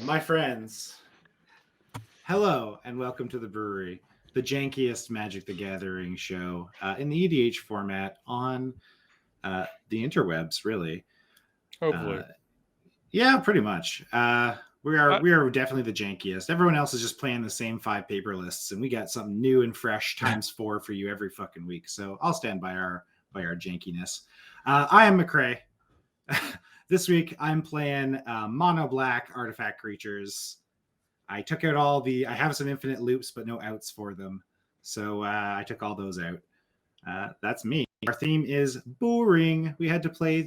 My friends, hello and welcome to the Brewery, the jankiest Magic the Gathering show in the EDH format on the interwebs, really. Hopefully. Yeah, pretty much. We are definitely the jankiest. Everyone else is just playing the same 5 paper lists, and we got something new and fresh times 4 for you every fucking week. So I'll stand by our jankiness. I am McCrae. This week I'm playing mono black artifact creatures. I took out I have some infinite loops, but no outs for them. So I took all those out. That's me. Our theme is Boooring. We had to play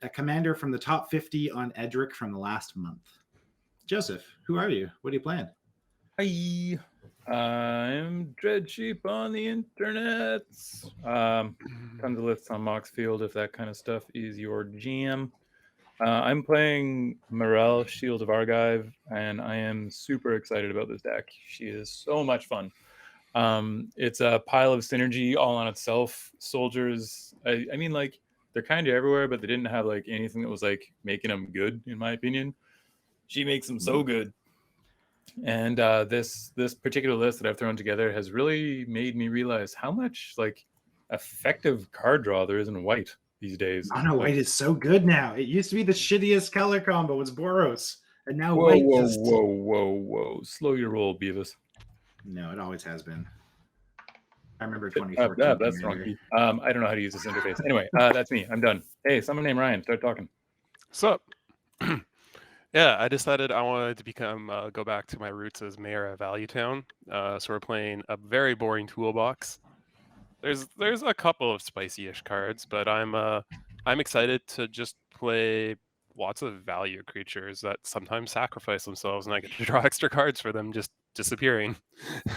a commander from the top 50 on Edric from the last month. Joseph, who are you? What are you playing? Hi, I'm Dread Sheep on the internet. Tons of lists on Moxfield if that kind of stuff is your jam. I'm playing Myrel, Shield of Argive, and I am super excited about this deck. She is so much fun. It's a pile of synergy all on itself. Soldiers, I mean, like, they're kind of everywhere, but they didn't have like anything that was like making them good, in my opinion. She makes them so good. And this particular list that I've thrown together has really made me realize how much like effective card draw there is in white these days. Mono white is so good now. It used to be the shittiest color combo was Boros, and now Whoa, white whoa, just... whoa. Slow your roll, Beavis. No, it always has been. I remember 2014. That's wrong. I don't know how to use this interface. Anyway, that's me. I'm done. Hey, someone named Ryan. Start talking. What's up? Yeah, I decided I wanted to go back to my roots as mayor of Value Town. So we're playing a very boring toolbox. There's a couple of spicy-ish cards, but I'm excited to just play lots of value creatures that sometimes sacrifice themselves, and I get to draw extra cards for them just disappearing.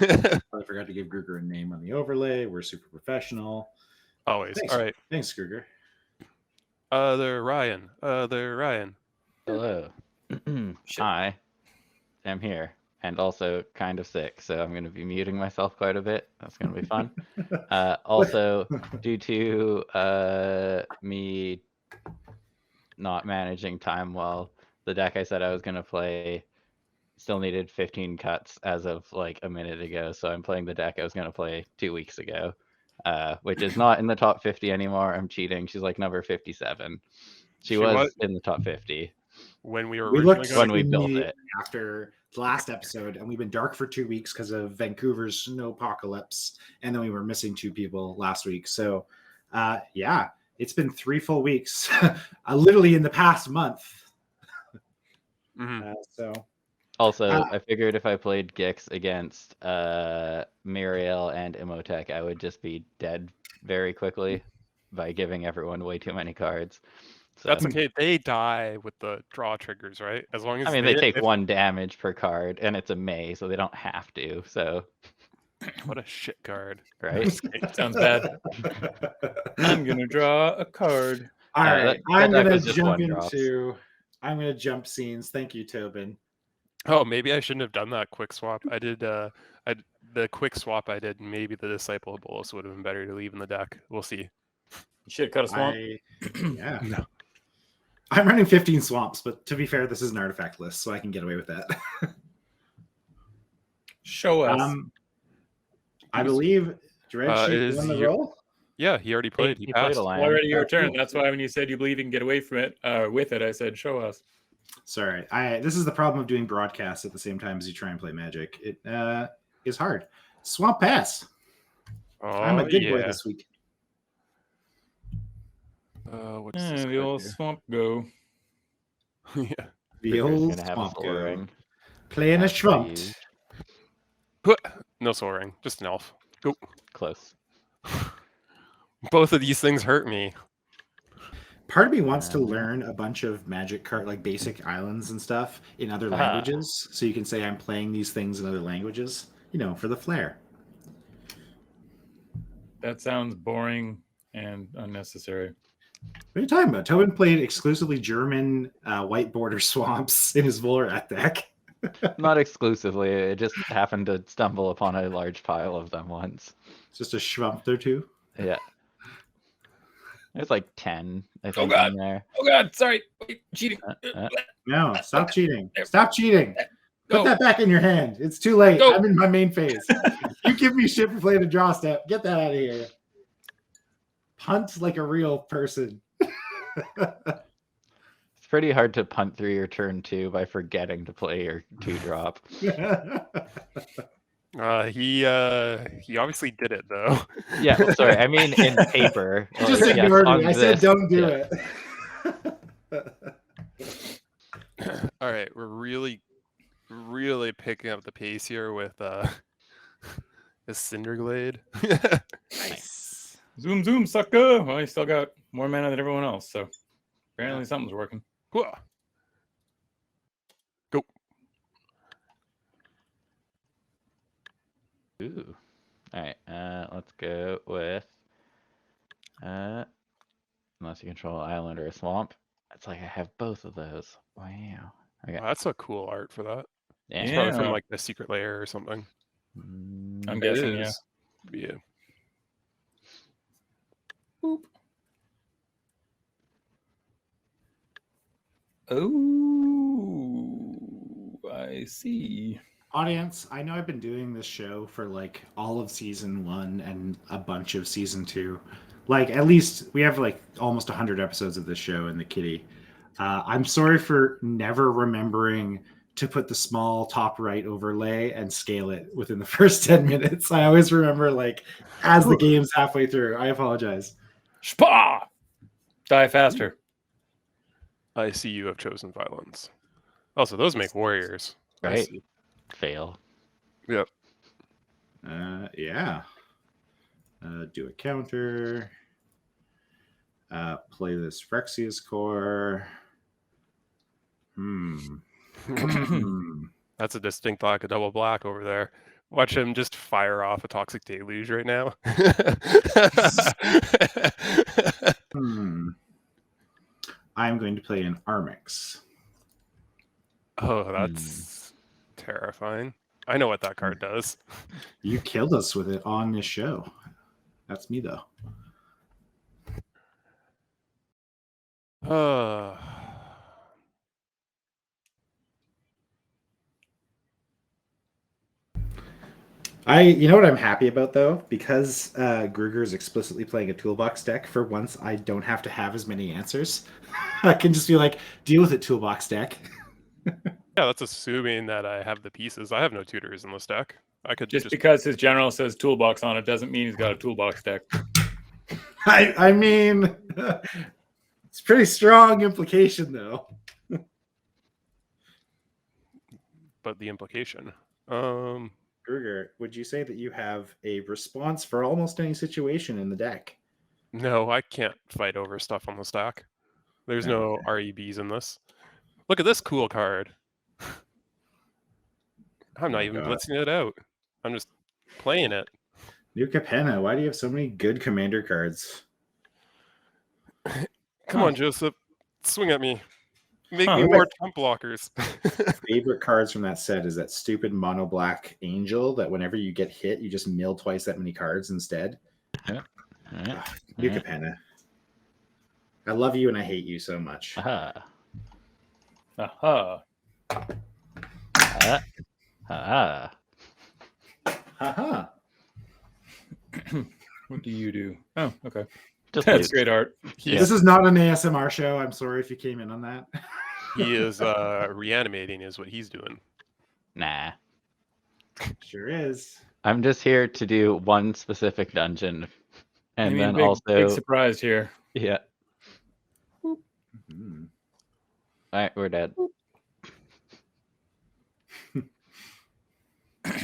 I forgot to give Gruger a name on the overlay. We're super professional. Always. Thanks. All right. Thanks, Gruger. They're Ryan. Hello. Hi. I'm here. And also kind of sick, so I'm going to be muting myself quite a bit. That's going to be fun. Also, due to me not managing time well, the deck I said I was going to play still needed 15 cuts as of like a minute ago, so I'm playing the deck I was going to play 2 weeks ago, which is not in the top 50 anymore. I'm cheating. She's like number 57. She was in the top 50. When we built it after the last episode, and we've been dark for 2 weeks because of Vancouver's snowpocalypse, and then we were missing 2 people last week. So yeah, it's been 3 full weeks, literally in the past month. So also, I figured if I played Geeks against Myrel and Imotekh, I would just be dead very quickly by giving everyone way too many cards. So, that's okay. They die with the draw triggers, right? As long as they take 1 damage per card, and it's a May, so they don't have to. So, what a shit card, right? Sounds bad. I'm gonna draw a card. All right, I'm gonna jump scenes. Thank you, Tobin. Oh, maybe I shouldn't have done that quick swap. I did the quick swap I did. Maybe the Disciple Bolus would have been better to leave in the deck. We'll see. You should have cut a swamp. Yeah. No. I'm running 15 swamps, but to be fair, this is an artifact list, so I can get away with that. Show us. I believe Dread Sheep won the roll. Yeah, he already played. He passed. Already your turn. That's why when you said you believe you can get away from it, with it, I said, show us. Sorry, this is the problem of doing broadcasts at the same time as you try and play Magic. It is hard. Swamp pass. I'm a good boy this week. What's this the old swamp go. Yeah. The old swamp go. Playing a Swamp. No Soul Ring, just an elf. Go. Close. Both of these things hurt me. Part of me wants to learn a bunch of Magic card, like basic islands and stuff in other languages, so you can say I'm playing these things in other languages, for the flair. That sounds boring and unnecessary. What are you talking about? Tobin played exclusively German white border swamps in his Volrath deck. Not exclusively. It just happened to stumble upon a large pile of them once. It's just a schwump or two. Yeah. There's like 10, I Oh think, God. in there. Oh God, sorry. Wait, cheating. No, stop cheating. Stop cheating. Put Go. that back in your hand. It's too late. Go. I'm in my main phase. You give me shit for playing a draw step. Get that out of here. Punt like a real person. It's pretty hard to punt through your turn 2 by forgetting to play your 2-drop. He obviously did it though. Yeah, well, sorry. I mean, in paper. Just like, yes, ignored on me. I said this, don't do yeah. it. All right, we're really picking up the pace here with a Cinderglade. Nice. Zoom, zoom, sucker. Well, you still got more mana than everyone else, so apparently something's working. Go. Ooh. All right. Let's go with unless you control an island or a swamp. It's like I have both of those. Wow. Okay. Wow, that's a cool art for that. Yeah. It's probably from Yeah. like the secret lair or something. I'm It guessing, yeah. is. Yeah. Oh, I see. Audience, I know I've been doing this show for like all of season 1 and a bunch of season 2. Like at least we have like almost 100 episodes of this show in the kitty. I'm sorry for never remembering to put the small top right overlay and scale it within the first 10 minutes. I always remember like as the game's halfway through. I apologize. Spa! Die faster. I see you have chosen violence. Also, those make warriors. I Right. see. Fail. Yep. Yeah. Do a counter. Play this Phyrexia's core. That's a distinct lack of double black over there. Watch him just fire off a toxic deluge right now. I'm going to play an Armix. Oh, that's terrifying. I know what that card does. You killed us with it on this show. That's me, though. You know what I'm happy about though, because Gruger is explicitly playing a toolbox deck. For once, I don't have to have as many answers. I can just be like, deal with it, toolbox deck. Yeah, that's assuming that I have the pieces. I have no tutors in this deck. I could Just because his general says toolbox on it doesn't mean he's got a toolbox deck. I mean, it's pretty strong implication though. But the implication. Gruger, would you say that you have a response for almost any situation in the deck? No, I can't fight over stuff on the stack. There's no REBs in this. Look at this cool card. I'm not even blitzing it out. I'm just playing it. New Capenna, why do you have so many good commander cards? Come on, Joseph. Swing at me. Make me more jump blockers. Favorite cards from that set is that stupid mono black angel that whenever you get hit, you just mill twice that many cards instead. Yeah. New Capenna. I love you and I hate you so much. Aha. Haha. What do you do? Oh, okay. Just That's great art. This is not an ASMR show. I'm sorry if you came in on that. He is reanimating is what he's doing. Nah. Sure is. I'm just here to do one specific dungeon. And then big, also big surprise here. Yeah. Mm-hmm. Alright, we're dead.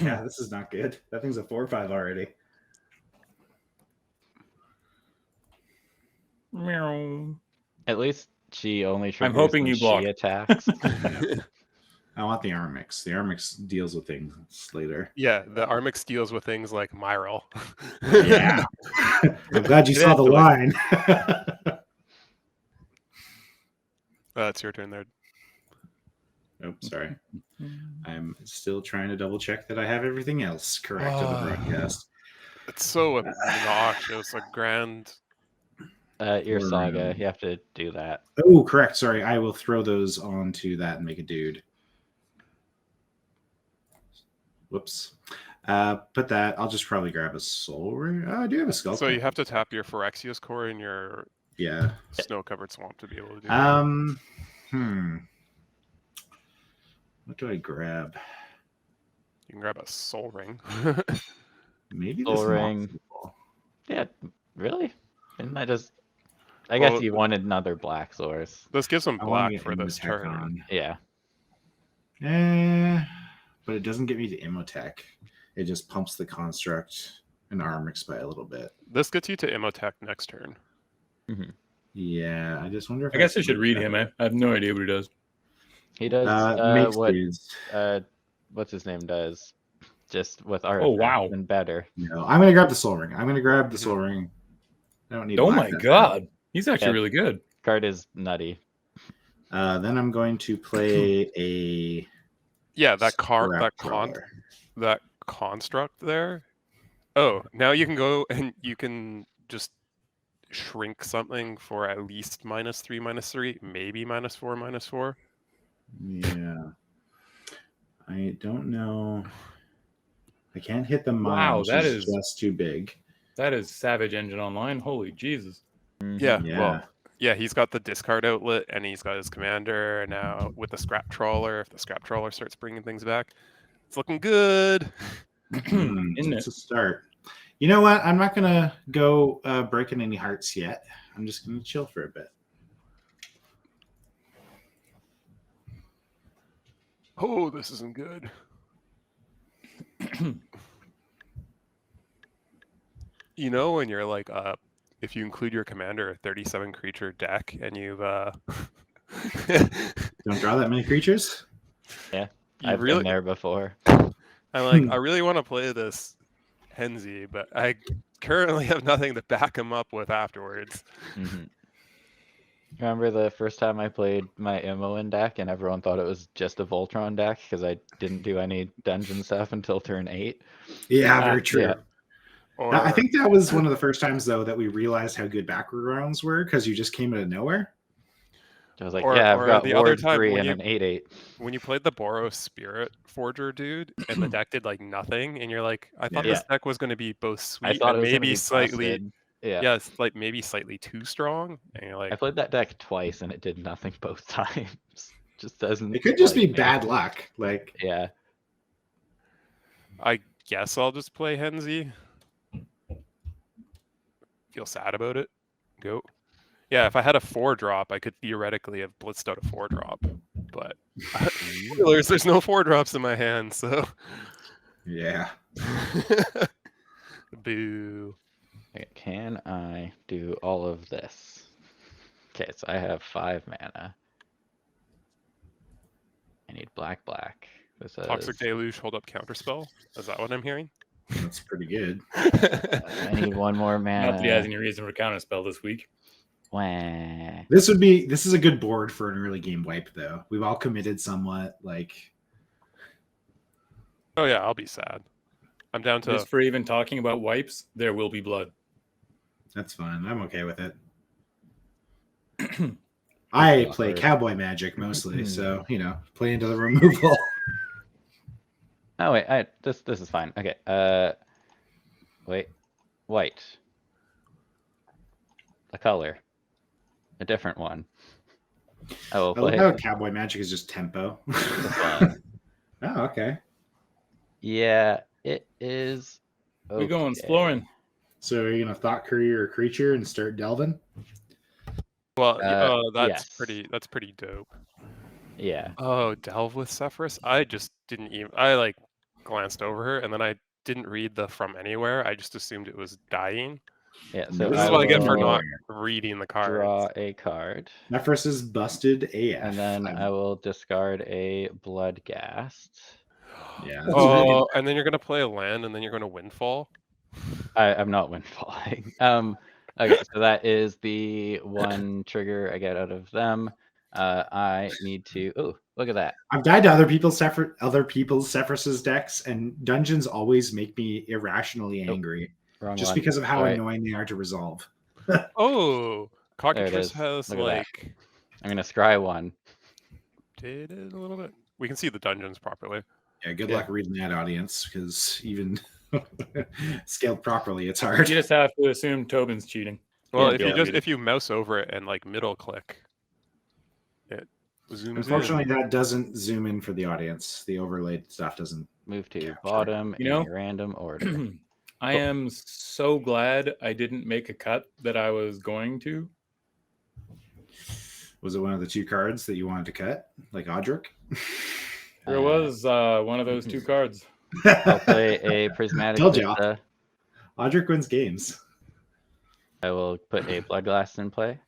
Yeah, this is not good. That thing's a 4/5 already. Meow. At least she only triggers I'm hoping when you block. she attacks. I want the Armix. The Armix deals with things later. Yeah, the Armix deals with things like Myrel. Yeah. I'm glad you saw the line. It's your turn there. Oh, sorry. I'm still trying to double check that I have everything else correct on the broadcast. It's so obnoxious. A grand Your Or, saga. You have to do that. Oh, correct. Sorry, I will throw those onto that and make a dude. Whoops. Put that. I'll just probably grab a soul ring. Oh, I do have a skull. So you have to tap your Phyrexius core in your Yeah. snow-covered swamp to be able to do that. What do I grab? You can grab a soul ring. Maybe Soul this ring. Moxie. Yeah, really? Didn't I just? I guess you wanted another black source. This gives them I wanna black get for this Imotekh turn. on. Yeah. But it doesn't get me to Imotekh. It just pumps the construct and Armix by a little bit. This gets you to Imotekh next turn. Mm-hmm. Yeah, I just wonder if I guess I should read him. I have no idea what he does. He does makes what dudes. what's his name does, just with art. Oh, wow. And better. No, I'm gonna grab the soul ring. I'm gonna grab the soul ring. I don't need. Oh black my that god, he's actually Yeah. really good. Card is nutty. Then I'm going to play a. Yeah, that Scrap crawler. that construct there. Oh, now you can go and you can just shrink something for at least -3/-3, maybe -4/-4. Yeah. I don't know. I can't hit the mine. Wow, that She's is- just too big. That is Savage Engine Online. Holy Jesus. Yeah, Yeah. well, yeah, he's got the discard outlet and he's got his commander. And now with the scrap trawler, if the scrap trawler starts bringing things back, it's looking good. Isn't It's it? a start. You know what? I'm not gonna go breaking any hearts yet. I'm just gonna chill for a bit. Oh, this isn't good. You know, when you're like, if you include your commander, a 37 creature deck, and you've Don't draw that many creatures. I've been there before. I'm like, I really want to play this Henzie, but I currently have nothing to back him up with afterwards. Mm-hmm. Remember the first time I played my Imoen deck and everyone thought it was just a Voltron deck because I didn't do any dungeon stuff until turn 8? Yeah, very true. Yeah. Or, I think that was one of the first times though that we realized how good backgrounds were because you just came out of nowhere. I was like, Or- yeah, I've or got the other Ward time 3 when and you- an 8/8. when you played the Boros Spirit Forger dude, and the deck did like nothing, and you're like, I thought Yeah. this deck was going to be both I sweet thought and it was gonna maybe be slightly, busted. Yeah. yeah, it's like maybe slightly too strong, and you're I like, played that deck twice and it did nothing both times. Just doesn't. It could just like be me. bad luck. Like Yeah. I guess I'll just play Henzie. Feel sad about it. Go. Yeah, if I had a 4-drop, I could theoretically have blitzed out a 4-drop, but there's no 4-drops in my hand, so yeah. boo. Okay, can I do all of this? Okay, so I have 5 mana. I need black. This is Toxic Deluge, hold up counterspell. Is that what I'm hearing? That's pretty good. I need 1 more mana. Not that he has any reason for counterspell this week. Wah. This is a good board for an early game wipe though. We've all committed somewhat. Like Oh yeah, I'll be sad. I'm down to Just for even talking about wipes, there will be blood. that's fine. I'm okay with it. I play cowboy magic mostly, so play into the removal. Oh wait, this is fine. Okay. Wait, white. A color. A different one. I will I love play. how cowboy magic is just tempo. Fun. Oh, okay. Yeah, it is. We go okay. exploring. So are you gonna thought career a creature and start delving? well. yes. That's pretty dope. Yeah. Oh, delve with Sefris. I just didn't even. I like glanced over her and then I didn't read the from anywhere. I just assumed it was dying. Yeah. So This is what I get for will not reading the cards. draw a card, Nephris is busted AF. and then I will discard a Bloodghast. Yeah. Oh, and then you're gonna play a land, and then you're gonna windfall. I'm not windfalling. Okay, so that is the 1 trigger I get out of them. I need to. Oh, look at that. I've died to other people's Sefris's decks, and dungeons always make me irrationally angry Wrong just one. because of how Sorry. annoying they are to resolve. Oh, There it Cockatrice is. has Look at that. like I'm gonna scry one. did it a little bit. We can see the dungeons properly. Yeah, good Yeah. luck reading that, audience, because even scaled properly, it's hard. You just have to assume Tobin's cheating. Well, Yeah, if you mouse over it and like middle click, it zooms Unfortunately, in. that doesn't zoom in for the audience. The overlaid stuff doesn't. Move to Capture. bottom You in know? a random order. I am so glad I didn't make a cut that I was going to. Was it one of the 2 cards that you wanted to cut, like Audric? There was one of those 2 cards. I'll play a prismatic Told ya. vista. Audric wins games. I will put a blood glass in play,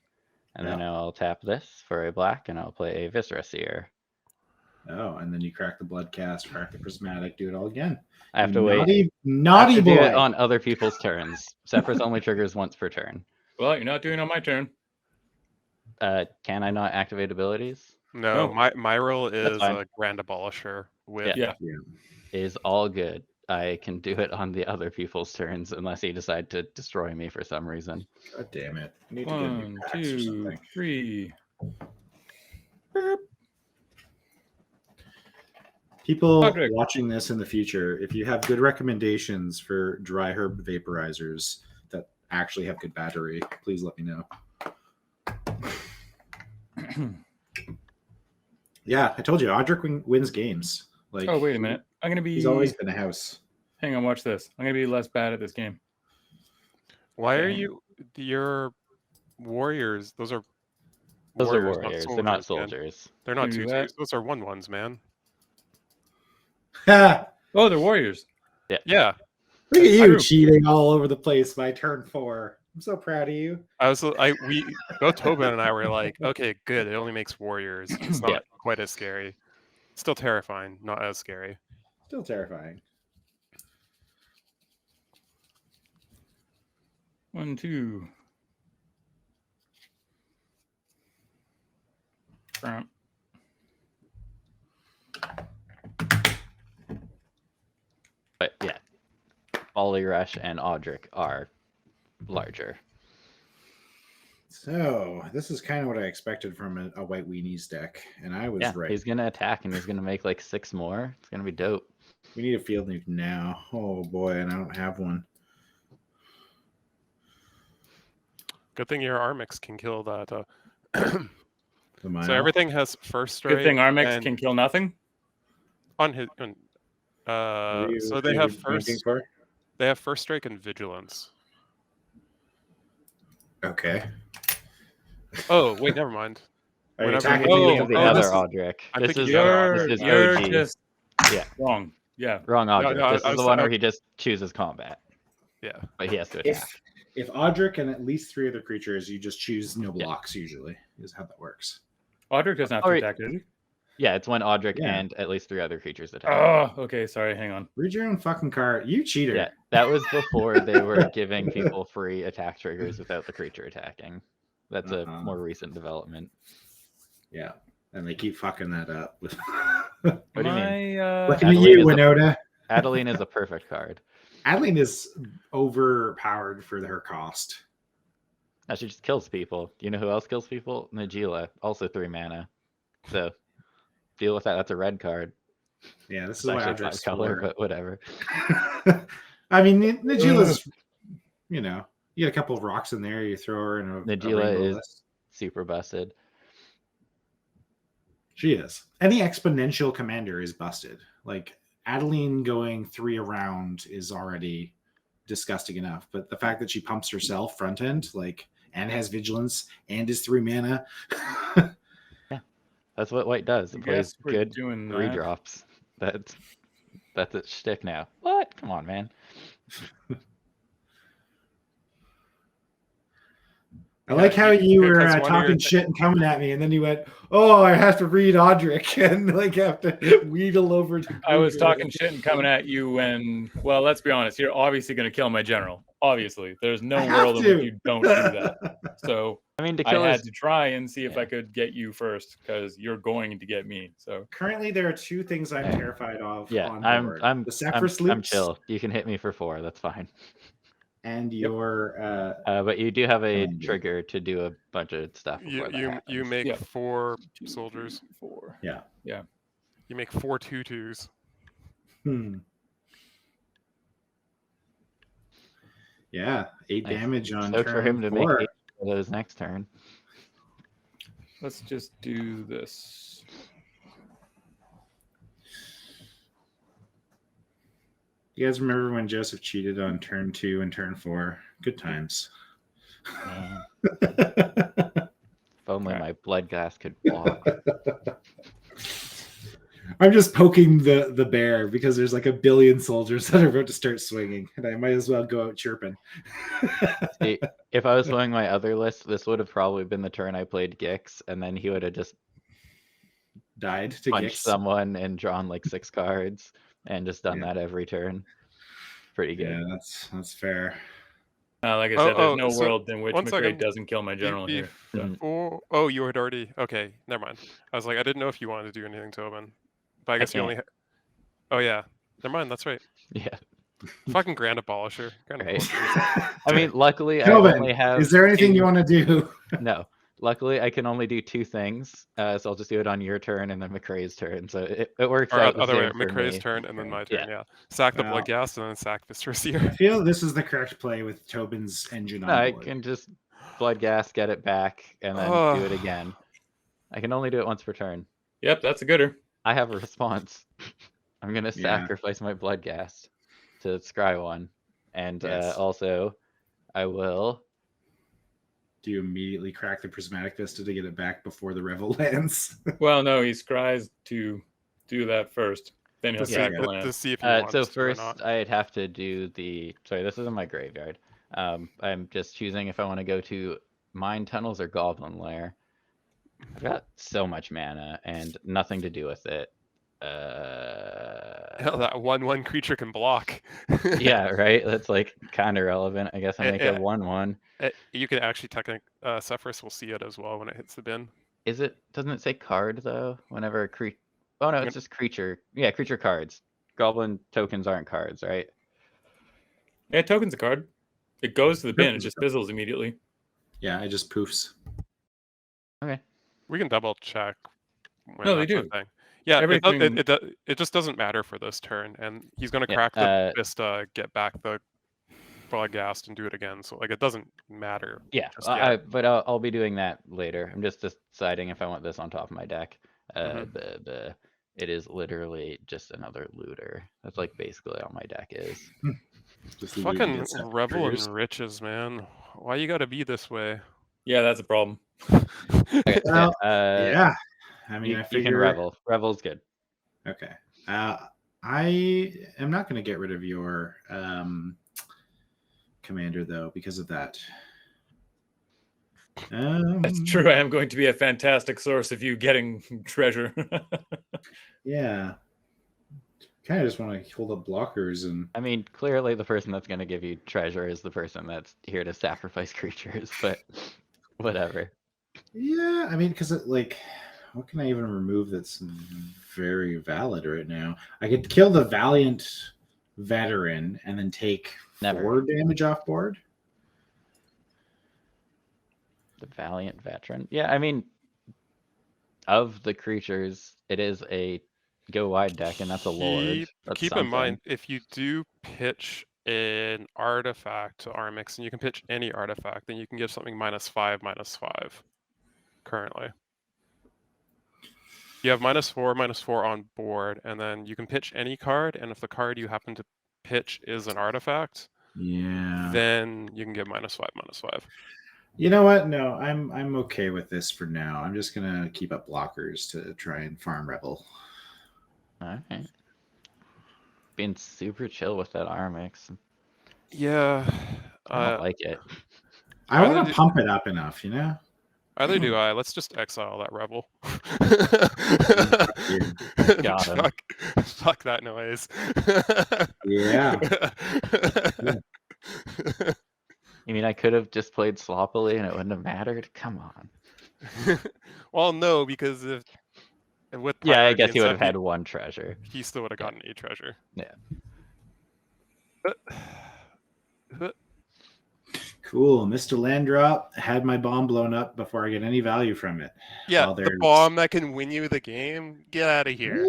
and then Yeah. I'll tap this for a black, and I'll play a viscera seer. Oh, and then you crack the blood cast, crack the prismatic, do it all again. I have to Naughty, wait. naughty I have to boy. do it on other people's turns. Sefris only triggers once per turn. Well, you're not doing it on my turn. Can I not activate abilities? No, No. Myrel is fine. a grand abolisher with Yeah. Is all good. I can do it on the other people's turns unless he decide to destroy me for some reason. God damn it. I need to get new 1, packs or 2, something. 3. People Audric. watching this in the future, if you have good recommendations for dry herb vaporizers that actually have good battery, please let me know. Yeah, I told you, Audric wins games. Like, Oh, wait a minute. I'm going to be... He's always been a house. Hang on, watch this. I'm going to be less bad at this game. Why are Okay. your warriors? Those are Those are not warriors. They're not man. soldiers. They're not Do 2/2s. that. Those are 1/1s, man. Ha! Oh, they're warriors. Yeah, Look at you True. cheating all over the place by turn 4. I'm so proud of you. we both Tobin and I were like, okay, good. It only makes warriors. It's not Yeah. quite as scary. Still terrifying, not as scary. Still terrifying. 1, 2. Crap. But yeah, Volley Rush and Audric are larger. So, this is kind of what I expected from a White Weenies deck, and I was Yeah, right. he's gonna attack and he's gonna make like 6 more. It's gonna be dope. We need a field nuke now. Oh boy, and I don't have one. Good thing your Armix can kill that. The mile. So everything has first strike. Good thing Armix and can kill nothing. on his. What are you- So what they are have you ranking first. for? They have first strike and vigilance. Okay. Oh wait, never mind. Are you Whenever attacking you- me Oh, This is the oh, other this is- Audric. I'm This thinking is the other this is You're OG. just Yeah. wrong. Yeah. Wrong Audric. no, this I is was- the one I- where he just chooses combat, Yeah. but he has to attack. If Audric and at least 3 other creatures, you just choose no Yeah. blocks usually, is how that works. Audric doesn't have to Or- attack, does he? Yeah, it's when Audric Yeah. and at least 3 other creatures attack. Oh, okay. Sorry. Hang on. Read your own fucking card. You cheater. Yeah, that was before they were giving people free attack triggers without the creature attacking. That's a Uh-huh. more recent development. Yeah. And they keep fucking that up. What do you mean? Looking at Adeline you, is a- Winota. Adeline is a perfect card. Adeline is overpowered for her cost. Now she just kills people. You know who else kills people? Najila, also 3 mana. So deal with that. That's a red card. Yeah, this It's is why actually 5 Audric's color, 4. but whatever. I mean, Najila's, you know, you get a couple of rocks in there, you throw her in a Najila rainbow is- list. Super busted. She is. Any exponential commander is busted. Like, Adeline going 3 around is already disgusting enough. But the fact that she pumps herself front end, like, and has vigilance and is 3 mana. That's what white does. I It plays guess we're good doing 3 that. drops. That's its shtick now. What? Come on, man. I like how you were because one of your talking shit and coming at me, and then you went, "Oh, I have to read Audric," and like have to wheedle over to. I was Google. talking shit and coming at you when, well, let's be honest. You're obviously going to kill my general. Obviously. There's no I have world in to. which you don't do that. So I mean, to I kill had his to try and see if Yeah. I could get you first because you're going to get me. So Currently, there are 2 things I'm terrified of. yeah, on I'm board. I'm the Sefris I'm loops. chill. You can hit me for 4. That's fine. and your But you do have a commander. trigger to do a bunch of stuff before that You happens. make Yeah. 4 2, soldiers. 3, 4. Yeah. Yeah. You make 4 2/2s. Yeah, 8 Nice. damage on So turn for him to 4. make 8 of those next turn. Let's just do this. You guys remember when Joseph cheated on turn 2 and turn 4? Good times. Man, if only my blood gas could block. I'm just poking the bear because there's like a billion soldiers that are about to start swinging, and I might as well go out chirping. See, if I was playing my other list, this would have probably been the turn I played Gix, and then he would have just Died to punched Gix. someone and drawn like 6 cards and just done that every turn. Pretty good. Yeah, that's fair. Like I said, there's no so world in which one McRae second. doesn't kill my general here. So. Oh, you had already. Okay, never mind. I was like, I didn't know if you wanted to do anything, Tobin. But I guess you only. Oh yeah, never mind. That's right. Yeah. Fucking Grand Abolisher. Right. I mean, luckily Kelvin, I only have. is there anything 2... you want to do? No. Luckily, I can only do 2 things, so I'll just do it on your turn and then McRae's turn. So it works out the other way, same for McRae's me. turn and then my turn. Yeah. Sack the blood gas and then sack this I receiver. feel this is the correct play with Tobin's engine on I board. can just blood gas, get it back, and then do it again. I can only do it once per turn. Yep, that's a gooder. I have a response. I'm gonna sacrifice my blood gas to scry one, and also I will. Do you immediately crack the prismatic vista to get it back before the revel lands? Well, no, he scries to do that first. Then he'll sack the land. To see if he wants So to or first, not. I'd have to do the. Sorry, this is in my graveyard. I'm just choosing if I want to go to Mine Tunnels or Goblin Lair. I've got so much mana and nothing to do with it. Hell, that 1/1 creature can block. Yeah, right. That's like kind of relevant. I guess I make a 1/1. You can actually technically Sefris will see it as well when it hits the bin. Is it? Doesn't it say card though? Whenever a creature. Oh no, it's just creature. Yeah, creature cards. Goblin tokens aren't cards, right? Yeah, token's a card. It goes to the bin. It just fizzles immediately. Yeah, it just poofs. Okay. We can double check. No, they do. Yeah, Everything... it just doesn't matter for this turn, and he's gonna crack the Vista, get back the blood gas, and do it again. So like it doesn't matter. Yeah, but I'll be doing that later. I'm just deciding if I want this on top of my deck. It is literally just another looter. That's like basically all my deck is. Just fucking revel in riches, man. Why you gotta be this way? Yeah, that's a problem. Okay, well, yeah. I mean, I figure you can revel. Revel's good. Okay. I am not going to get rid of your commander though because of that. That's true. I am going to be a fantastic source of you getting treasure. Yeah. Kind of just want to hold up blockers and. I mean, clearly the person that's going to give you treasure is the person that's here to sacrifice creatures, but whatever. Yeah, I mean, because like, what can I even remove that's very valid right now? I could kill the Valiant Veteran and then take 4 damage off board. The Valiant Veteran? Yeah, I mean, of the creatures, it is a go wide deck, and that's a Lord. Keep in mind, if you do pitch an artifact to Armix, and you can pitch any artifact, then you can give something -5/-5 currently. You have -4/-4 on board, and then you can pitch any card, and if the card you happen to pitch is an artifact, then you can give -5/-5. You know what? No, I'm okay with this for now. I'm just gonna keep up blockers to try and farm Rebel. Alright. Being super chill with that Armix. Yeah. I don't like it. I want to pump it up enough, you know? Either do I. Let's just exile that Rebel. Got him. Fuck that noise. Yeah. You mean I could have just played sloppily and it wouldn't have mattered? Come on. Well, no, because if with I guess he would have had 1 treasure. He still would have gotten a treasure. Yeah. But Cool. Mr. Landrop had my bomb blown up before I get any value from it. Yeah, Well, the there's- bomb that can win you the game. Get out of here.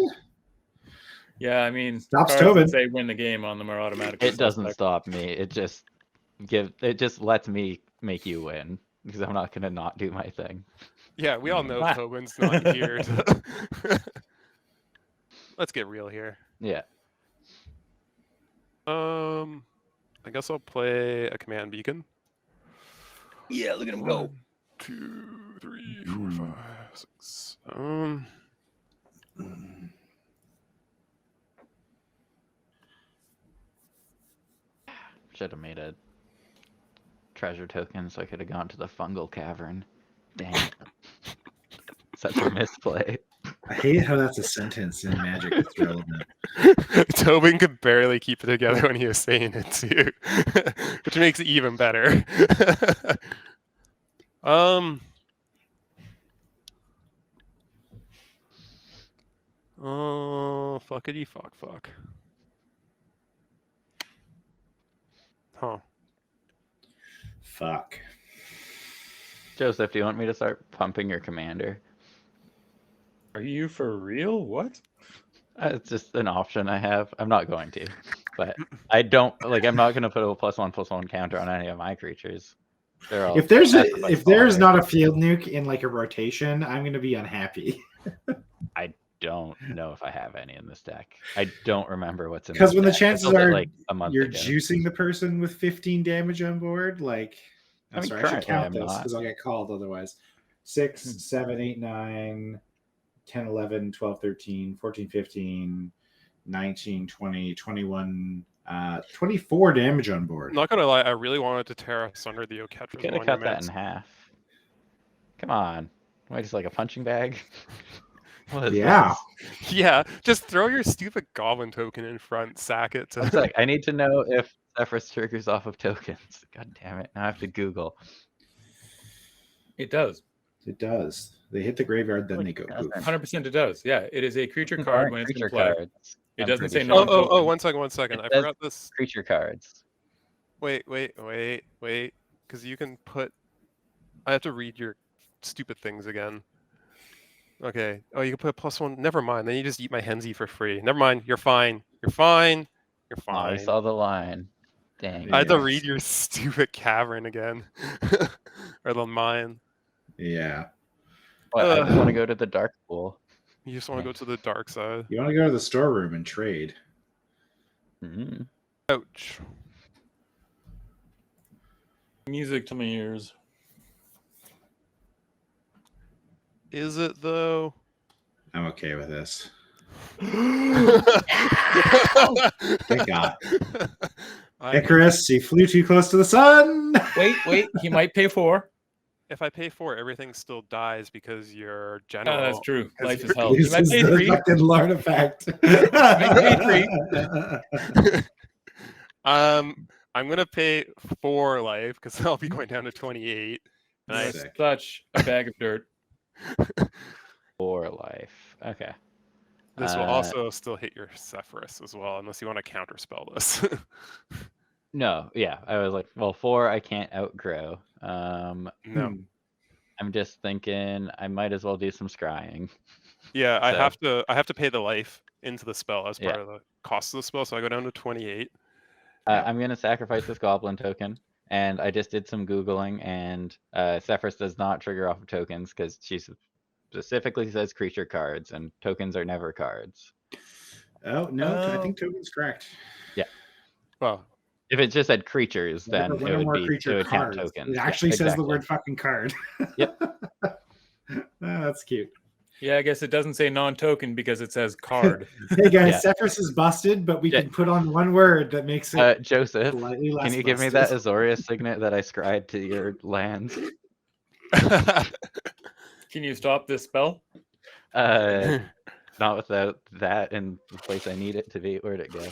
Yeah, I mean, Stops cards Tobin. that say win the game on them are automatically. It doesn't suspect. stop me. It just lets me make you win because I'm not gonna not do my thing. Yeah, we all know Ah. Tobin's not here. Let's get real here. Yeah. I guess I'll play a command beacon. Yeah, look at him go. 1, 2, 3, 4, 5, 6. Should have made a treasure token so I could have gone to the fungal cavern. Dang. Such a misplay. I hate how that's a sentence in Magic that's relevant. Tobin could barely keep it together when he was saying it too, which makes it even better. Oh, fuckity fuck. Huh. Fuck. Joseph, do you want me to start pumping your commander? Are you for real? What? It's just an option I have. I'm not going to, but I don't like. I'm not going to put a +1/+1 counter on any of my creatures. They're all. If there's sacrificed not already. a field nuke in like a rotation, I'm gonna be unhappy. I don't know if I have any in this deck. I don't remember what's in. Because this when the deck. I chances built it, are like a month you're ago. juicing the person with 15 damage on board, like I mean, sorry, I should currently count I'm this not. because I'll get called otherwise. 6, 7, 8, 9, 10, 11, 12, 13, 14, 15, 19, 20, 21, 24 damage on board. Not gonna lie, I really wanted to tear asunder the You Oketra's could have cut that monuments. in half. Come on. Am I just like a punching bag? What is Yeah. this? Yeah, just throw your stupid goblin token in front, sack it One to. sec, I need to know if Sefris triggers off of tokens. God damn it. Now I have to Google. It does. It does. They hit the graveyard, then they go poof. 100% it does. Yeah, it is a creature These card aren't when it's in creature play. cards. It I'm doesn't pretty say sure. no. Oh, one second. It I says forgot this. Creature cards. Wait. Because you can put. I have to read your stupid things again. Okay. Oh, you can put +1. Never mind. Then you just eat my Henzie for free. Never mind. You're fine. You're fine. You're Oh, I fine. saw the line. Dang. I had to Yes. read your stupid cavern again. Or the mine. Yeah. What, I just want to go to the dark pool. You just want to go to the dark side. You want to go to the storeroom and trade. Mhm. Ouch. Music to my ears. Is it though? I'm okay with this. Thank God. Icarus, he flew too close to the sun. Wait. He might pay 4. If I pay 4, everything still dies because you're Oh, general. that's true. Because Life is you're- hell. He This might is pay the 3. fucking Lord effect. I'm gonna pay 4 life because I'll be going down to 28. And I, Nice. That's such a bag of dirt. 4 life. Okay. this will also still hit your Sefris as well, unless you want to counterspell this. No, yeah. I was like, well, 4 I can't outgrow. No. I'm just thinking I might as well do some scrying. Yeah, So- I have to pay the life into the spell as part Yeah. of the cost of the spell, so I go down to 28. I'm going to sacrifice this goblin token. And I just did some Googling, and Sefris does not trigger off of tokens because she specifically says creature cards, and tokens are never cards. Oh, no, I Oh. think Token's correct. Well, If it just said creatures, then One it or would more be creature it would count cards. tokens. It Yeah, actually says the exactly. word fucking card. Yep. Oh, that's cute. Yeah, I guess it doesn't say non-token because it says card. Hey guys, Yeah. Sefris is busted, but we Yeah. can put on one word that makes it Joseph, slightly less can you give me that busted. Azorius signet that I scried to your lands? Can you stop this spell? Not without that in the place I need it to be. Where'd it go?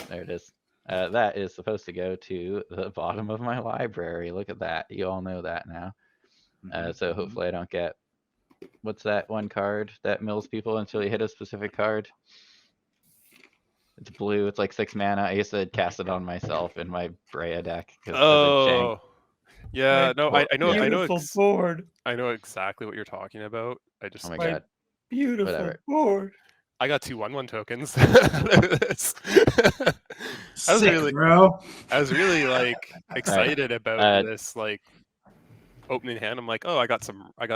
There it is. That is supposed to go to the bottom of my library. Look at that. You all know that now. So hopefully I don't get... What's that one card that mills people until you hit a specific card? It's blue. It's like 6 mana. I used to cast it on myself in my Brea deck. 'cause as a jank, oh, Yeah, no, I know, yeah. Beautiful board. I know exactly what you're talking about. I just, Oh my My god. beautiful Whatever. board. I got 2/1/1 tokens. I was Sick, really, bro. I was really like excited about Uh, this like opening hand. I'm like, oh, I got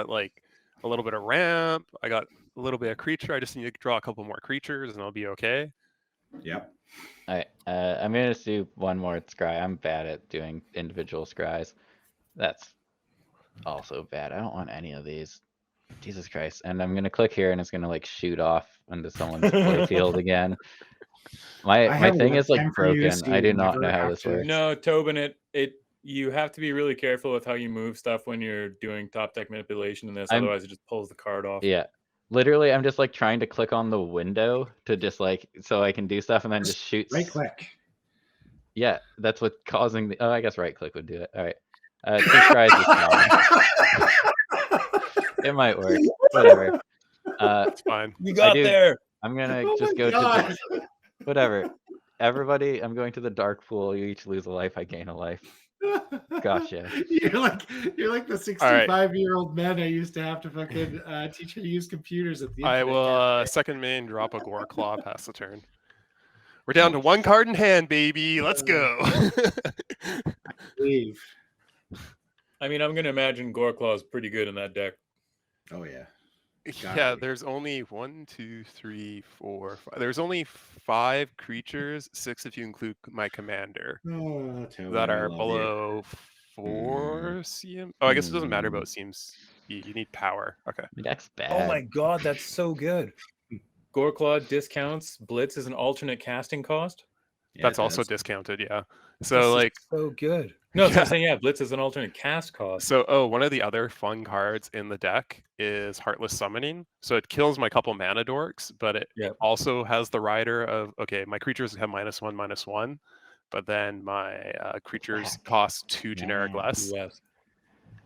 like a little bit of ramp. I got a little bit of creature. I just need to draw a couple more creatures, and I'll be okay. Yep. Alright, I'm gonna do one more scry. I'm bad at doing individual scries. That's also bad. I don't want any of these. Jesus Christ. And I'm gonna click here and it's gonna like shoot off into someone's playfield again. I My have a thing is like webcam for you to broken. see I do not whenever know how I this have to- works. No, Tobin, you have to be really careful with how you move stuff when you're doing top deck manipulation in this, otherwise it just pulls the card off. Yeah. Literally, I'm just like trying to click on the window to just like so I can do stuff and then just shoot. Right click. Yeah, that's what's causing the. Oh, I guess right click would do it. All right. 2 scries is fine. It might work. Whatever. It's fine. You got there. I'm gonna Oh just my go God. to whatever. Everybody, I'm going to the dark pool. You each lose a life. I gain a life. Gotcha. You're like the 65-year-old men I used to have to fucking teach you to use computers at the I internet will cafe. second main, drop a Gore Claw, pass the turn. We're down to 1 card in hand, baby. Let's go. Leave. I mean, I'm gonna imagine Goreclaw is pretty good in that deck. Oh yeah. Yeah, there's only 1, 2, 3, 4, 5. There's only 5 creatures, 6 if you include my commander, Oh, Toby, that I are love below 4 CM. Oh, I guess it doesn't matter about CMs. You need power. Okay. My deck's bad. Oh my god, that's so good. Goreclaw discounts Blitz as an alternate casting cost. Yeah, That's it also does. discounted, yeah. This So is like so good. No, that's what Yeah. I'm saying. Yeah, Blitz is an alternate cast cost. So, one of the other fun cards in the deck is Heartless Summoning. So it kills my couple mana dorks, but it Yep. also has the rider of, okay, my creatures have -1/-1, but then my creatures cost 2 generic Man. less. Yes.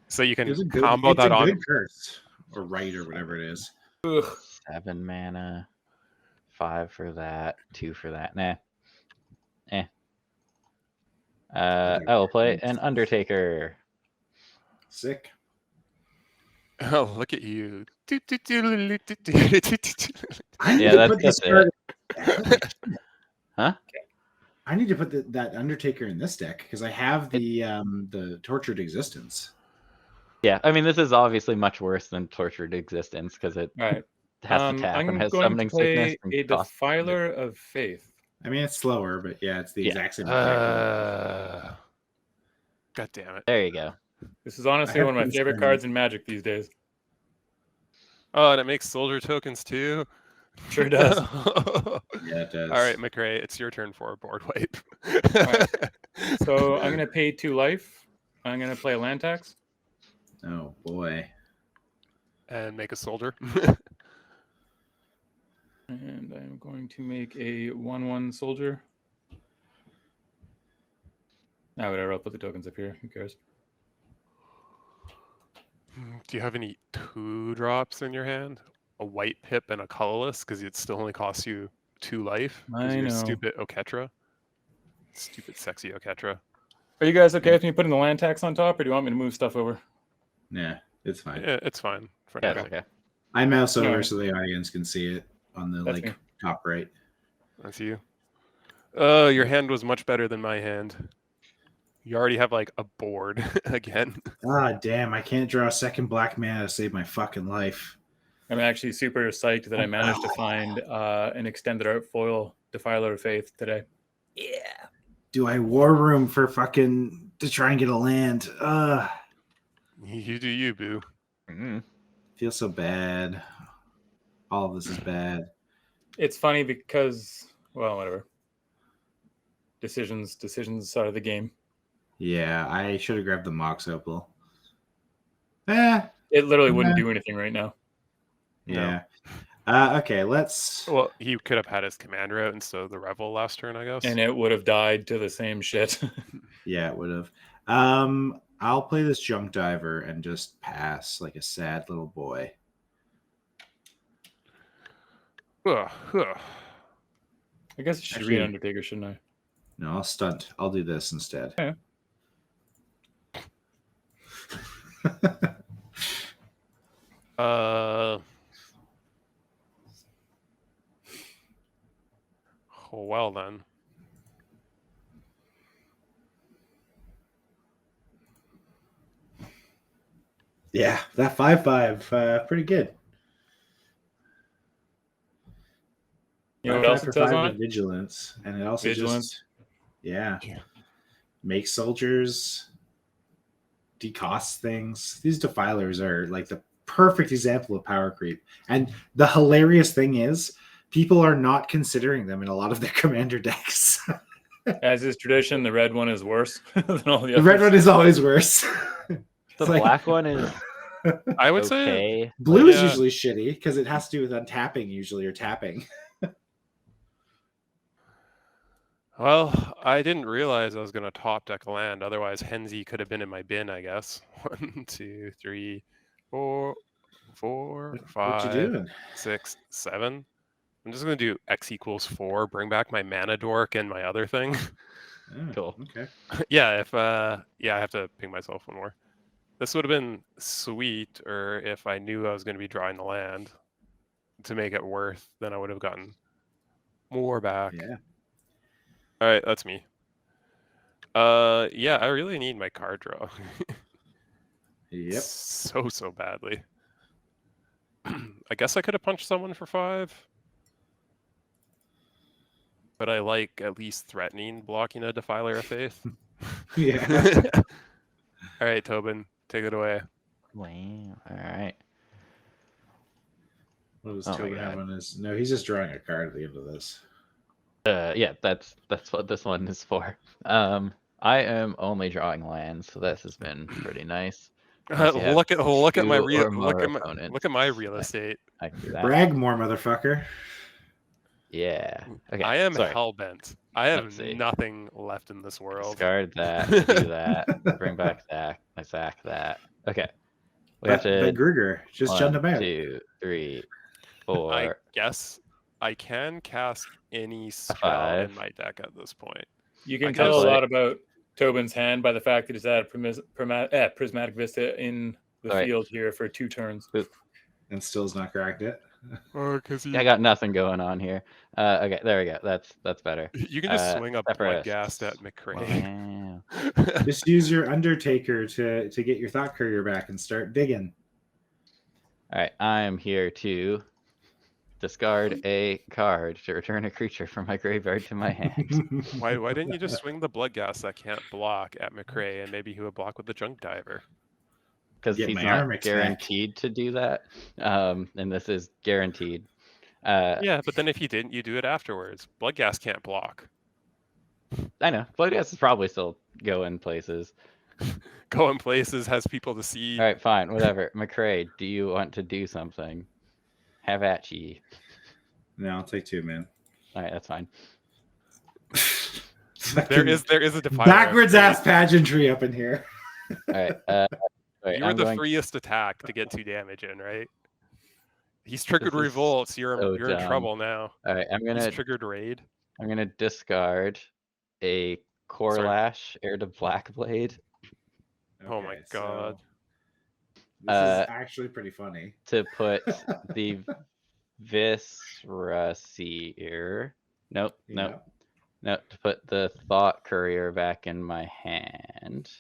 So you can It's a good, combo it's that a on. good curse or right or whatever it is. Ugh. 7 mana, 5 for that, 2 for that. Nah. I will play an Undertaker. Sick. Oh, look at you. I need Yeah, to that's put this it. card. Huh? I need to put that Undertaker in this deck because I have the Tortured Existence. Yeah, I mean, this is obviously much worse than Tortured Existence because it All right. has to tap I'm and has going to summoning play sickness. And a cost. Defiler of Faith. I mean, it's slower, but yeah, it's the Yeah. exact same. effect. God damn it. There you go. This is honestly have one of my favorite concern. cards in Magic these days. Oh, and it makes soldier tokens too. Sure does. Yeah, it does. All right, McRae, it's your turn for a board wipe. right. So I'm gonna pay 2 life. I'm gonna play a land tax. Oh boy. And make a soldier. And I'm going to make a 1/1 soldier. Ah, whatever. I'll put the tokens up here. Who cares? Do you have any 2-drops in your hand? A white pip and a colorless, because it still only costs you 2 life. I know. Stupid Oketra. Stupid sexy Oketra. Are you guys okay with me putting the land tax on top, or do you want me to move stuff over? Nah, it's fine. Yeah, it's fine for Yeah, now. it's okay. I mouse over Alright. so the audience can see it on the That's me. top right. That's you. Oh, your hand was much better than my hand. You already have like a board again. Ah, damn! I can't draw a second black mana to save my fucking life. I'm actually super psyched that I managed to find an extended art foil Defiler of Faith today. Yeah. Do I war room for fucking to try and get a land? You do you, boo. Feels so bad. All of this is bad. It's funny because, well, whatever. Decisions out of the game. Yeah, I should have grabbed the Mox Opal. It literally wouldn't do anything right now. Yeah. Okay, let's. Well, he could have had his commander out instead of the Revel last turn, I guess. And it would have died to the same shit. Yeah, it would have. I'll play this Junk Diver and just pass like a sad little boy. Ugh, ugh. I guess I should Actually- read Undertaker, shouldn't I? No, I'll stunt. I'll do this instead. Okay. Well then. Yeah, that 5/5, pretty good. You know what else 5/5 it for says 5 on with it? vigilance, and it also Vigilance. just make soldiers, decost things. These defilers are like the perfect example of power creep. And the hilarious thing is, people are not considering them in a lot of their commander decks. As is tradition, the red one is worse than all the The others. red one is always worse. The It's like- black one is I would say okay. Blue is Yeah. usually shitty because it has to do with untapping usually or tapping. well, I didn't realize I was gonna top deck a land. Otherwise, Henzie could have been in my bin, I guess. 1, 2, 3, 4, 4, What you 5, doing? 6, 7. I'm just gonna do X = 4. Bring back my mana dork and my other thing. Oh, Cool. Okay. Yeah, if I have to ping myself one more. This would have been sweet, or if I knew I was going to be drawing the land to make it worth, then I would have gotten more back. Yeah. All right, that's me. Yeah, I really need my card draw. Yep. So badly. I guess I could have punched someone for 5. But I like at least threatening blocking a Defiler of Faith. Yeah. All right, Tobin, take it away. Wow. All right. What does Oh my Tobin have God. on his? No, he's just drawing a card at the end of this. Yeah, that's what this one is for. I am only drawing lands, so this has been pretty nice. Unless you have Look at my two real or more look at my real estate. I can do that. Brag more, motherfucker. Yeah. Okay. I am sorry. hellbent. I have Let's see. nothing left in this world. Discard that. Do that. Bring back that. I sack that. Okay. We have to. But Gruger, just jump him out. 2, 3, 4. I guess I can cast any spell 5. in my deck at this point. You I can can tell a play- lot about Tobin's hand by the fact that he's had a Prismatic Vista in the All right. field here for 2 turns. And still has not cracked it. Oh, because I got nothing going on here. Okay, there we go. That's better. you can just swing up Sefris. Bloodghast at McCray. Wow. Just use your Undertaker to get your Thought Courier back and start digging. All right, I am here to discard a card to return a creature from my graveyard to my hand. Why didn't you just swing the Bloodghast that can't block at McCray, and maybe he would block with the Junk Diver? Because Get he's my not armor back. guaranteed to do that, and this is guaranteed. Yeah, but then if you didn't, you do it afterwards. Bloodghast can't block. I know. Bloodghast is probably still going places. Going places, has people to see. All right, fine, whatever. McCray, do you want to do something? Have at ye. No, I'll take 2, man. All right, that's fine. There is a defiler. backwards ass pageantry up in here. All right. Wait, You were I'm the going- freest attack to get 2 damage in, right? He's triggered This is revolts. You're so in dumb. trouble now. All right, He's triggered raid. I'm gonna discard a Core Sorry. Lash Heir to Blackblade Oh my God. This is actually pretty funny. to put the Visraseer. Nope. Yeah. To put the Thought Courier back in my hand.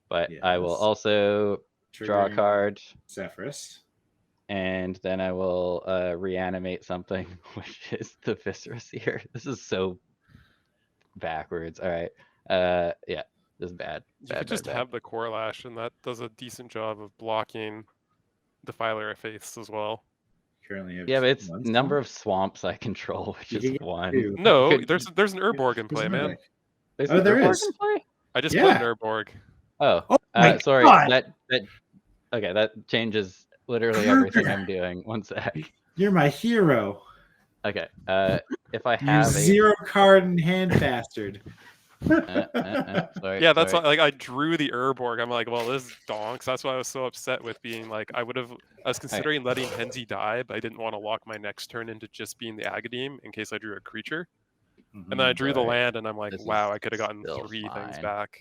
But I will Yes. also draw a Triggering card, Sefris. and then I will reanimate something, which is the Visraseer. This is so backwards. All right. Yeah, this is bad. You Bad, could just bad. have the Core Lash, and that does a decent job of blocking Defiler of Faiths as well. Currently have Yeah, but it's one number swamp. of swamps I control, which You is can get 1. 2. No, Could- there's an Urborg in Who's play, in my man. deck? There's Oh, an there Urborg is. in play? I just Yeah. played an Urborg. Oh, Oh my sorry. God. That okay. That changes literally everything I'm doing. One sec. You're my hero. Okay. If I You have a 0 card in hand bastard. sorry. Yeah, that's sorry. why, like, I drew the Urborg. I'm like, well, this donks. That's why I was so upset with being like, I was considering letting Henzie die, but I didn't want to lock my next turn into just being the Agademe in case I drew a creature. And then I drew the Sorry. land, and I'm like, This is wow, I could have gotten still 3 things fine. back.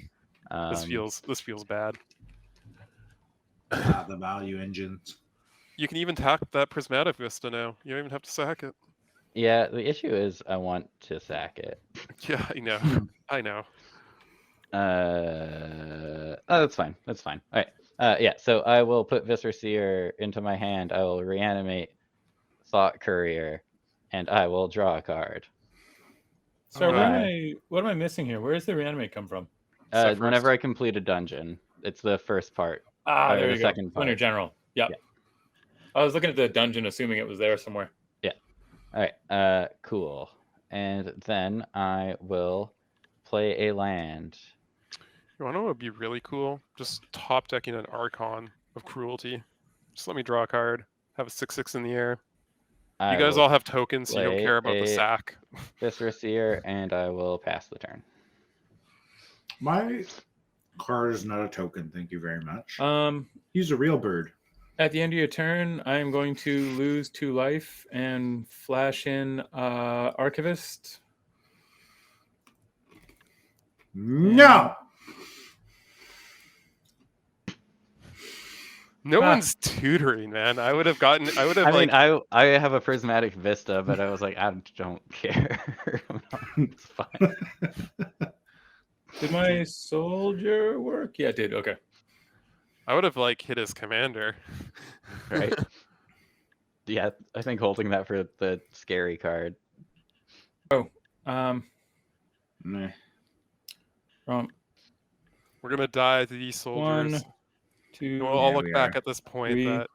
This Um, feels bad. the value engines. You can even tap that Prismatic Vista now. You don't even have to sack it. Yeah, the issue is I want to sack it. Yeah, I know. I know. Oh, that's fine. That's fine. All right. Yeah, so I will put Viscer Seer into my hand. I will reanimate Thought Courier, and I will draw a card. So Alright. what am I missing here? Where does the reanimate come from? Whenever I complete a dungeon, it's the first part. Ah, or there the we go. second Winter part. General. Yep. Yeah. I was looking at the dungeon, assuming it was there somewhere. All right. Cool. And then I will play a land. You want to know what would be really cool? Just top decking an Archon of Cruelty. Just let me draw a card. Have a 6/6 in the air. You guys all have tokens, so you don't play care about the a sack. Viscer Seer, and I will pass the turn. My card is not a token. Thank you very much. Use He's a real bird. At the end of your turn, I am going to lose 2 life and flash in Archivist. No. No one's tutoring, man. I would have gotten. I would have. I mean, I have a Prismatic Vista, but I was like, I don't care. It's fine. Did my soldier work? Yeah, it did. Okay. I would have hit his commander. Right. Yeah, I think holding that for the scary card. Meh. We're gonna die to these soldiers. 1, 2. We'll all Yeah, look we back are. at this point 3. that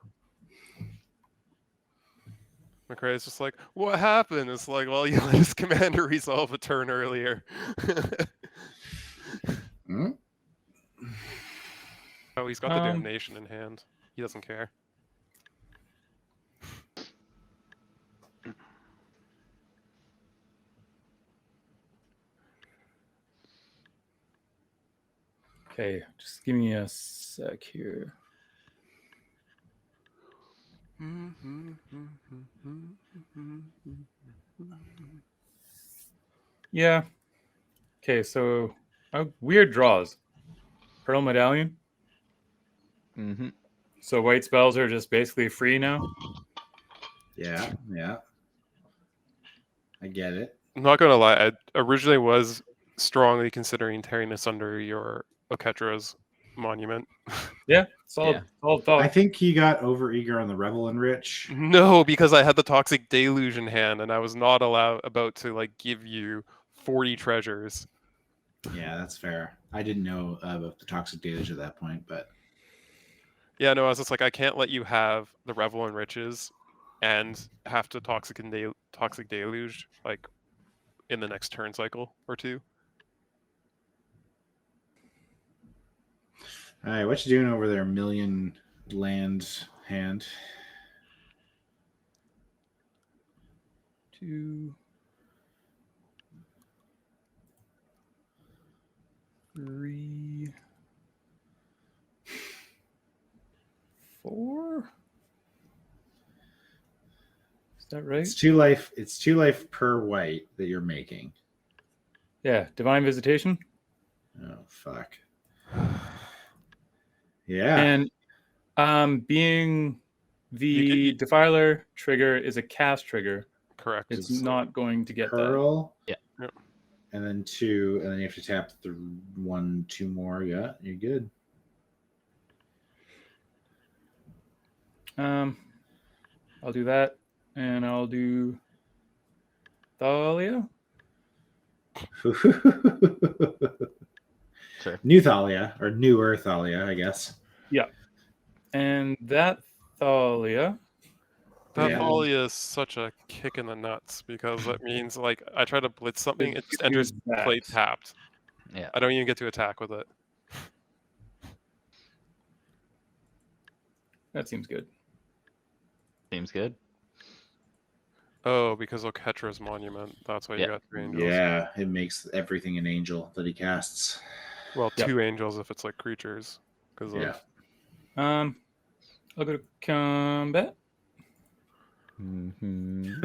McRae's just like, what happened? It's like, well, you let his commander resolve a turn earlier. Hmm? Oh, he's got the damnation in hand. He doesn't care. Okay, just give me a sec here. Yeah. Okay, so weird draws. Pearl Medallion. Mm-hmm. So white spells are just basically free now. Yeah. I get it. I'm not gonna lie. I originally was strongly considering tearing this under your Oketra's monument. Yeah, solid thought. I think he got overeager on the Revel Enrich. No, because I had the Toxic Deluge in hand, and I was not about to give you 40 treasures. Yeah, that's fair. I didn't know about the Toxic Deluge at that point, but Yeah, no, I was just like, I can't let you have the Revel Enriches and have to Toxic Deluge in the next turn cycle or two. all right, what you doing over there, million land hand? 2, 3, 4. Is that right? It's 2 life. It's 2 life per white that you're making. Yeah, Divine Visitation. Oh fuck. Yeah. And being the Defiler trigger is a cast trigger. Correct. It's not going to get Pearl. Yeah. Yep. And then 2, and then you have to tap 1, 2 more. Yeah, you're good. that. I'll do that, and I'll do Thalia. Sure. New Thalia, or newer Thalia, I guess. Yeah. And that Thalia. That Yeah. volley is such a kick in the nuts because that means I try to blitz something, it just enters that. play tapped. Yeah. I don't even get to attack with it. That seems good. Seems good. Oh, because Oketra's monument. That's why you got 3 angels. Yeah, it makes everything an angel that he casts. Well, Yep. 2 angels if it's creatures. Because Yeah. I'll go to combat. Mm-hmm.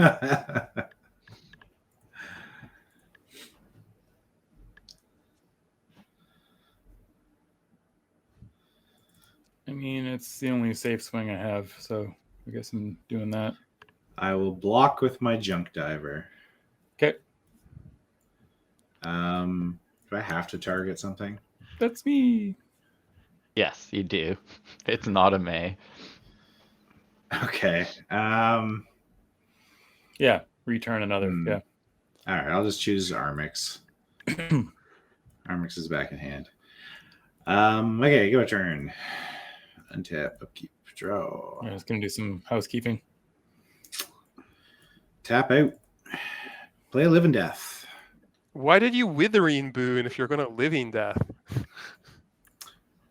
mean, it's the only safe swing I have, so I guess I'm doing that. I will block with my junk diver. Okay, Do I have to target something? that's me. Yes, you do. It's not a May. Okay. Yeah, return another. Yeah. All right, I'll just choose Armix. Armix is back in hand. Okay, go turn. Untap, upkeep, draw. I was gonna do some housekeeping. Tap out. Play a Living Death. Why did you Withering Boon if you're going to Living Death?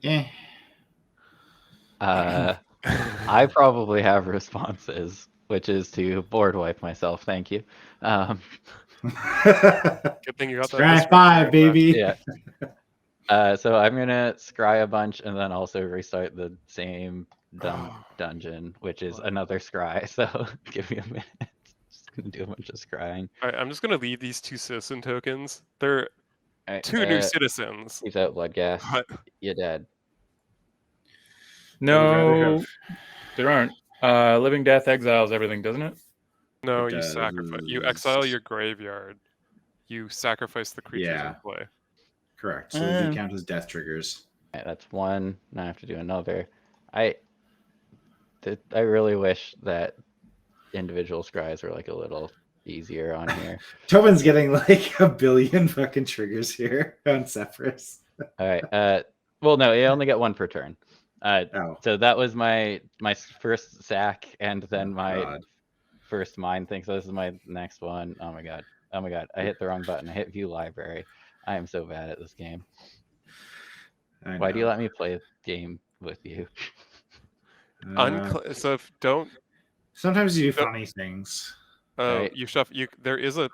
Eh. I probably have responses, which is to board wipe myself. Thank you. Good thing you got that. Scry 5, baby. Yeah. So I'm gonna scry a bunch and then also restart the same dungeon, which is another scry. So give me a minute. Just gonna do a bunch of scrying. All right, I'm just going to leave these 2 citizen tokens. They're All right, 2 new citizens. He's out, blood gas. But You're dead. No, there aren't. Living Death exiles everything, doesn't it? no, It you sacrifice. You does. exile your graveyard. You sacrifice the creatures Yeah. in play. Correct. So they count as death triggers. All right, that's one. Now I have to do another. I really wish that individual scries were like a little easier on here. Tobin's getting like a billion fucking triggers here on Sefris. All right. Well, no, you only get one per turn. Oh, So that was my first sack, and then my God. first mine thing. So this is my next one. Oh my god. I hit the wrong button. I hit view library. I am so bad at this game. I Why do you know. let me play a game with you? So if don't Sometimes you do Nope. funny things. Right. you shuffle. There is a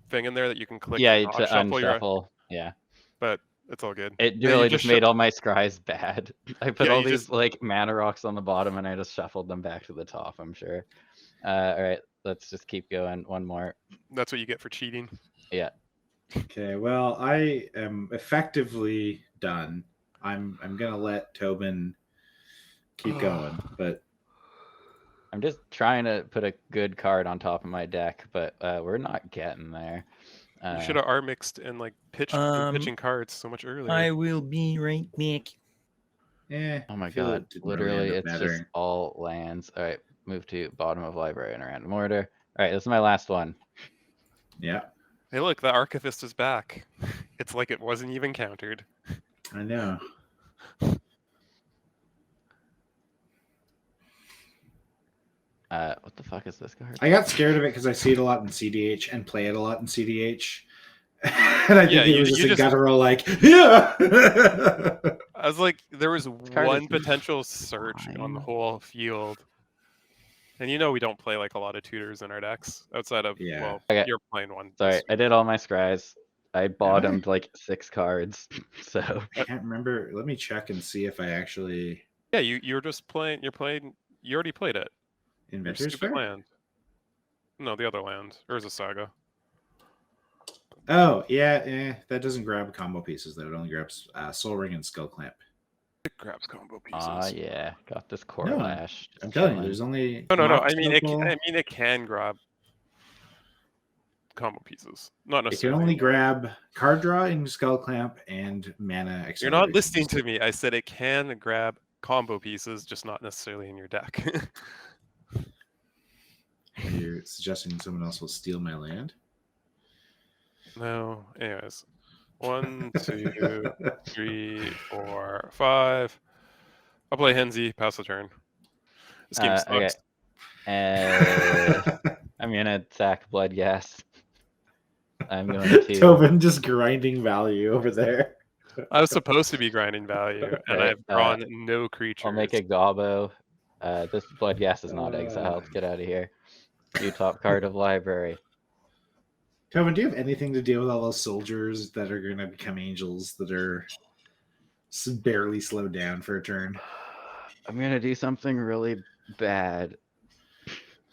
thing in there that you can click. Yeah, not to shuffle your, unshuffle. Yeah. but it's all good. It Yeah, you really just just made all my scries bad. I put Yeah, all you these just- like mana rocks on the bottom and I just shuffled them back to the top, I'm sure. All right, let's just keep going. One more. That's what you get for cheating. Yeah. Okay, well, I am effectively done. I'm gonna let Tobin keep going, but I'm just trying to put a good card on top of my deck, but we're not getting there. You should have art mixed and like pitching cards so much earlier. I will be right back. Oh my I feel god, it didn't really literally end up it's just mattering. all lands. All right, move to bottom of library in a random order. All right, this is my last one. Yeah, Hey, look, the Archivist is back. It's like it wasn't even countered. I know. What the fuck is this card? I got scared of it because I see it a lot in CDH and play it a lot in CDH. And I think Yeah, it you- was you just a just- guttural like, yeah. I was like, there was card one is potential search on the fine. whole field. And you know we don't play like a lot of tutors in our decks outside of Yeah. well, Okay. you're playing one. Sorry, this I did all my scries. I bottomed like 6 cards, so I can't remember. Let me check and see if I actually Yeah, you're just playing. You already played it. Your Inventor's stupid Fair? land. No, the other land. Or is a saga. Oh yeah, that doesn't grab combo pieces though. It only grabs Soul Ring and Skull Clamp. It grabs combo pieces. yeah, got this core No, lash. I'm just telling you, chilling. there's only No. Mox I mean, Opal. it can grab combo pieces. Not It can necessarily. only grab card draw in Skull Clamp and mana. You're not acceleration. listening to me. I said it can grab combo pieces, just not necessarily in your deck. You're suggesting someone else will steal my land? No. Anyways. 1, 2, 3, 4, 5. I'll play Henzie, pass the turn. This game Okay. sucks. I'm gonna sack blood gas. I'm going to Tobin just grinding value over there. I was supposed to be grinding value, and Okay, I've drawn no creatures. I'll make a gobbo. This blood gas is not exiled. Get out of here. View top card of library. Tobin, do you have anything to deal with all those soldiers that are going to become angels that are barely slowed down for a turn? I'm gonna do something really bad.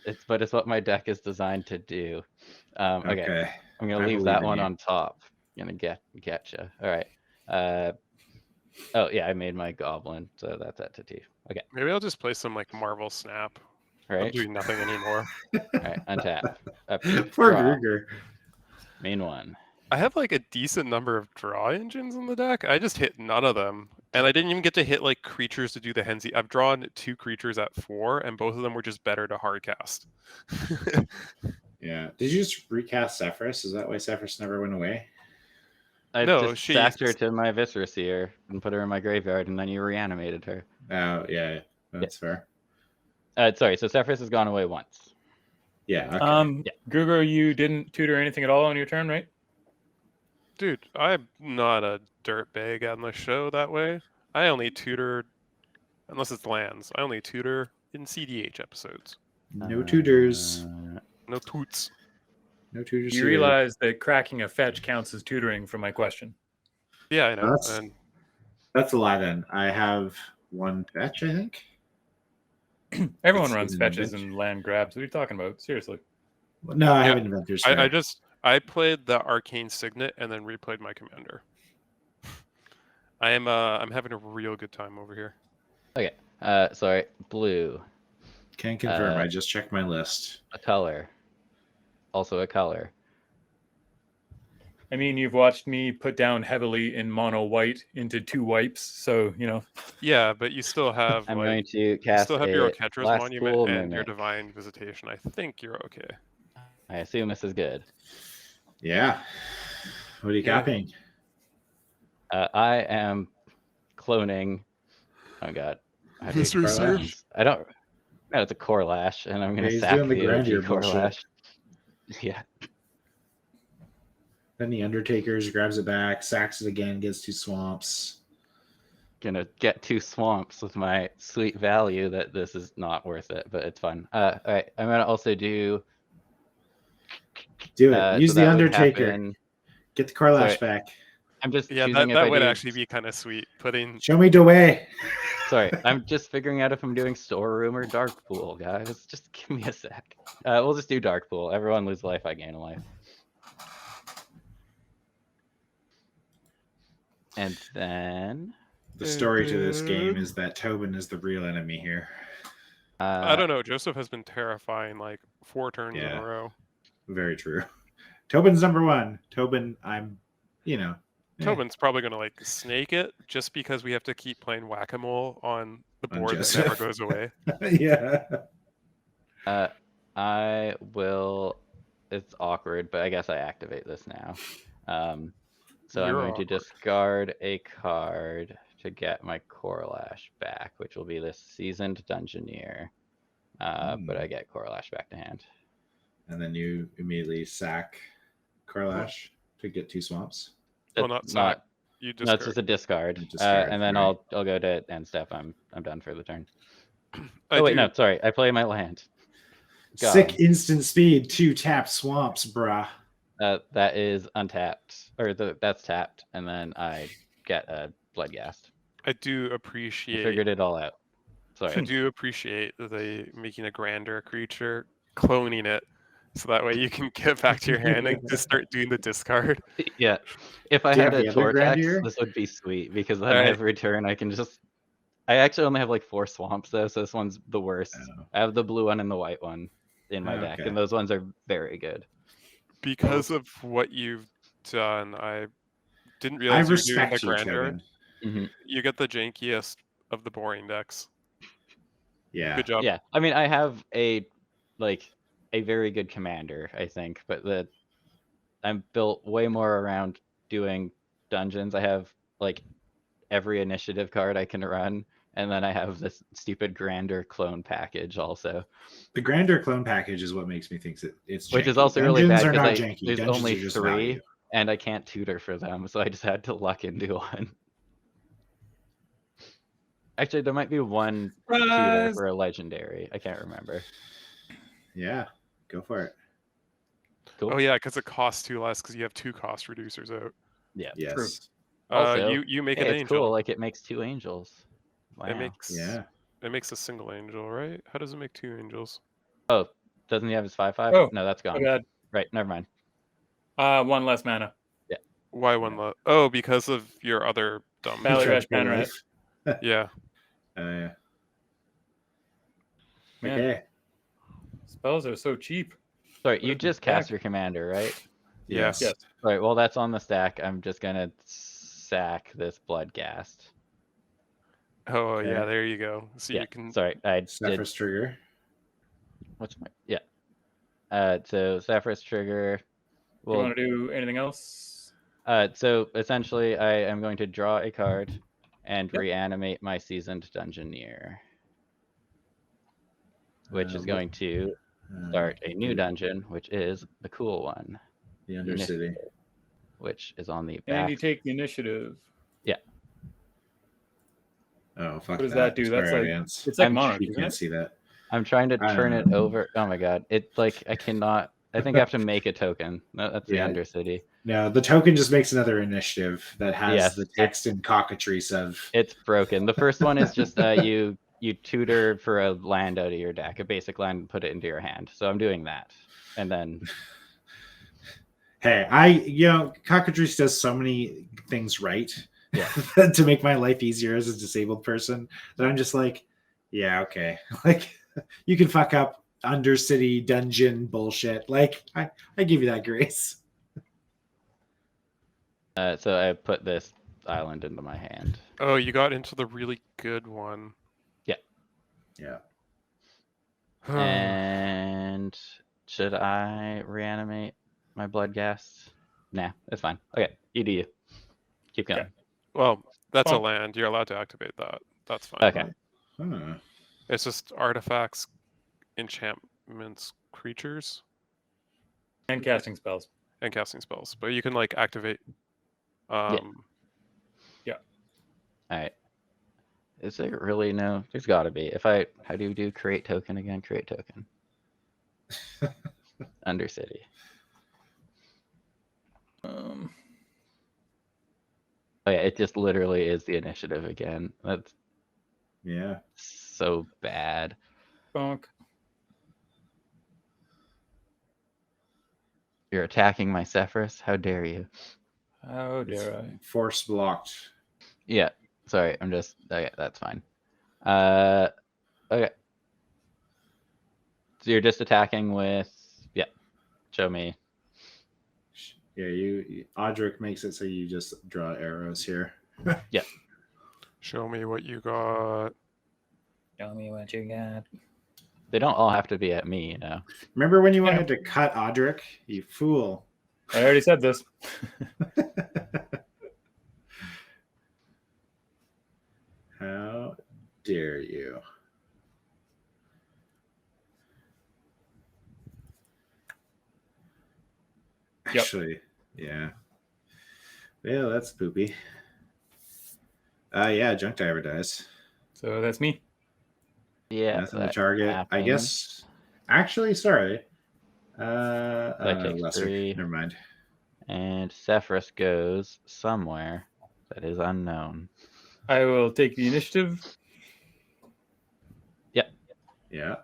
It's what my deck is designed to do. Okay. I'm gonna I leave believe that in one you. on top. Gonna get you. All right. Oh yeah, I made my goblin, so that's at to 2. Okay, Maybe I'll just play some like Marvel Snap. all I'm right, doing nothing anymore. all right, untap, upkeep, Poor draw, Gruger. main 1. I have like a decent number of draw engines in the deck. I just hit none of them. And I didn't even get to hit like creatures to do the Henzie. I've drawn 2 creatures at 4, and both of them were just better to hardcast. Yeah. Did you just recast Sefris? Is that why Sefris never went away? I No, just she- sacked her to my Viscera Seer and put her in my graveyard, and then you reanimated her. Oh, yeah. That's fair. Sorry, so Sefris has gone away once. Yeah. Okay. Yeah. Gruger, you didn't tutor anything at all on your turn, right? Dude, I'm not a dirtbag on the show that way. I only tutor, unless it's lands, I only tutor in CDH episodes. No tutors. No toots. No tutors. You here. realize that cracking a fetch counts as tutoring from my question. Yeah, I know. That's- And That's a lie then. I have 1 fetch, I think. Everyone It's runs an fetches adventure. and land grabs. What are you talking about? Seriously. No, I Yeah, have inventors. I played the Arcane Signet and then replayed my commander. I'm having a real good time over here. Okay, sorry, blue, Can confirm. uh, I just checked my list. a color, also a color. I mean, you've watched me put down heavily in mono white into 2 wipes, so you know. Yeah, but you still have I'm like going to you cast still have your a Oketra's Blast Monument Pool and your Mimic. Divine Visitation. I think you're okay. I assume this is good. Yeah. What are you Yeah. copying? I am cloning. Oh god, how do you Viscera spell Seer? that? I don't. No, it's a core lash, and I'm Yeah, gonna he's sack doing the the grandeur OG core bullshit. lash. Yeah, Then the Undertakers grabs it back, sacks it again, gets 2 swamps. gonna get 2 swamps with my sweet value. That this is not worth it, but it's fun. All right, I'm gonna also do. Do it. Use so the that would Undertaker. happen- Get the Carlash Sorry. back. I'm just Yeah, choosing if I that would do. actually be kind of sweet. Putting Show me the way. Sorry, I'm just figuring out if I'm doing storeroom or dark pool, guys. Just give me a sec. We'll just do dark pool. Everyone lose life, I gain a life. And then The story to this game is that Tobin is the real enemy here. I don't know. Joseph has been terrifying like 4 turns in Yeah. a row. Very true. Tobin's number 1. Tobin, I'm, eh. Tobin's probably going to like snake it just because we have to keep playing whack-a-mole on the On board that Joseph. never goes away. Yeah. I will. It's awkward, but I guess I activate this now. So I'm You're going to awkward. discard a card to get my Corlash back, which will be this Seasoned Dungeoneer. But I get Corlash back to hand. And then you immediately sack Carlash to get 2 swamps. Well, not sack. You just No, it's just a discard. You discard, And then right. I'll go to end step. I'm done for the turn. I Oh wait, do- no, sorry. I play my land. God. Sick instant speed, 2 tap swamps, brah. That is untapped, or that's tapped, and then I get a Bloodghast. I do I appreciate. figured it all out. I Sorry. do appreciate the making a grander creature, cloning it, so that way you can get back to your hand and just start doing the discard. Yeah. If I Do you had have a the other Tortex, Grandier? this would be sweet because then Alright. every turn I can just. I actually only have like 4 swamps though, so this one's the worst. Oh. I have the blue one and the white one in my deck, Okay. and those ones are very good. Because of what you've done, I didn't I realize you were doing the respect you, grander. Tobin. Mhm. You get the jankiest of the boring decks. Yeah. Good job. Yeah, I mean, I have a very good commander, I think, but I'm built way more around doing dungeons. I have like every initiative card I can run, and then I have this stupid grander clone package also, The grander clone package is what makes me think that it's janky. which is also really Dungeons bad are not because janky. there's Dungeons only are just 3, value. and I can't tutor for them, so I just had to luck into one. Actually, there might be one tutor Surprise! for a legendary. I can't remember. Yeah, go for it. Cool. Oh yeah, because it costs 2 less because you have 2 cost reducers out. Yeah. Yes. True. Also, you make Hey, an it's angel. cool. Like it makes 2 angels. Wow. It makes Yeah. it makes a single angel, right? How does it make 2 angels? Oh, doesn't he have his 5/5? Oh, No, that's My gone. bad. Right, never mind. 1 less mana. Why one? Oh, because of your other dumb. Valley Try Rash to pay Bannerat. life. Yeah. Yeah. Man, Okay. spells are so cheap. Sorry, What you is the just cast stack? your commander, right? Yes. Yes. All right, well, that's on the stack. I'm just gonna sack this Bloodghast. Oh Okay. yeah, there you go. So Yeah, you can. sorry, I did. Sefris trigger. What's my yeah? So Sefris trigger. Do you Well, want to do anything else? so essentially, I am going to draw a card and Yep. reanimate my seasoned dungeoneer, which is What- going to start a new dungeon, which is the cool one, The Undercity. which is on the And you back. take the initiative. Oh, fuck What does that do? Sorry, That's like audience. it's like I'm Monarch, You isn't can't it? see that. I'm trying to I don't turn it know. over. Oh my god, it's like I cannot. I think I have to make a token. No, that's Yeah. the Undercity. No, the token just makes another initiative that has Yes, the text and cockatrice of. It's broken. The first one is just you tutor for a land out of your deck, a basic land, and put it into your hand. So I'm doing that, and then Hey, cockatrice does so many things right. Yeah. To make my life easier as a disabled person, that I'm just like, yeah, okay. Like, you can fuck up Undercity dungeon bullshit. Like, I give you that grace. so I put this island into my hand. Oh, you got into the really good one. Yeah. And should I reanimate my Bloodghast? Nah, it's fine. Okay, you do you. Keep going. Okay. Well, that's a Well- land. You're allowed to activate that. That's fine. Okay. Huh. It's just artifacts, enchantments, creatures, And casting spells. and casting spells. But you can like activate. All right. Is there really no? There's got to be. How do you do create token again? Create token. Undercity. Oh yeah, it just literally is the initiative again. That's Yeah. so bad. Bonk. You're attacking my Sefris? How dare you? How dare I? Force blocked. Yeah. Sorry, I'm just okay, that's fine. Okay. So you're just attacking with show me. Yeah, Audric makes it so you just draw arrows here. Show me what you got. Tell me what you got. They don't all have to be at me, you know. Remember when you Yeah. wanted to cut Audric? You fool. I already said this. How dare you? Yep. Actually, yeah. Yeah, that's poopy. Yeah, Junk Diver dies. So that's me. Yeah. Nothing to that target. I happens. guess. Actually, sorry. That takes lesser. 3. Never mind. And Sefris goes somewhere that is unknown. I will take the initiative. Yeah.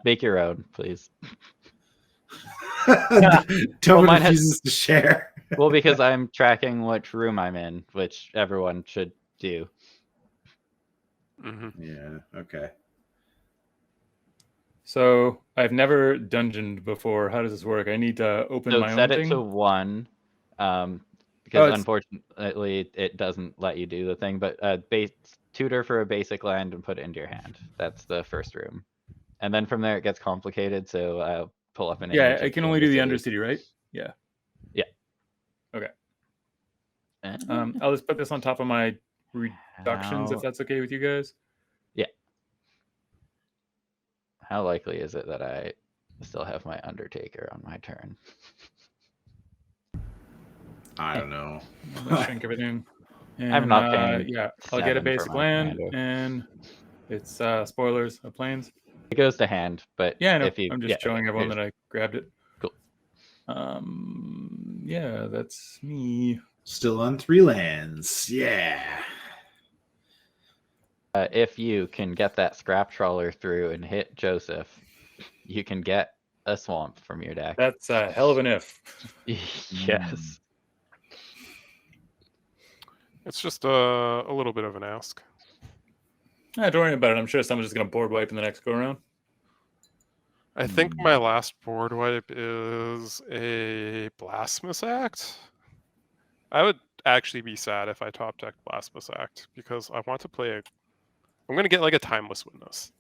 Make your own, please. Tobin mine has- refuses to share. Well, because I'm tracking which room I'm in, which everyone should do. Hmm. Yeah. Okay. So I've never dungeoned before. How does this work? I need to open So my set own it thing. to 1, because it's- unfortunately it doesn't let you do the thing. But base tutor for a basic land and put it into your hand. That's the first room, and then from there it gets complicated. So I'll pull up an Yeah, image I of can only do the Undercity. Undercity, right? Yeah. And I'll just put this on top of my reductions, how, if that's okay with you guys. how likely is it that I still have my Undertaker on my turn? I don't know. Let's shrink everything. And, I'm not paying Yeah, I'll get a 7 for basic my land, commander. and it's spoilers of planes. It goes to hand, but Yeah, I know. if you, I'm just showing everyone that I grabbed it. Cool. Yeah, that's me. Still on 3 lands. Yeah. If you can get that scrap trawler through and hit Joseph, you can get a swamp from your deck. That's a hell of an if. Yes. It's just a little bit of an ask. Don't worry about it. I'm sure someone's just going to board wipe in the next go around. I think my last board wipe is a Blasphemous Act. I would actually be sad if I top decked Blasphemous Act because I want to play a. I'm going to get like a Timeless Witness,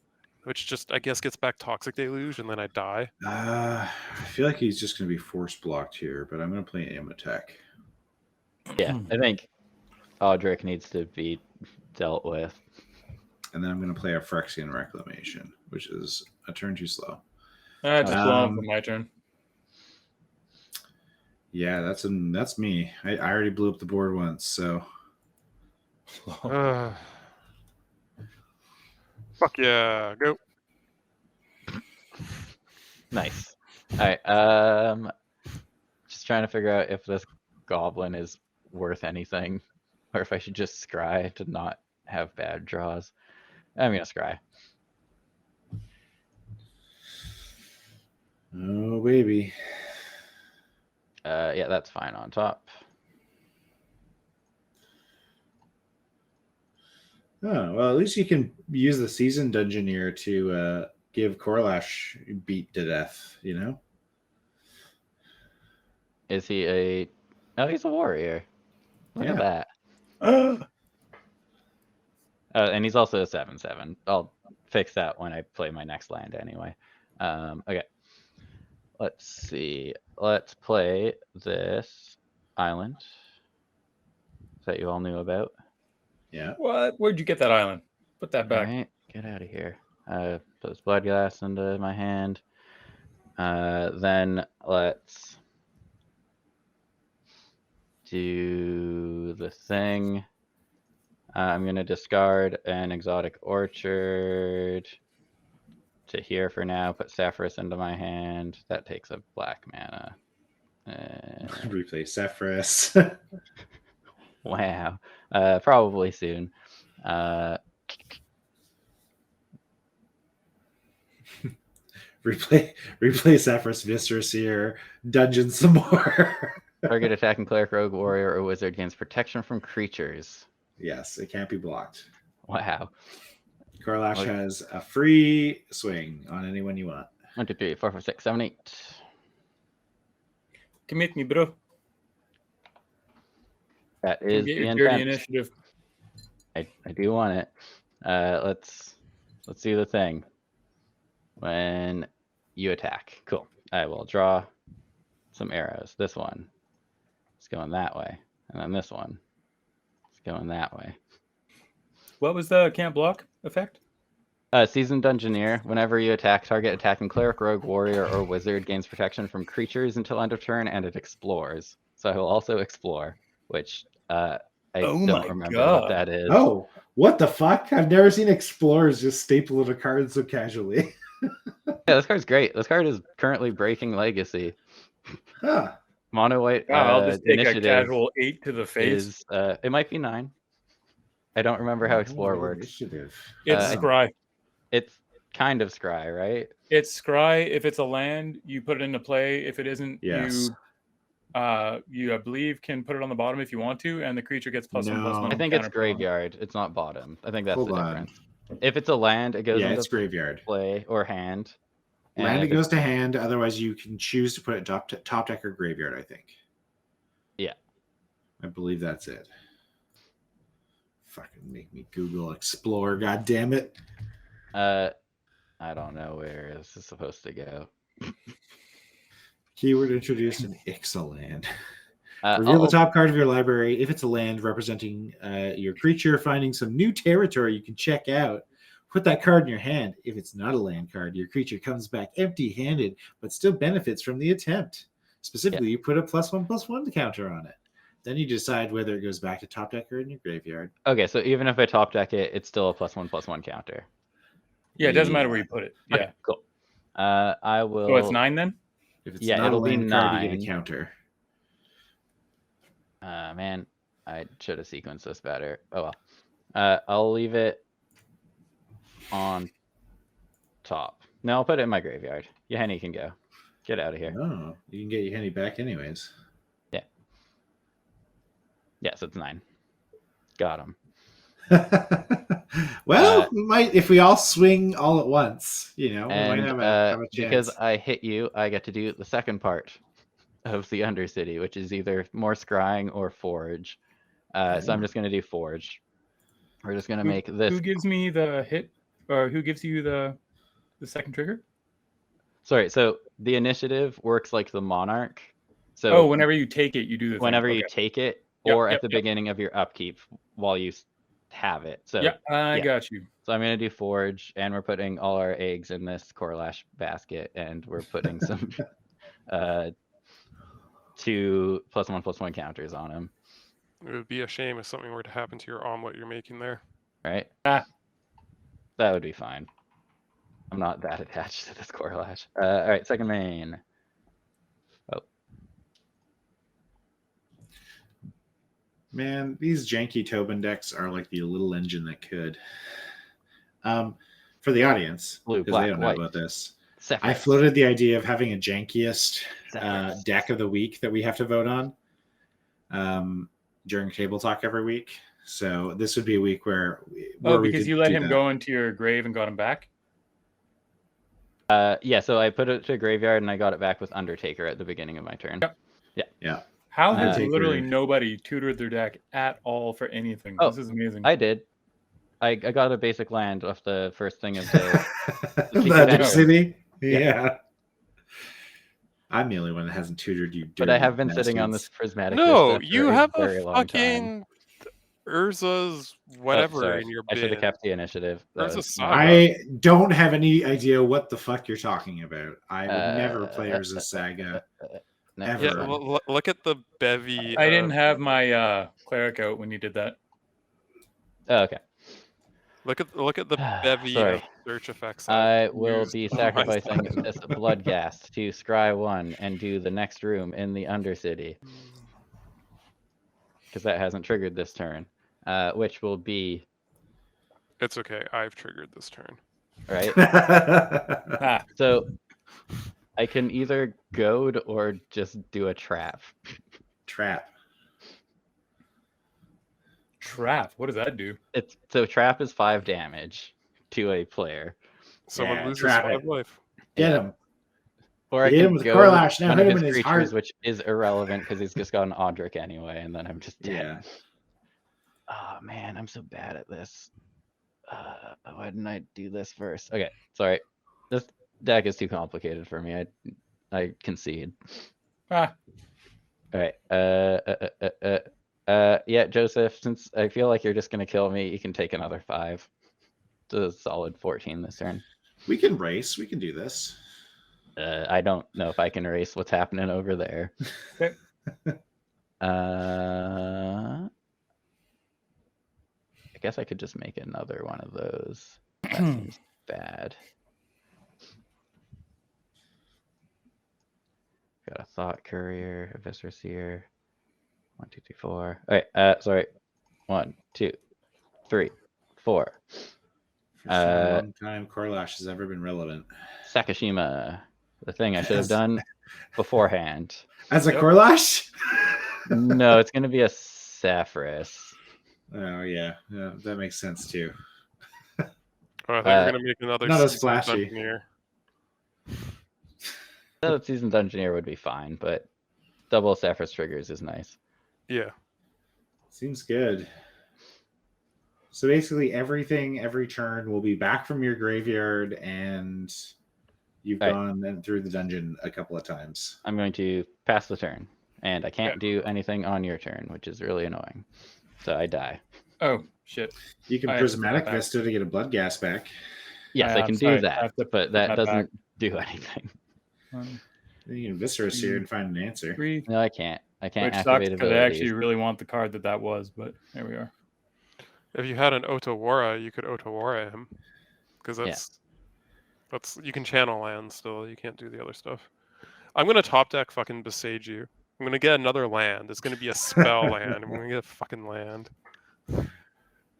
which just, I guess, gets back Toxic Deluge and then I die. I feel like he's just going to be force blocked here, but I'm going to play Imotekh. Yeah, I think Audric needs to be dealt with. And then I'm going to play a Phyrexian Reclamation, which is a turn too slow. Just blow on for my turn. Yeah, that's me. I already blew up the board once, so. Fuck yeah, go. Nice. All right. Just trying to figure out if this goblin is worth anything, or if I should just scry to not have bad draws. I'm gonna scry. Oh, baby. Yeah, that's fine on top. Oh, well, at least you can use the Seasoned Dungeoneer to give Corlash beat to death, you know? Is he a... Oh, he's a warrior. Look at that. And he's also a 7/7. I'll fix that when I play my next land anyway. Okay. Let's see. Let's play this island that you all knew about. Yeah. What? Where'd you get that island? Put that back. All right, get out of here. Put this blood glass into my hand. Then let's do the thing. I'm going to discard an Exotic Orchard to here for now. Put Sefris into my hand. That takes a black mana. Replay Sefris. Wow. Probably soon. replay Sefris, Mistress here. Dungeon some more. Target attacking cleric, rogue, warrior, or wizard gains protection from creatures. Yes, it can't be blocked. Wow. Corlash has a free swing on anyone you want. 1, 2, 3, 4, 5, 6, 7, 8. Commit me, bro. That is Get the your dirty intent. initiative. I do want it. Let's do the thing. When you attack. Cool. I will draw some arrows. This one is going that way. And then this one is going that way. What was the can't block effect? Seasoned Dungeoneer. Whenever you attack, target attacking cleric, rogue, warrior, or wizard gains protection from creatures until end of turn, and it explores. So I will also explore, which I don't remember what that is. Oh, what the fuck? I've never seen Explorers just staple into cards so casually. Yeah, this card's great. This card is currently breaking legacy. Huh. Mono white I'll just take a initiative casual 8 to the face. is it might be 9. I don't remember how explore works. Initiative. It's scry. It's kind of scry, right? It's scry. If it's a land, you put it into play. If it isn't, Yes. you I believe can put it on the bottom if you want to, and the creature gets +1/+1. I think it's counter graveyard. It's not bottom. I think that's Hold the on. difference. If it's a land, it goes Yeah, into it's graveyard. play or hand. Land And it if goes to hand. Otherwise, you can choose to put it top deck or graveyard, I think. Yeah. I believe that's it. Fucking make me Google Explore, god damn it. I don't know where this is supposed to go. Keyword introduced an Ixalan. Uh, Reveal the I'll- top card of your library. If it's a land representing your creature finding some new territory you can check out, put that card in your hand. If it's not a land card, your creature comes back empty-handed, but still benefits from the attempt. Specifically, you put a +1/+1 counter on it. Then you decide whether it goes back to top deck or in your graveyard. Okay, so even if I top deck it, it's still a +1/+1 counter. Yeah, it doesn't matter where you put it. Yeah. Okay, cool. I will. So it's 9 then? If it's Yeah, not it'll a be land card, you get 9. a counter. Man, I should have sequenced this better. Oh well. I'll leave it on top. No, I'll put it in my graveyard. Yahenni can go. Get out of here. Oh, you can get your Henny back anyways. Yes, it's 9. Got him. Well, we might if we all swing all at once. We might And have a because chance. I hit you, I get to do the second part of the Undercity, which is either more scrying or forge. So I'm just going to do forge. We're just going to make this. Who gives me the hit, or who gives you the second trigger? Sorry, so the initiative works like the monarch. So whenever you take it, you do the whenever thing. you take it, Yep, or at yep, the yep. beginning of your upkeep while you have it. So Yeah, I yeah. got you. So I'm going to do forge, and we're putting all our eggs in this Corlash basket, and we're putting some 2 +1/+1 counters on him. It would be a shame if something were to happen to your omelet you're making there. Right? Ah. That would be fine. I'm not that attached to this Corlash. All right, second main. Oh. Man, these janky Tobin decks are like the little engine that could. For the audience, Blue, because black, they don't know white. about this, Sefris. I floated the idea of having a jankiest Sefris. deck of the week that we have to vote on during table talk every week. So this would be a week where we Because could you let do him that. go into your grave and got him back? Yeah, so I put it to graveyard and I got it back with Undertaker at the beginning of my turn. Yep. Yeah. How has Undertaker. literally nobody tutored their deck at all for anything? Oh, This is amazing. I did. I got a basic land off the first thing of the the Secret Undercity. Yeah. Yeah. I'm the only one that hasn't tutored you. But I have been bastards. sitting on this prismatic. No, list you for have a very a long time. fucking Urza's whatever sorry. in your I bin. should have kept the initiative. That Urza was Saga. my- I don't have any idea what the fuck you're talking about. I would never play Uh, Urza Saga. no, ever. Yeah, Everyone. look at the bevy. I didn't have my cleric out when you did that. Oh, okay. Look at the bevy Sorry. of search effects. I I've will used be on my sacrificing side. this Bloodghast to scry 1 and do the next room in the Undercity. Because that hasn't triggered this turn. Which will be, It's okay. I've triggered this turn. right? Ah, So I can either goad or just do a trap. Trap. trap. What does that do? So trap is 5 damage to a player. Someone Yeah, loses trap 5 it. life. Get him. Or I Hit can him with go Corlash. Now one hit of him his in his creatures, heart. which is irrelevant because he's just got an Audric anyway, and then I'm just dead. Yeah. Oh man, I'm so bad at this. Why didn't I do this first? Okay, sorry. This deck is too complicated for me. I concede. Ah, All right. Yeah, Joseph. Since I feel like you're just gonna kill me, you can take another 5. It's a solid 14 this turn. We can race. We can do this. I don't know if I can erase what's happening over there. Okay. I guess I could just make another one of those. That seems bad. Got a Thought Courier, a Viscera Seer. 1, 2, 3, 4. All right. Sorry. 1, 2, 3, 4. For a long time, Corlash has ever been relevant. Sakashima. The thing I should have done beforehand. As a Yep. Corlash? No, it's gonna be a Sefris. Oh yeah, that makes sense too. Oh, I thought you were gonna make another not as seasoned flashy. engineer. The Seasoned Engineer would be fine, but double Sefris triggers is nice. Yeah. Seems good. So basically, everything every turn will be back from your graveyard, and you've Right. gone through the dungeon a couple of times. I'm going to pass the turn, and I can't do anything on your turn, which is really annoying. So I die. oh shit. You can I have to Prismatic put that back. Vista to get a blood gas back. Yes, I I'm can sorry, do I have that, to but put that that doesn't do anything. You can Viscera Seer and find an answer. 3, No, I can't. I can't which sucks activate because I actually abilities. really want the card that was, but there we are. If you had an Otawara, you could Otawara him. Because that's you can channel land still. You can't do the other stuff. I'm gonna top deck fucking Besage you. I'm gonna get another land. It's gonna be a spell land. I'm gonna get a fucking land.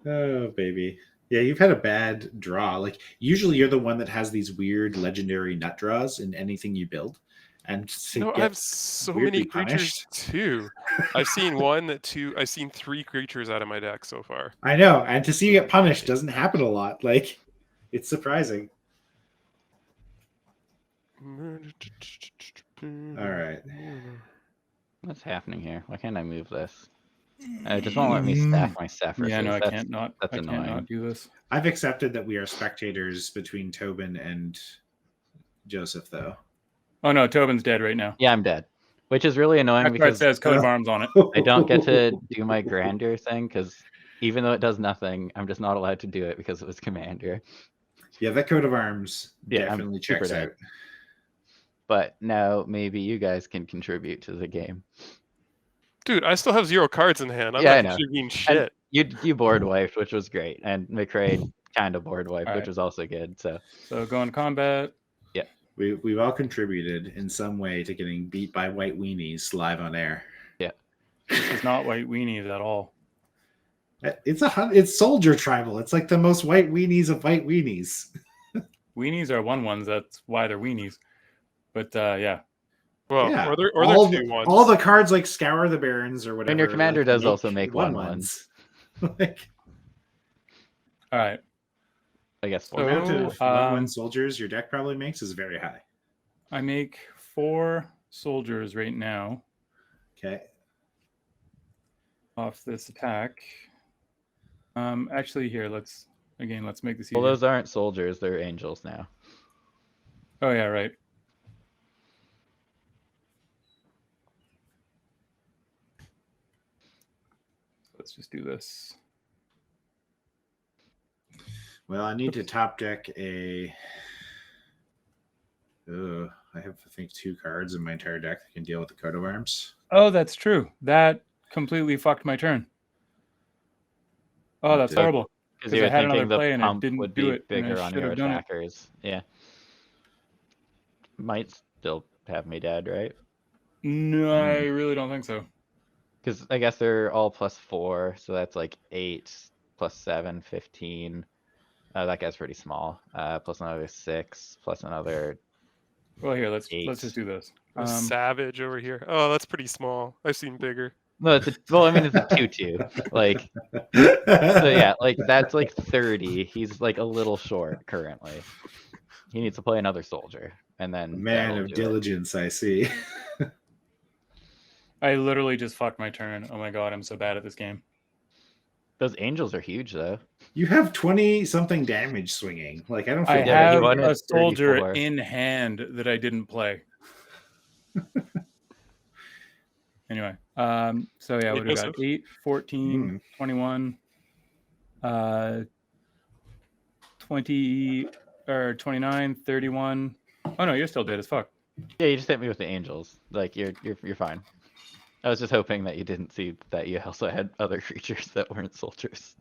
Oh baby. Yeah, you've had a bad draw. Like usually you're the one that has these weird legendary nut draws in anything you build. And to No, I get have so weirdly many creatures punished. too. I've seen one, two. I've seen 3 creatures out of my deck so far. I know, and to see you get punished doesn't happen a lot. Like, it's surprising. All right. What's happening here? Why can't I move this? It just won't let me stack my Sefris. Yeah, no, I That's, can't not. that's I can't annoying. not do this. I've accepted that we are spectators between Tobin and Joseph, though. Oh no, Tobin's dead right now. Yeah, I'm dead. Which is really annoying That's why it because says coat of arms on it. I don't get to do my grandeur thing because even though it does nothing, I'm just not allowed to do it because it was commander. Yeah, that coat of arms Yeah, I'm definitely super checks dead. out. But now maybe you guys can contribute to the game. Dude, I still have 0 cards in hand. I'm Yeah, I not know. contributing And shit. you board wiped, which was great, and McRae kind of board wiped, All which right. was also good. So Going to combat. We've all contributed in some way to getting beat by white weenies live on air. This is not white weenies at all. It's soldier tribal. It's like the most white weenies of white weenies. Weenies are 1/1s. That's why they're weenies. But yeah. Well, Yeah, or they're all 2-1s. all the cards like Scour the Barons or whatever. and your commander like, does also make 1/1s. Like, All right. I guess the amount of So, 1/1 soldiers your deck probably makes is very high. I make 4 soldiers right now Okay. off this attack. Actually, here let's make this easier. Well, those aren't soldiers; they're angels now. Oh yeah, right. Let's just do this. Well, I need to top deck a. I have, I think, 2 cards in my entire deck that can deal with the coat of arms. Oh, that's true. That completely fucked my turn. Oh, that's did. horrible. Because 'Cause you I were had thinking another play the and it pump didn't would do be it, and I bigger on should your have done it. attackers. Yeah. Might still have me dead, right? No, I really don't think so. Because I guess they're all +4, so that's like 8 + 7, 15. That guy's pretty small. Plus another 6, plus another. Well, here let's 8. just do this. Savage over here. Oh, that's pretty small. I've seen bigger. No, it's I mean, it's a 2/2. Like, so yeah, like that's like 30. He's like a little short currently. He needs to play another soldier, and then Man that'll of do it. diligence, I see. I literally just fucked my turn. Oh my god, I'm so bad at this game. Those angels are huge, though. You have 20-something damage swinging. Like, I don't feel I bad. have wanted a soldier 34. in hand that I didn't play. Anyway, so yeah, Hey, what do we got? Joseph. 8, 14, 21, 20, or 29, 31. Oh no, you're still dead as fuck. Yeah, you just hit me with the angels. Like you're fine. I was just hoping that you didn't see that you also had other creatures that weren't soldiers.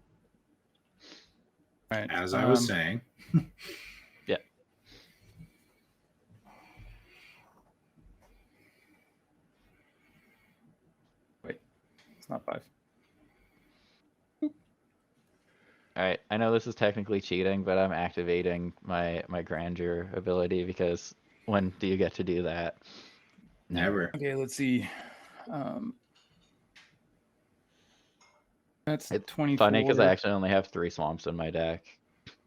All right. As I was saying. Yeah. Wait, it's not 5. All right, I know this is technically cheating, but I'm activating my grandeur ability because when do you get to do that? Never. Okay, let's see. That's It's 24. funny because I actually only have 3 swamps in my deck,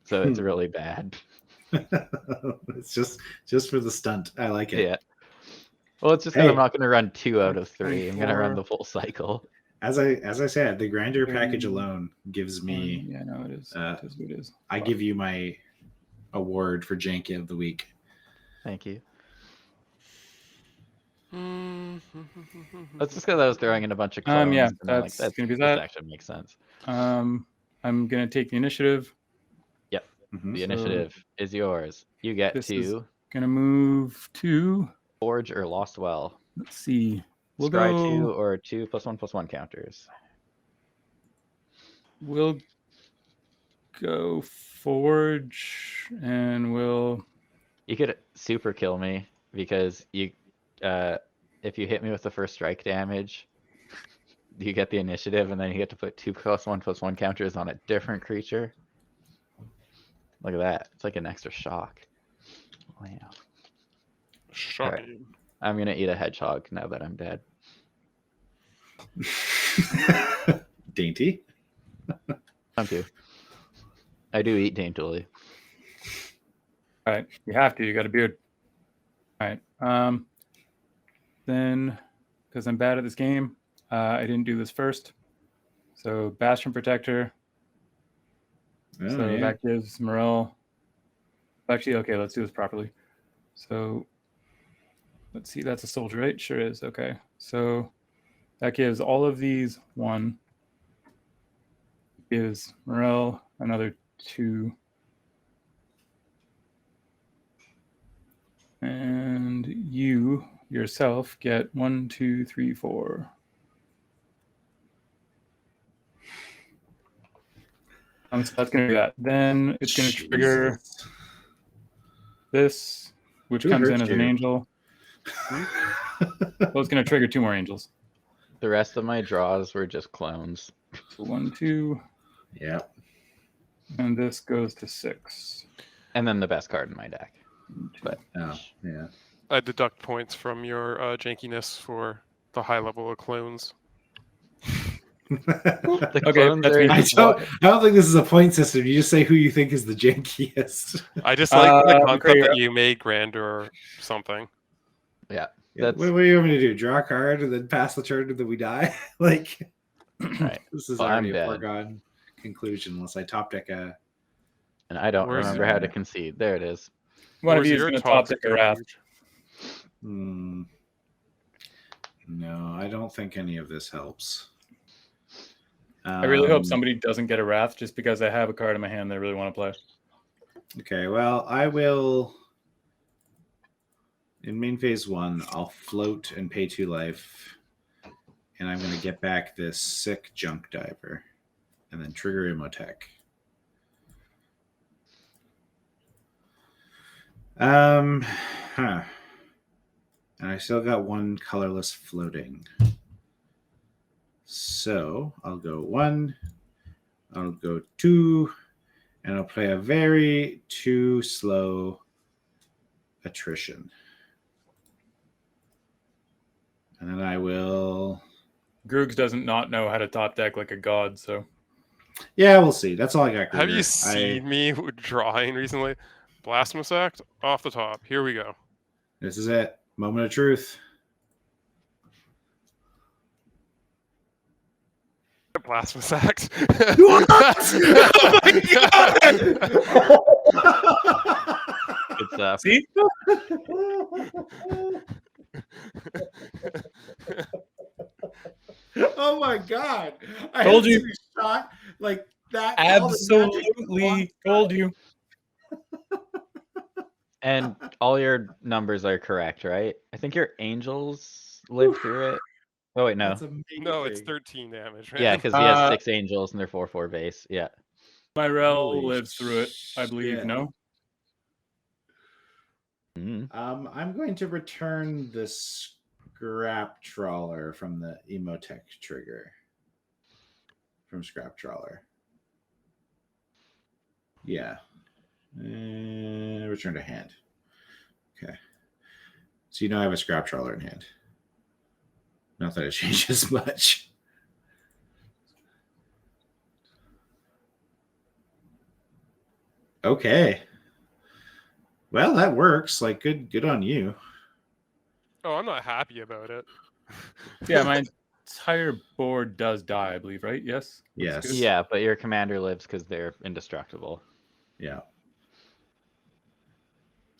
so it's really bad. It's just for the stunt. I like it. Yeah. Well, it's just because Hey. I'm not going to run 2 out of 3. I'm going to run 24. the full cycle. As I said, the grandeur package alone gives me. Yeah, no, it is. It is what it is. I give you my award for Janky of the week. Thank you. That's just because I was throwing in a bunch of clones. Yeah, and I'm like, that's gonna be this that. actually makes sense. I'm gonna take the initiative. Mhm. The So initiative is yours. You get this is- to Gonna move to. Forge or Lost Well. Let's see. We'll Scry go. 2 or 2 +1/+1 counters. We'll go forge, and we'll. You could super kill me because you, if you hit me with the first strike damage, you get the initiative, and then you get to put 2 +1/+1 counters on a different creature. Look at that! It's like an extra shock. Wow. Shocking. I'm gonna eat a hedgehog now that I'm dead. Dainty. Thank you. I do eat daintily. All right, you have to. You got a beard. All right. Then, because I'm bad at this game, I didn't do this first. So Bastion Protector. Oh, So yeah. that gives Myrel. Actually, okay, let's do this properly. So let's see, that's a soldier, right? Sure is. Okay. So that gives all of these 1. Gives Myrel another 2. And you yourself get 1, 2, 3, 4. So that's going to be that. Then it's going to trigger Jesus. this, which Who comes in hurt as an you? angel. Well, it's going to trigger 2 more angels. The rest of my draws were just clones. So 1, 2, Yep. and this goes to 6. And then the best card in my deck. But Oh, yeah. I deduct points from your jankiness for the high level of clones. the Okay, clones that's are me. I don't think this is a point system. You just say who you think is the jankiest. I just like the concept Krager. that you made grander or something. Yeah. Yeah, That's what do you want me to do? Draw a card and then pass the turn and then we die? Like, right. this is Well, I'm already a dead. foregone conclusion unless I top deck a. And I don't Where's remember how to concede. There it is. One of Where's you is your going to top deck toxic a wrath. damage? No, I don't think any of this helps. I really hope somebody doesn't get a wrath just because I have a card in my hand that I really want to play. Okay, well, I will. In main phase 1, I'll float and pay 2 life. And I'm going to get back this sick junk diver. And then trigger Imotekh. Huh. And I still got 1 colorless floating. So I'll go 1. I'll go 2. And I'll play a very too slow attrition. And then I will. Groogs doesn't not know how to top deck like a god, so. Yeah, we'll see. That's all I got. Have you Kruger. seen me drawing recently? Blasphemous Act off the top. Here we go. This is it. Moment of truth. Blasphemous Act. What? Oh my god! Good stuff. See? Oh my god! I Told had you. to be shot like that. Absolutely told you. And all your numbers are correct, right? I think your angels lived through it. Oh wait, no. That's amazing. No, it's 13 damage, man. Yeah, because he has 6 angels and they're 4/4 base. Yeah. Myrel Holy lives through it, I believe. shit. No. I'm going to return the scrap trawler from the Imotekh trigger. From scrap trawler. Yeah. Return to hand. Okay. So you know I have a scrap trawler in hand. Not that it changes much. Okay. Well, that works. Like, good on you. Oh, I'm not happy about it. Yeah, my entire board does die, I believe, right? Yes? Yes. Good. Yeah, but your commander lives because they're indestructible. Yeah.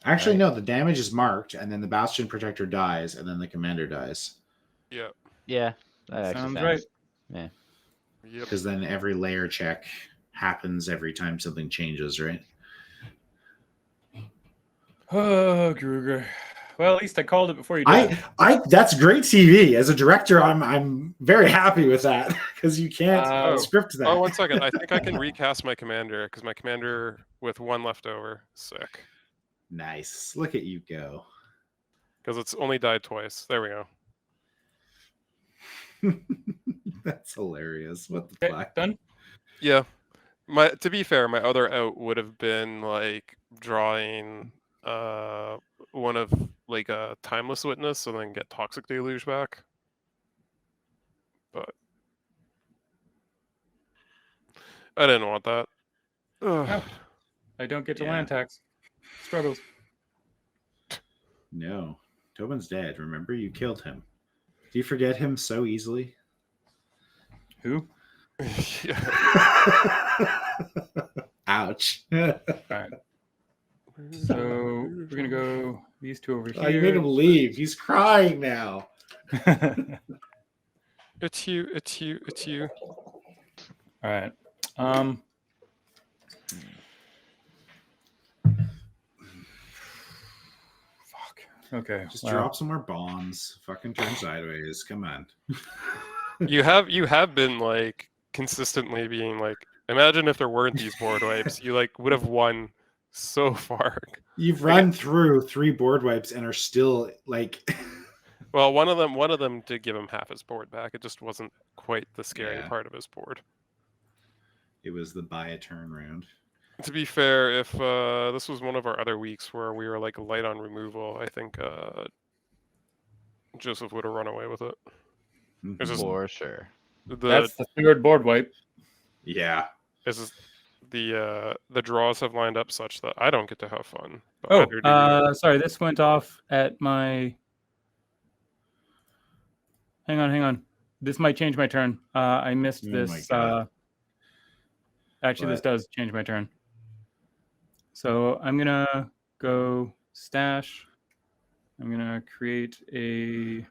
Actually, Right. no. The damage is marked, and then the Bastion Protector dies, and then the Commander dies. Yeah. Yeah, that actually Sounds sounds right. Yep. Because then every layer check happens every time something changes, right? Oh, Kruger. Well, at least I called it before you did. I that's great TV. As a director, I'm very happy with that because you can't script that. Oh, 1 second. I think I can recast my commander because my commander with 1 left over. Sick. Nice. Look at you go. Because it's only died twice. There we go. That's hilarious. What the Okay, fuck? done? Yeah. To be fair, my other out would have been like drawing one of like a Timeless Witness and then get Toxic Deluge back. but I didn't want that. Ugh. Oh, I don't get to Yeah. land tax. Struggles. No, Tobin's dead. Remember, you killed him. Do you forget him so easily? Who? Ouch. All right. So we're gonna go these two over Oh, you made here. him leave. He's crying now. It's you. It's you. It's you. All right. Fuck. Okay. Just wow. drop some more bombs. Fucking turn sideways. Come on. You have been like consistently being like, imagine if there weren't these board wipes, you like would have won so far. You've run through 3 board wipes and are still like. Well, one of them did give him half his board back. It just wasn't quite the scary Yeah. part of his board. It was the buy a turn round. To be fair, if this was one of our other weeks where we were like light on removal, I think Joseph would have run away with it. It's just For sure. That's the third board wipe. Yeah. It's just the draws have lined up such that I don't get to have fun. But neither do you. Sorry, this went off at my. Hang on. This might change my turn. I missed Oh this. my God. Actually, this What? does change my turn. So I'm gonna go stash. I'm gonna create a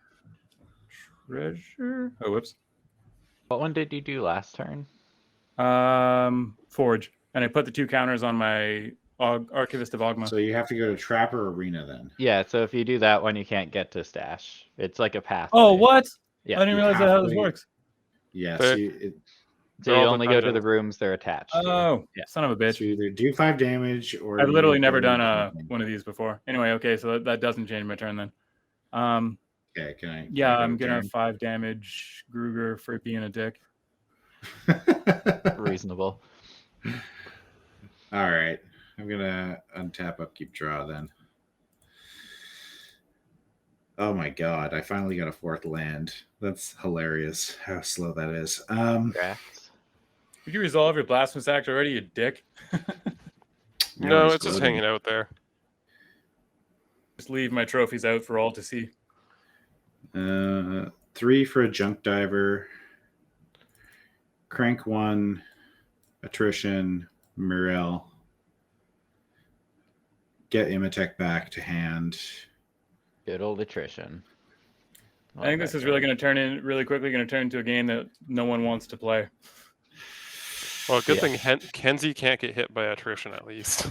treasure. Oh, whoops. What one did you do last turn? Forge, and I put the 2 counters on my Archivist of Ogma. So you have to go to Trapper Arena then. Yeah, so if you do that one, you can't get to stash. It's like a path. Oh, what? Yeah. I didn't realize that's how this works. Yeah. But- So you So you all only go to the dependent. rooms they're attached to. Oh, Yeah. son of a bitch. so you either do 5 damage or. I've you literally never burn done something. one of these before. Anyway, okay, so that doesn't change my turn then. Okay, can I? Yeah, can I I'm go gonna 5 damage Gruger for being a dick. turn? Reasonable. All right. I'm gonna untap upkeep draw then. Oh my god! I finally got a 4th land. That's hilarious. How slow that is. Congrats. Did you resolve your Blasphemous Act already, you dick? No, it's it's just loading. hanging out there. Just leave my trophies out for all to see. 3 for a junk diver. Crank 1. Attrition. Myrel. Get Imotekh back to hand. Good old attrition. I think this is really going to turn into a game that no one wants to play. Well, good Yeah. thing Henzie can't get hit by attrition at least.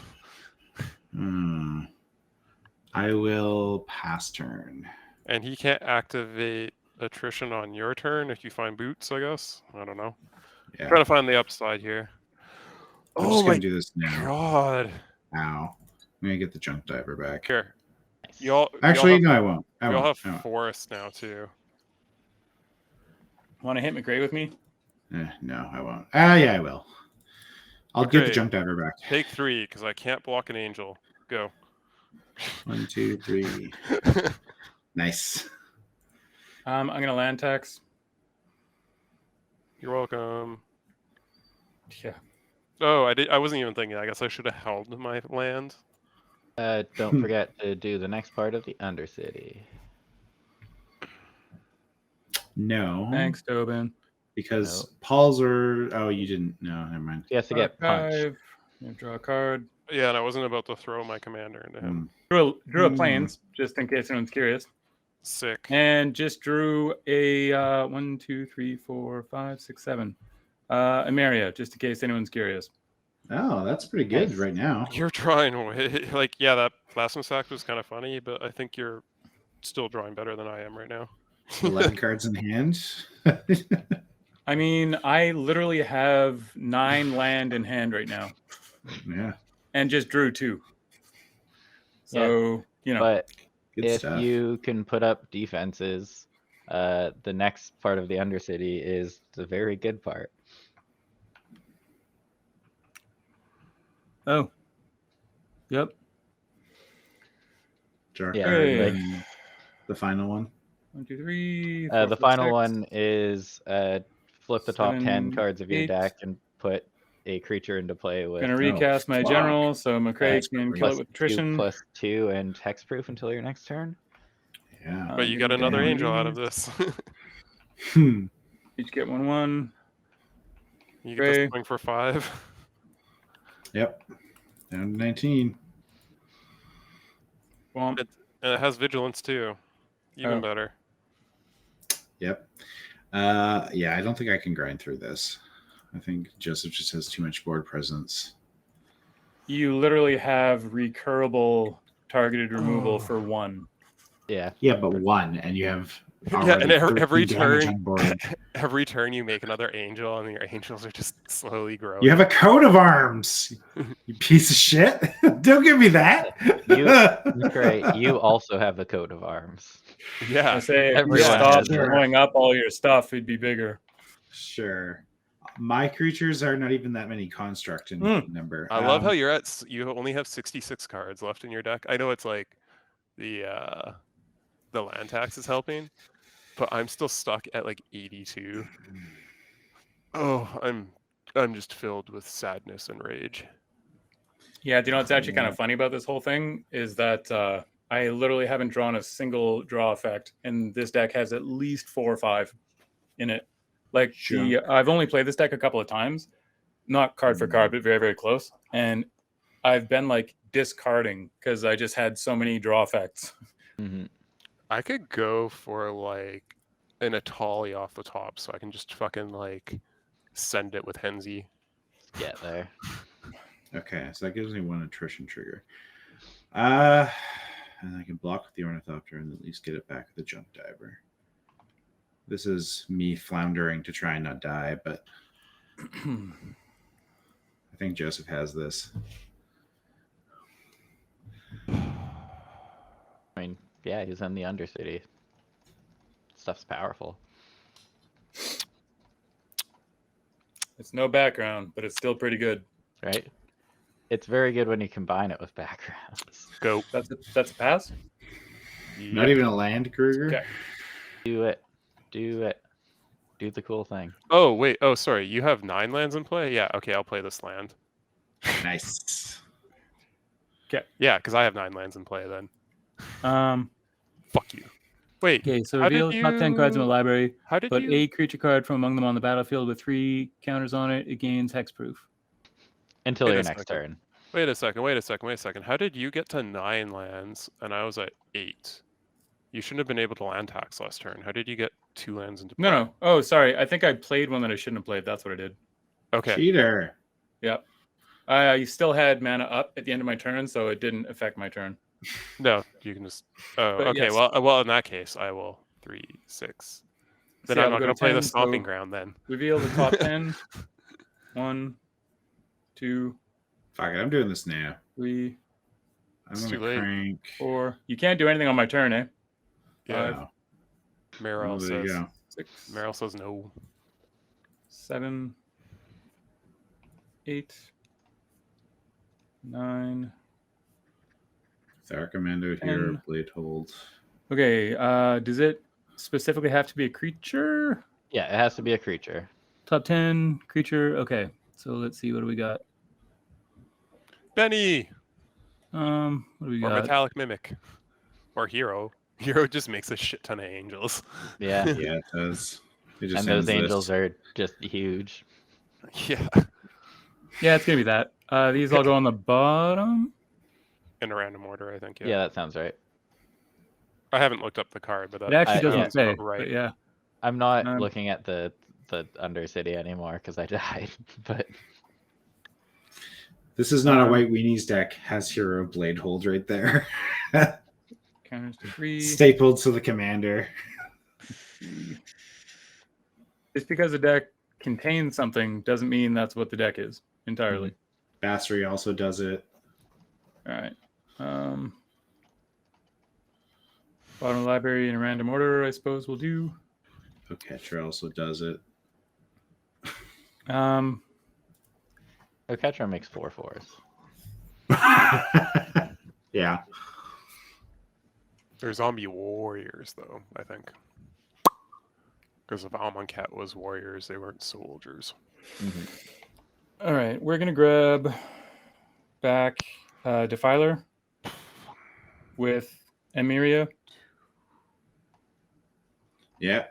I will pass turn. And he can't activate attrition on your turn if you find boots, I guess. I don't know. Yeah. Trying to find the upside here. I'm Oh just my gonna do this now. god. Ow. I'm gonna get the junk diver back. Here. Nice. Y'all Actually, no, I won't. I y'all won't. have forest now too. Want to hit McRae with me? No, I won't. Yeah, I will. I'll get the Okay. junk diver back. Take 3, because I can't block an angel. Go. 1, 2, 3. Nice. I'm going to land tax. You're welcome. Yeah. Oh, I wasn't even thinking. I guess I should have held my land. Don't forget to do the next part of the Undercity. No. Thanks, Tobin. Because No. Paul's are. Oh, you didn't. No, never mind. He has to get punched. Archive. I'm gonna draw a card. Yeah, and I wasn't about to throw my commander into him. Drew a planes, just in case anyone's curious. Sick. And just drew a 1, 2, 3, 4, 5, 6, 7. A Maria, just in case anyone's curious. Oh, that's pretty good Nice. right now. You're drawing away. Like, yeah, that Blasphemous Act was kind of funny, but I think you're still drawing better than I am right now. 11 cards in hand. I mean, I literally have 9 land in hand right now, Yeah, and just drew 2. So But good if stuff. you can put up defenses, the next part of the Undercity is the very good part. Oh, yep. Jar Yeah, card like- and the final one. 1, 2, 3. The final one is flip the top 10 7, cards of your 8. deck and put a creature into play with Gonna recast my fuck. general, so McCray can kill it plus with 2 attrition. plus 2 and hexproof until your next turn. Yeah. But you got another angel out of this. Each get 1/1. You get to swing for 5. Yep. Down to 19. Womp. And it has vigilance too. Even better. Yep. Yeah, I don't think I can grind through this. I think Joseph just has too much board presence. You literally have recurable targeted removal for 1. Yeah. Yeah, but 1, and you have Yeah, and every 13 damage turn, on board. every turn you make another angel, and your angels are just slowly growing. You have a coat of arms, you piece of shit. Don't give me that. You also have a coat of arms. Yeah. I say if you Everyone stop has it. blowing up all your stuff, it'd be bigger. Sure. My creatures are not even that many construct in number. I love how you only have 66 cards left in your deck. I know it's like the land tax is helping, but I'm still stuck at like 82. Oh, I'm just filled with sadness and rage. Yeah, do you know what's actually kind of funny about this whole thing is that I literally haven't drawn a single draw effect, and this deck has at least 4 or 5 in it. Like I've only played this deck a couple of times, not card for card, but very, very close. And I've been like discarding because I just had so many draw effects. Mm-hmm. I could go for like an Atali off the top, so I can just fucking like send it with Henzie. Get there. Okay, so that gives me 1 attrition trigger. And I can block with the Ornithopter and at least get it back with the Junk Diver. This is me floundering to try and not die, but I think Joseph has this. I mean, yeah, he's in the Undercity. Stuff's powerful. It's no background, but it's still pretty good. Right? It's very good when you combine it with backgrounds. Go. That's a pass? Not even a land, Kruger? Okay. Do it. Do it. Do the cool thing. Oh, wait. Oh, sorry. You have 9 lands in play? Yeah, okay, I'll play this land. Nice. Okay. Yeah, because I have 9 lands in play then. Fuck you. Wait. Okay, so how reveal did top 10 cards in the library. How did Put you... a creature card from among them on the battlefield with 3 counters on it. It gains hexproof. Until Wait your a next second. turn. Wait a second. How did you get to 9 lands and I was at 8? You shouldn't have been able to land tax last turn. How did you get 2 lands into play? No. Oh, sorry. I think I played one that I shouldn't have played. That's what I did. Okay. Cheater. Yep. I still had mana up at the end of my turn, so it didn't affect my turn. No, you can just... Oh, But okay. yes. Well, in that case, I will 3, 6. Then So yeah, I'm not we'll going go to play the 10, stomping so ground then. Reveal the top 10. 1, 2, Fuck it, I'm doing this now. 3, I'm It's going too to late. crank. 4. You can't do anything on my turn, eh? Yeah. 5, Myrel Oh, there you says... go. 6, Myrel says no. 7, 8, 9. Thar Commando here, Blade Hold. Okay, does it specifically have to be a creature? Yeah, it has to be a creature. Top 10 creature. Okay, so let's see, what do we got? Benny! What do we Or got? Metallic Mimic. Or Hero. Hero just makes a shit ton of angels. Yeah. Yeah, it does. It just And those ends this. angels are just huge. Yeah. Yeah, it's gonna be that. These all go on the bottom. In a random order, I think. Yeah, that sounds right. I haven't looked up the card, but that It actually doesn't sounds say, about right. but yeah. I'm not looking at the Undercity anymore because I died. But This is not a White Weenies deck. Has Hero Blade Hold right there. Counters to 3. Stapled to the commander. Just because a deck contains something doesn't mean that's what the deck is entirely. Basri also does it. All right. Bottom library in a random order, I suppose we'll do. Oketra also does it. Oketra makes 4/4s. Yeah. They're zombie warriors, though, I think. Because if Amonkhet was warriors, they weren't soldiers. All right, we're gonna grab back Defiler with Emiria. Yeah.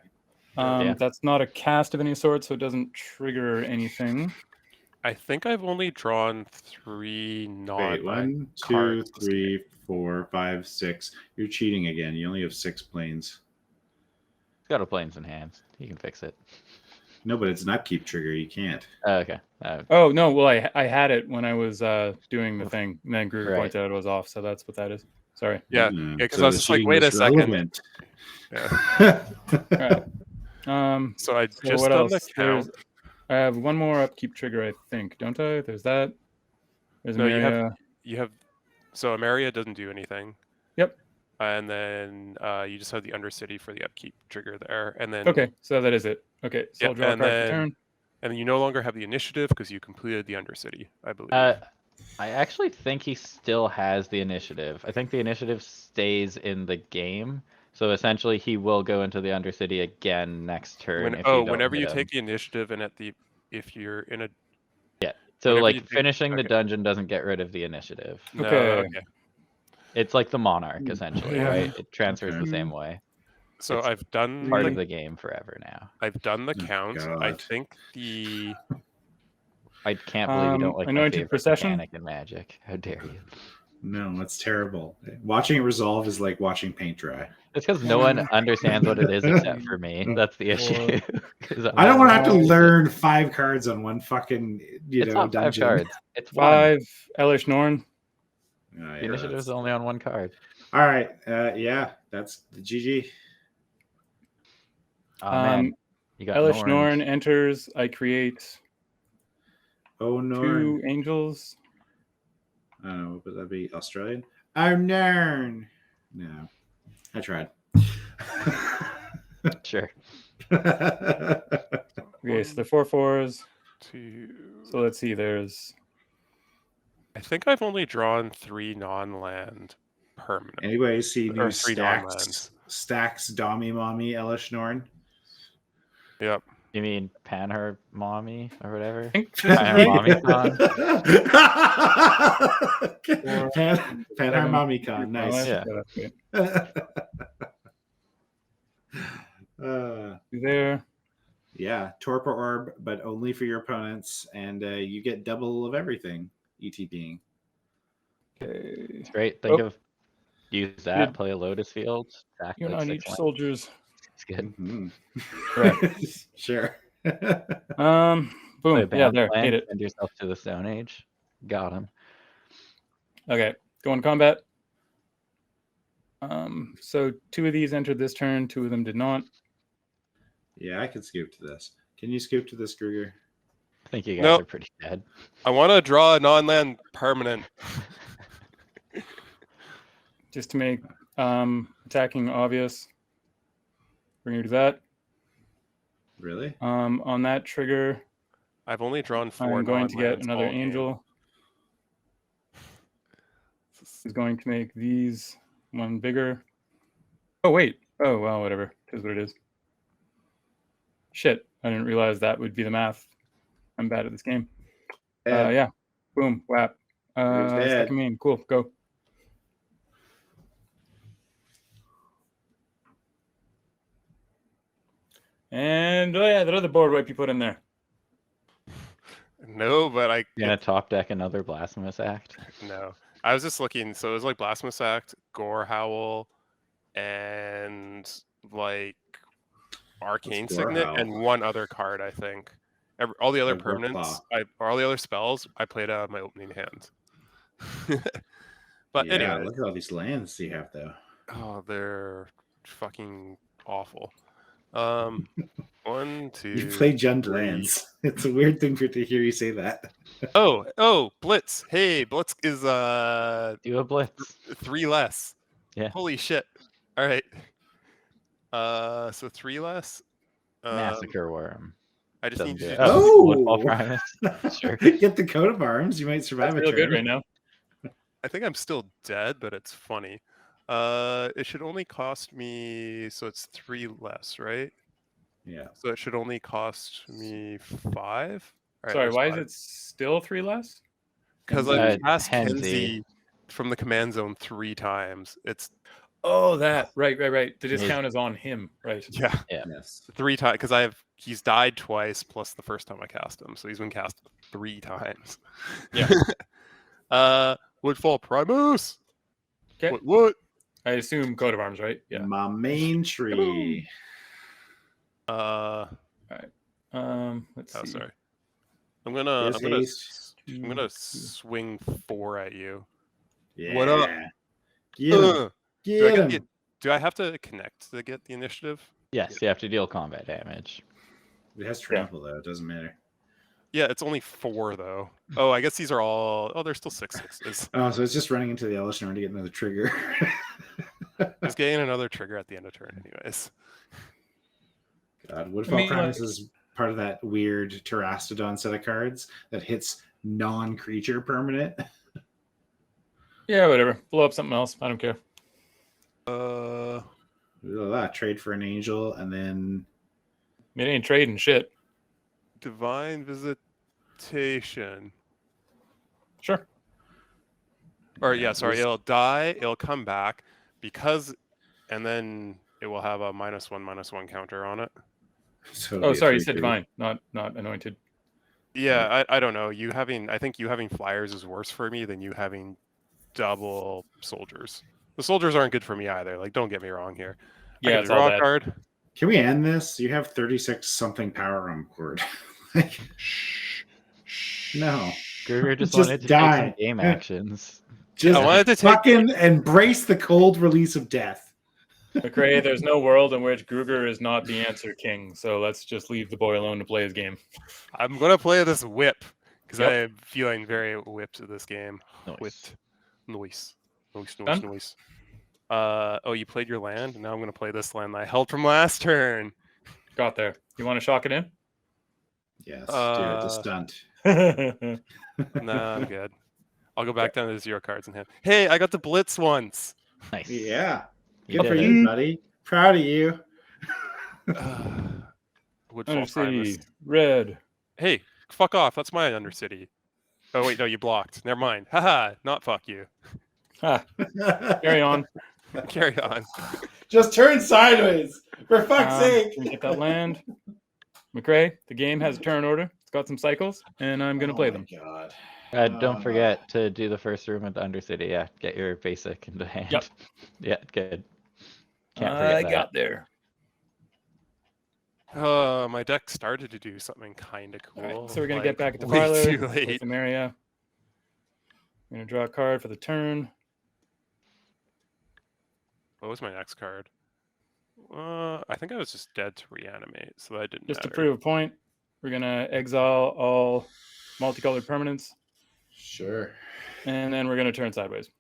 That's not a cast of any sort, so it doesn't trigger anything. I think I've only drawn 3 Wait, 1, 2, 3, 4, 5, 6. You're cheating again. You only have 6 planes. He's got a planes in hand. He can fix it. No, but it's an upkeep trigger. You can't. Okay. Oh no, well I had it when I was doing the thing, and then Gruger Right. pointed out it was off, so that's what that is. Sorry. Yeah, Mm, because so I was the just like, cheating wait a was second. relevant. Yeah. All right. So I So just what done else? the count. I have one more upkeep trigger, I think, don't I? There's that. There's No, Emiria. you have. So Emiria doesn't do anything. Yep. And then you just have the Undercity for the upkeep trigger there, and then Okay, so that is it. Okay, so Yeah, I'll draw a and card per then- turn. and then you no longer have the initiative because you completed the Undercity, I believe. I actually think he still has the initiative. I think the initiative stays in the game. So essentially, he will go into the Undercity again next turn. If you don't whenever hit you him. take the initiative, and if you're in a So whenever like you take- finishing the okay. dungeon doesn't get rid of the initiative. no, Okay. okay. It's like the Monarch essentially, Yeah. right? It transfers Okay. the same way. So It's I've done Part the, of the game forever now. I've done the Oh, count. I God. think the I can't believe you don't like my Anointed favorite Procession? mechanic in Magic. How dare you? No, that's terrible. Watching it resolve is like watching paint dry. It's because no one understands what it is except for me. That's the issue. 'Cause I don't want to have to Oh, learn 5 cards on one fucking It's not 5 dungeon. cards. It's 1. 5 Elish Norn. Oh, yeah, The initiative's that's- only on 1 card. All right. Yeah, that's the GG. Oh man, Um, you got Elish Norns. Norn enters. I create Oh no. 2 angels. I don't know. What would that be? Australian? Oh no. No. I tried. Sure. Okay, so they're 4/4s. 2. So let's see. There's I think I've only drawn 3 non-land permanent. Anybody see Or new 3 stacks? non-lands. Stacks Dommy Mommy Elish Norn? Yep. You mean Panher Mommy or whatever? I think Panher Mommy Con? Panher Mommy Con. Nice. Yeah. There. Yeah, Torpor Orb, but only for your opponents, and you get double of everything. ET being. Okay. It's great. Think Oh. of use that, Dude. play a Lotus Field, stack You're like on 6 each lands. soldiers. It's good. Mhm. Right. Sure. Boom. Play a Yeah, bounce there. land, Hit it. Send yourself to the Stone Age. Got him. Okay. Go in combat. So 2 of these entered this turn. 2 of them did not. Yeah, I can scoop to this. Can you scoop to this, Kruger? I think you guys Nope. are pretty dead. I want to draw a non-land permanent. Just to make attacking obvious. We're gonna do that. Really? On that trigger, I've only drawn 4 I'm going to get non-lands another all game. angel. Is going to make these one bigger. Oh wait. Oh well, whatever. It is what it is. Shit. I didn't realize that would be the math. I'm bad at this game. Yeah. Boom. Whap. You're dead. Second main. Cool. Go. And oh yeah, that other board wipe you put in there. No, but I You're gonna top deck another Blasphemous Act. no. I was just looking. So it was like Blasphemous Act, Gore Howl, and like Arcane Gore Signet, Howl? and one other card. I think. All the other Oh, Gore permanents, Claw. or all the other spells, I played out of my opening hand. But yeah, anyway, look at all these lands you have, though. oh, they're fucking awful. 1, 2. You play Jund 3. lands. It's a weird thing to hear you say that. Oh, Blitz. Hey, Blitz is Do a Blitz. 3 less. Yeah. Holy shit. All right. So 3 less. Massacre Worm. I just Doesn't need do you it. to Oh! Woodfall Primus. Sure. Get the coat of arms. You might survive That's a real turn. good right now. I think I'm still dead, but it's funny. It should only cost me, so it's 3 less, right? Yeah. So it should only cost me 5. All right, Sorry, there's why is 5. it still 3 less? Because Henzie? I've cast Henzie. Henzie from the command zone 3 times. It's Oh, that. Right. The His- discount is on him. Right. yeah, Yes. 3 times because he's died twice plus the first time I cast him, so he's been cast 3 times. Yeah. Woodfall Primus. Okay. What? I assume coat of arms, right? Yeah. My main tree. Oh, Let's see. sorry. I'm gonna His haste. I'm gonna swing 4 at you. Yeah. What up? Get him. Ugh. Get him. Do I have to connect to get the initiative? Yes, you have to deal combat damage. It has trample though. It doesn't matter. Yeah, it's only 4 though. Oh, I guess these are all. Oh, there's still 6 6s. Oh, so it's just running into the Elishnorn to get another trigger. Just getting another trigger at the end of turn, anyways. God, Woodfall I mean, Primus is part of that weird Terastodon set of cards that hits non-creature permanent. Yeah, whatever. Blow up something else. I don't care. Trade for an angel, and then It ain't trading shit. Divine Visitation. Sure. Or yeah, sorry, this- it'll die. It'll come back and then it will have a -1/-1 counter on it. so it'll Oh, be a sorry. You 3/3. said divine, not anointed. Yeah, I don't know. I think you having flyers is worse for me than you having double soldiers. The soldiers aren't good for me either. Like, don't get me wrong here. I Yeah, get it's a all draw bad. card. Can we end this? You have 36 something power on board. Like, no, Gruger just Just wanted to die. take some game actions. just I wanted to take. fucking embrace the cold release of death. McRae, there's no world in which Gruger is not the answer king. So let's just leave the boy alone to play his game. I'm gonna play this whip because Yep. I'm feeling very whipped at this game. Nice. Whipped. Noise. Done? Oh, you played your land? Now I'm gonna play this land that I held from last turn. Got there. You want to shock it in? Yes, do it. The stunt. Nah, I'm good. I'll go back down to 0 cards in hand. Hey, I got the blitz once. Nice. Yeah, You good for did it. you, buddy. Proud of you. Woodfall Primus. Undercity, red. Hey, fuck off. That's my Undercity. Oh wait, no, you blocked. Never mind. Haha, not fuck you. Ha, carry on. Carry on. Just turn sideways, for fuck's sake. Can we get that land? McRae, the game has a turn order. It's got some cycles, and I'm going to play them. God. Don't forget to do the first room at the Undercity. Yeah, get your basic into hand. Yep. Yeah, good. Can't forget I that. got there. My deck started to do something kind of cool. All right, so we're going to get back at the way parlor. too Play late. some area. I'm going to draw a card for the turn. What was my next card? I think I was just dead to reanimate, so that didn't Just to matter. prove a point, we're going to exile all multicolored permanents, Sure. and then we're going to turn sideways.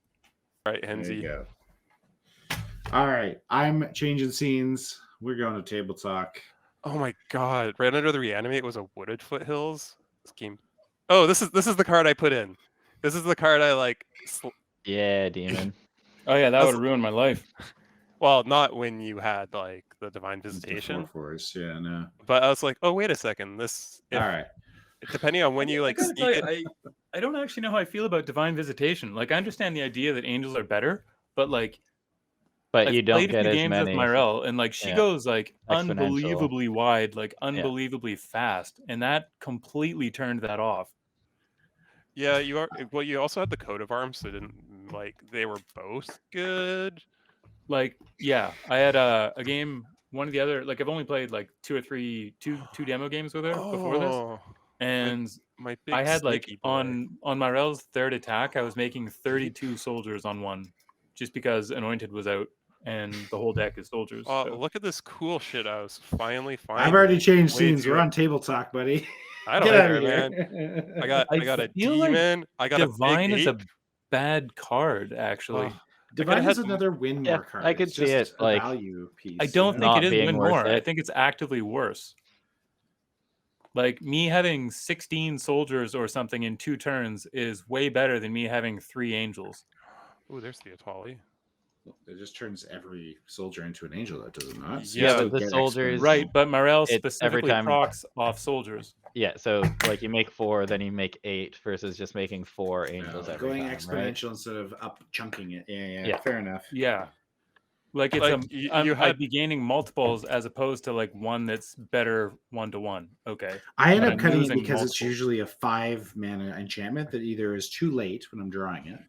All right, There you Henzie. go. All right, I'm changing scenes. We're going to table talk. Oh my god! Right under the reanimate was a wooded foothills. This game. Oh, this is the card I put in. This is the card I like. Yeah, demon. Oh, yeah, that That's- would have ruined my life. Well, not when you had like the divine It's the visitation, 4/4s. Yeah, no. but I was like, oh wait a second, this. If, All right. Depending on when you like I, sneak it, I don't actually know how I feel about divine visitation. Like, I understand the idea that angels are better, but like, But I've you don't played a get few as games many. with Myrel, and like she Yeah. goes like Exponential. unbelievably wide, like unbelievably fast, and that completely turned that off. yeah, you are. Well, you also had the coat of arms, so didn't like they were both good. Like, yeah, I had a game. One of the other, like, I've only played like two demo games with her before this, Oh, and my big I had like sneaky boy. on Myrel's third attack, I was making 32 soldiers on one, just because Anointed was out and the whole deck is soldiers. Oh, so. look at this cool shit! I was finally finding. I've already changed way scenes. too- We're on table talk, buddy. I don't Get out care, of man. here. I got a feel like demon. I got Divine a big is a ape. bad card, actually. Oh, Divine had is another win Yeah, more card. I could It's see just it, a like, value piece. I don't you think know? it is being win worth more. I it. think it's actively worse. Like, me having 16 soldiers or something in 2 turns is way better than me having 3 angels. Oh, there's the Atali. It just turns every soldier into an angel, though, does it not? So Yeah, you but still the get soldiers- Right, but Myrel It's every specifically time- procs off soldiers. Yeah, so like you make 4, then you make 8 versus just making 4 angels every going time, right? exponential instead of up chunking it. Yeah, Yeah. fair enough. Yeah. Like it's Like, you I'd had- be gaining multiples as opposed to like one that's better 1-to-1. Okay. I end But up I'm cutting it losing because it's multiple. usually a 5 mana enchantment that either is too late when I'm drawing it,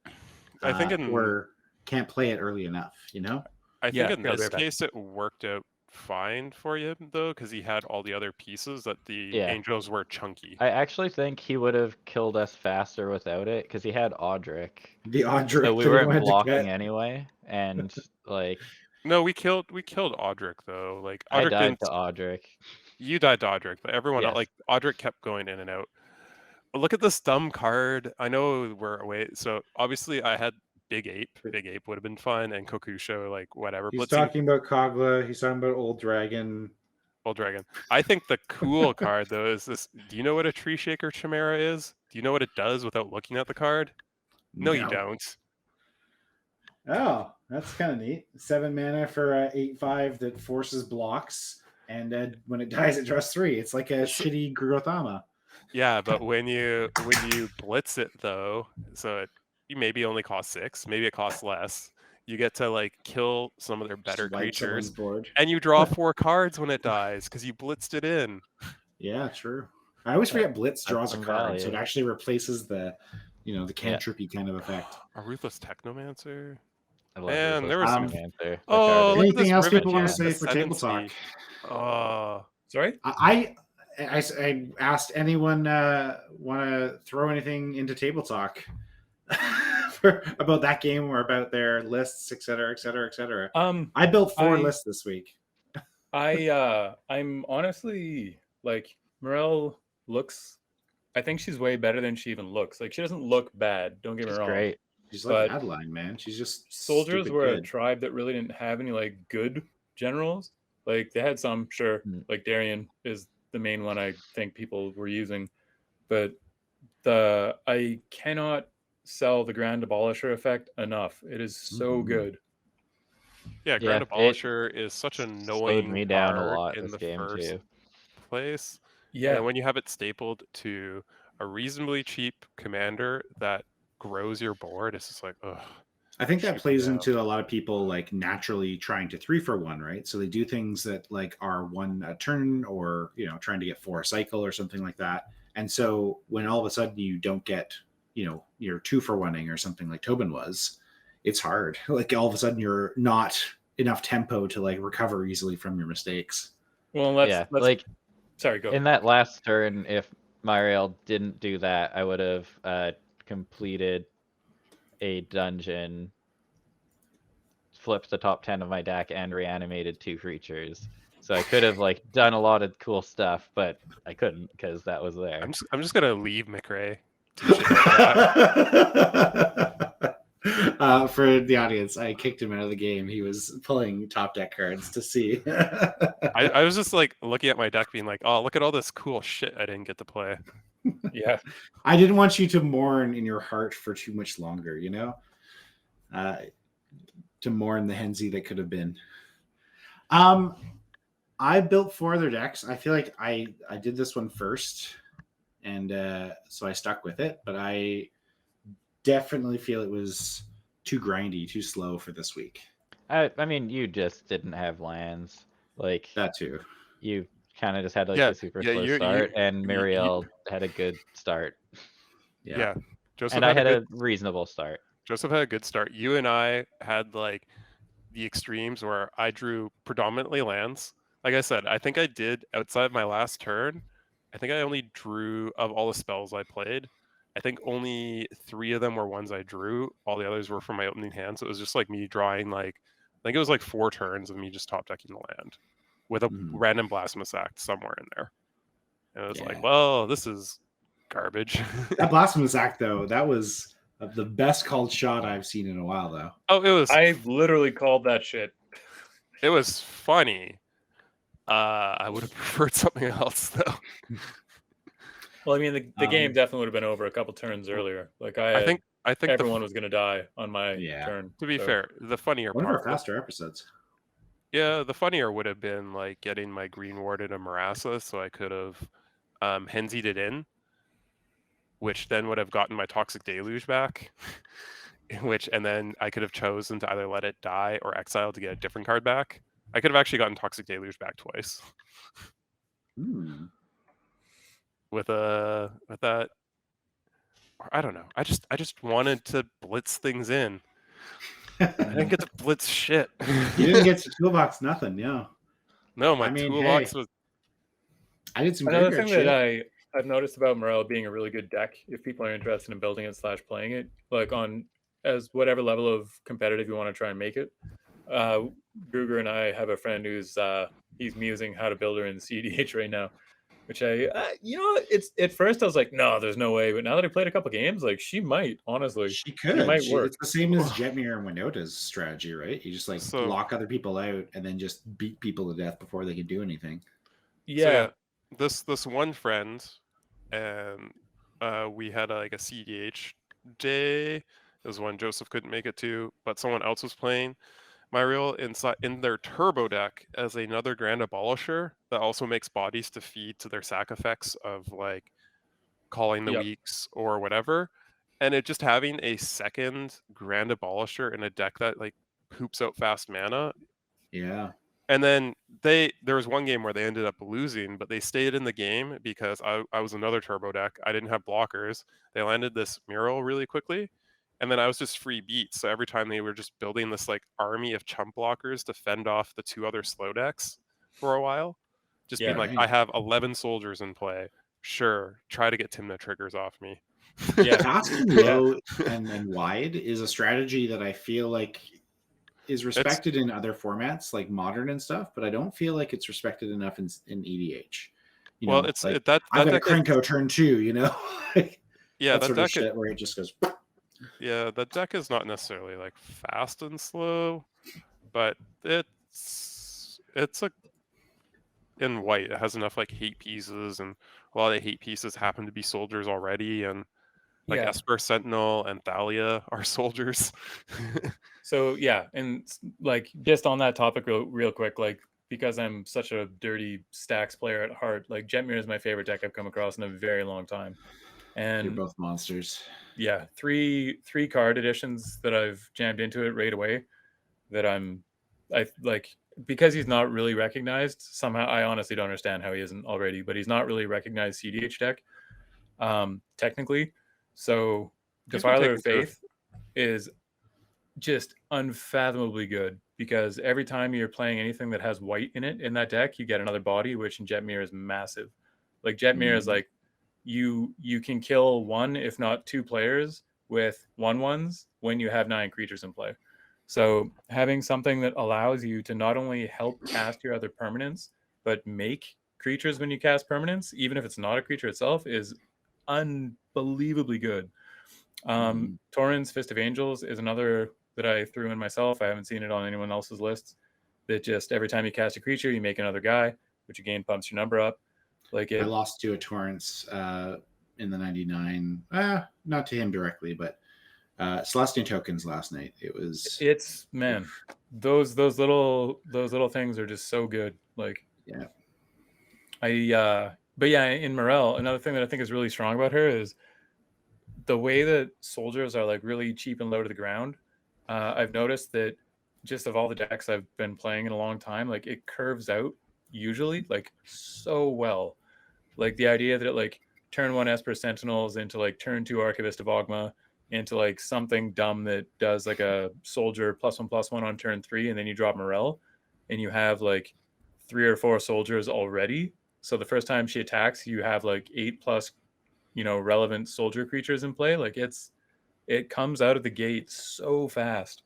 I think or can't play it early enough. You know. I think Yeah, in yeah, this right back. case it worked out fine for you though, because he had all the other pieces that the Yeah. angels were chunky. I actually think he would have killed us faster without it because he had Audric. The Audric. So we that he weren't wanted to blocking cut. anyway, and like No, we killed Audric though. Like I Audric died didn't. to Audric. You died to Audric, but everyone else, Yes. like Audric kept going in and out. But look at this dumb card. I know we're away, so obviously I had Big Ape. Big Ape would have been fun, and Kokusho, like whatever. He's Blitzing talking about Kogla. He's talking about Old Dragon. Old Dragon. I think the cool card though is this. Do you know what a Tree Shaker Chimera is? Do you know what it does without looking at the card? No, you don't. Oh, that's kind of neat. 7 mana for 8/5 that forces blocks, and when it dies, it draws 3. It's like a shitty Grothama. Yeah, but when you blitz it though, so you maybe only cost 6, maybe it costs less. You get to like kill some of their better Just wipe someone's creatures, board. and you draw 4 cards when it dies because you blitzed it in. Yeah, true. I always forget Blitz draws a some card, so it value. actually replaces the cantrippy kind of effect. A Ruthless Technomancer. I love Man, Ruthless there was some- Technomancer. That Oh, card look is- at this Anything else Rivet people want to Jam say for table talk? Ascendancy. Oh, Sorry? I asked anyone want to throw anything into table talk about that game or about their lists, etc., etc., etc. I built 4 lists this week. I'm honestly like Myrel looks. I think she's way better than she even looks. Like she doesn't look bad. Don't get me She's wrong. great. She's like but Adeline, man. She's just Soldiers stupid were a good. tribe that really didn't have any like good generals. Like they had some, sure. Like Darien is the main one I think people were using, but I cannot sell the Grand Abolisher effect enough. It is so good. yeah, Grand Yeah, Abolisher is such an annoying slowed me down a card lot in this the game first too. place. Yeah, And when you have it stapled to a reasonably cheap commander that grows your board, it's just like, ugh. I think that Shoot plays me into a lot of people like naturally trying to 3-for-1, right? So they do things that like are 1 a turn, or trying to get 4 a cycle or something like that. And so when all of a sudden you don't get your 2-for-1ing or something like Tobin was, it's hard. Like all of a sudden you're not enough tempo to like recover easily from your mistakes. well, let's like sorry, go. in that last turn, if Myrel didn't do that, I would have completed a dungeon, flipped the top 10 of my deck, and reanimated 2 creatures. So I could have like done a lot of cool stuff, but I couldn't because that was there. I'm just gonna leave McRae. For the audience, I kicked him out of the game. He was pulling top deck cards to see. I was just like looking at my deck, being like, "Oh, look at all this cool shit I didn't get to play." Yeah, I didn't want you to mourn in your heart for too much longer, to mourn the Henzie that could have been. I built 4 other decks. I feel like I did this one first, and so I stuck with it. But I definitely feel it was too grindy, too slow for this week. I mean, you just didn't have lands. Like That too. you kind of just had like Yeah, a super yeah, slow start, and you- Myrel had a good start, Yeah, Joseph and I had a a reasonable start. Joseph had a good start. You and I had like the extremes where I drew predominantly lands. Like I said, I think I did outside my last turn. I think I only drew, of all the spells I played, I think only 3 of them were ones I drew. All the others were from my opening hand. So it was just like me drawing like, I think it was like 4 turns of me just top decking the land with a random Blasphemous Act somewhere in there. And it was like, well, this is garbage. That Blasphemous Act, though, that was the best called shot I've seen in a while, though. Oh, it was. I literally called that shit. It was funny. I would have preferred something else, though. Well, I mean, the game definitely would have been over a couple turns earlier. Like I I think everyone was going to die on my turn. to be so. fair, the funnier One of our part, faster episodes. yeah, the funnier would have been like getting my green ward into Marassa, so I could have Henzied it in, which then would have gotten my Toxic Deluge back. And then I could have chosen to either let it die or exile to get a different card back. I could have actually gotten Toxic Deluge back twice. With that, I don't know. I just wanted to blitz things in. I didn't get to blitz shit. You didn't get to Toolbox nothing, yeah. No, my Toolbox hey, was. I did some another graveyard thing shit. that I've noticed about Myrel being a really good deck, if people are interested in building it / playing it, like on as whatever level of competitive you want to try and make it. Gruger and I have a friend who's he's musing how to build her in CDH right now, which it's at first I was like, no, there's no way. But now that I played a couple games, like she might, honestly. She could. work. It's the same as Jetmir and Winota's strategy, right? You just like lock other people out and then just beat people to death before they can do anything. Yeah. This one friend, and we had like a CDH day. It was when Joseph couldn't make it to, but someone else was playing Myrel in their turbo deck as another Grand Abolisher that also makes bodies to feed to their sack effects of like calling the weeks or whatever. And it just having a second Grand Abolisher in a deck that like poops out fast mana. Yeah. And then there was one game where they ended up losing, but they stayed in the game because I was another turbo deck. I didn't have blockers. They landed this Myrel really quickly. And then I was just free beats. So every time they were just building this like army of chump blockers to fend off the two other slow decks for a while. Just being like, I have 11 soldiers in play. Sure, try to get Tymna triggers off me. Yeah, casting low and wide is a strategy that I feel like is respected in other formats like Modern and stuff, but I don't feel like it's respected enough in EDH. You know, it's like that I've got a Krenko turn 2, you know. Yeah, that sort of shit where it just goes. Yeah, the deck is not necessarily like fast and slow, but it's a in white. It has enough like hate pieces, and a lot of the hate pieces happen to be soldiers already, and like Esper Sentinel and Thalia are soldiers. So yeah, and like just on that topic real quick, like because I'm such a dirty stacks player at heart, like Jetmir is my favorite deck I've come across in a very long time. And you're both monsters. Yeah, three card editions that I've jammed into it right away. That I like because he's not really recognized. Somehow I honestly don't understand how he isn't already, but he's not really recognized CDH deck, technically. So Defiler of Faith is just unfathomably good because every time you're playing anything that has white in it in that deck, you get another body, which in Jetmir is massive. Like Jetmir is like you can kill one, if not two players with 1/1s when you have 9 creatures in play. So having something that allows you to not only help cast your other permanents, but make creatures when you cast permanents, even if it's not a creature itself, is unbelievably good. Torrent's Fist of Angels is another that I threw in myself. I haven't seen it on anyone else's lists. That just every time you cast a creature, you make another guy, which again pumps your number up. Like I lost to a Torrance in the 99. Not to him directly, but Celestian Tokens last night. It's man, those little things are just so good. Like but yeah, in Myrel, another thing that I think is really strong about her is the way that soldiers are like really cheap and low to the ground. I've noticed that just of all the decks I've been playing in a long time, like it curves out usually like so well. Like the idea that it like turn 1 Esper Sentinels into like turn 2 Archivist of Ogma into like something dumb that does like a soldier +1/+1 on turn 3, and then you drop Myrel and you have like 3 or 4 soldiers already. So the first time she attacks, you have like 8+ relevant soldier creatures in play. Like it comes out of the gate so fast.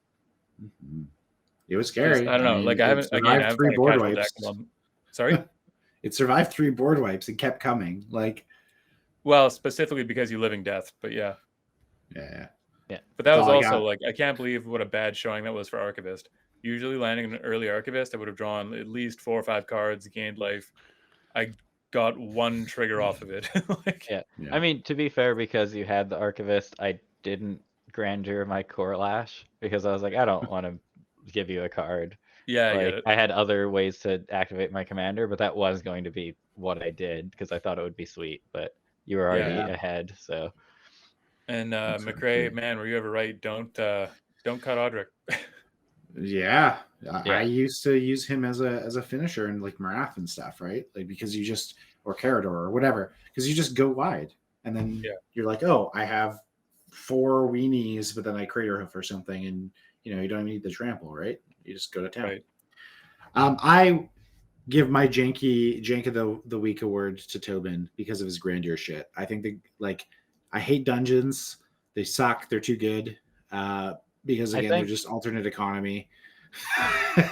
It was scary. I don't know. Like I haven't 3 board wipes. Sorry. It survived 3 board wipes and kept coming. Like, well, specifically because you Living Death, but yeah. But that was also like I can't believe what a bad showing that was for Archivist. Usually landing an early Archivist, I would have drawn at least 4 or 5 cards, gained life. I got 1 trigger off of it. I mean, to be fair, because you had the Archivist, I didn't grandeur my core lash because I was like, I don't want to give you a card. Yeah, I get Like it. I had other ways to activate my commander, but that was going to be what I did because I thought it would be sweet. But you were already Yeah. ahead, so And Exactly. McRae, man, were you ever right? Don't cut Audric. Yeah. Yeah. I used to use him as a finisher in like Marath and stuff, right? Like because you just or Carador or whatever, because you just go wide and then you're like, oh, I have 4 weenies, but then I crater hoof or something, and you know you don't even need the trample, right? You just go to town. Right. I give my Jank of the week award to Tobin because of his grandeur shit. I think I hate dungeons. They suck. They're too good. Because again, they're just alternate economy.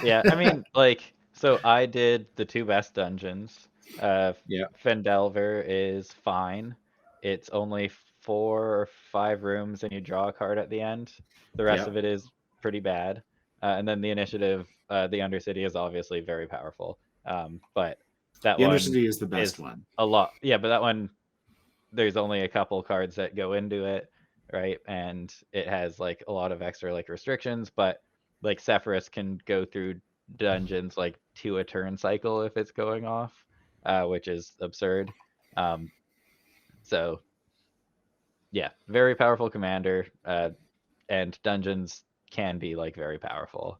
Yeah, I mean, like, so I did the 2 best dungeons. Fendelver is fine. It's only 4 or 5 rooms, and you draw a card at the end. The rest of it is pretty bad. And then the initiative, the Undercity is obviously very powerful. But that the one Undercity is the best one. A lot. Yeah, but that one, there's only a couple cards that go into it, right? And it has like a lot of extra like restrictions, but like Sefris can go through dungeons like 2 a turn cycle if it's going off, which is absurd. So yeah, very powerful commander, and dungeons can be like very powerful.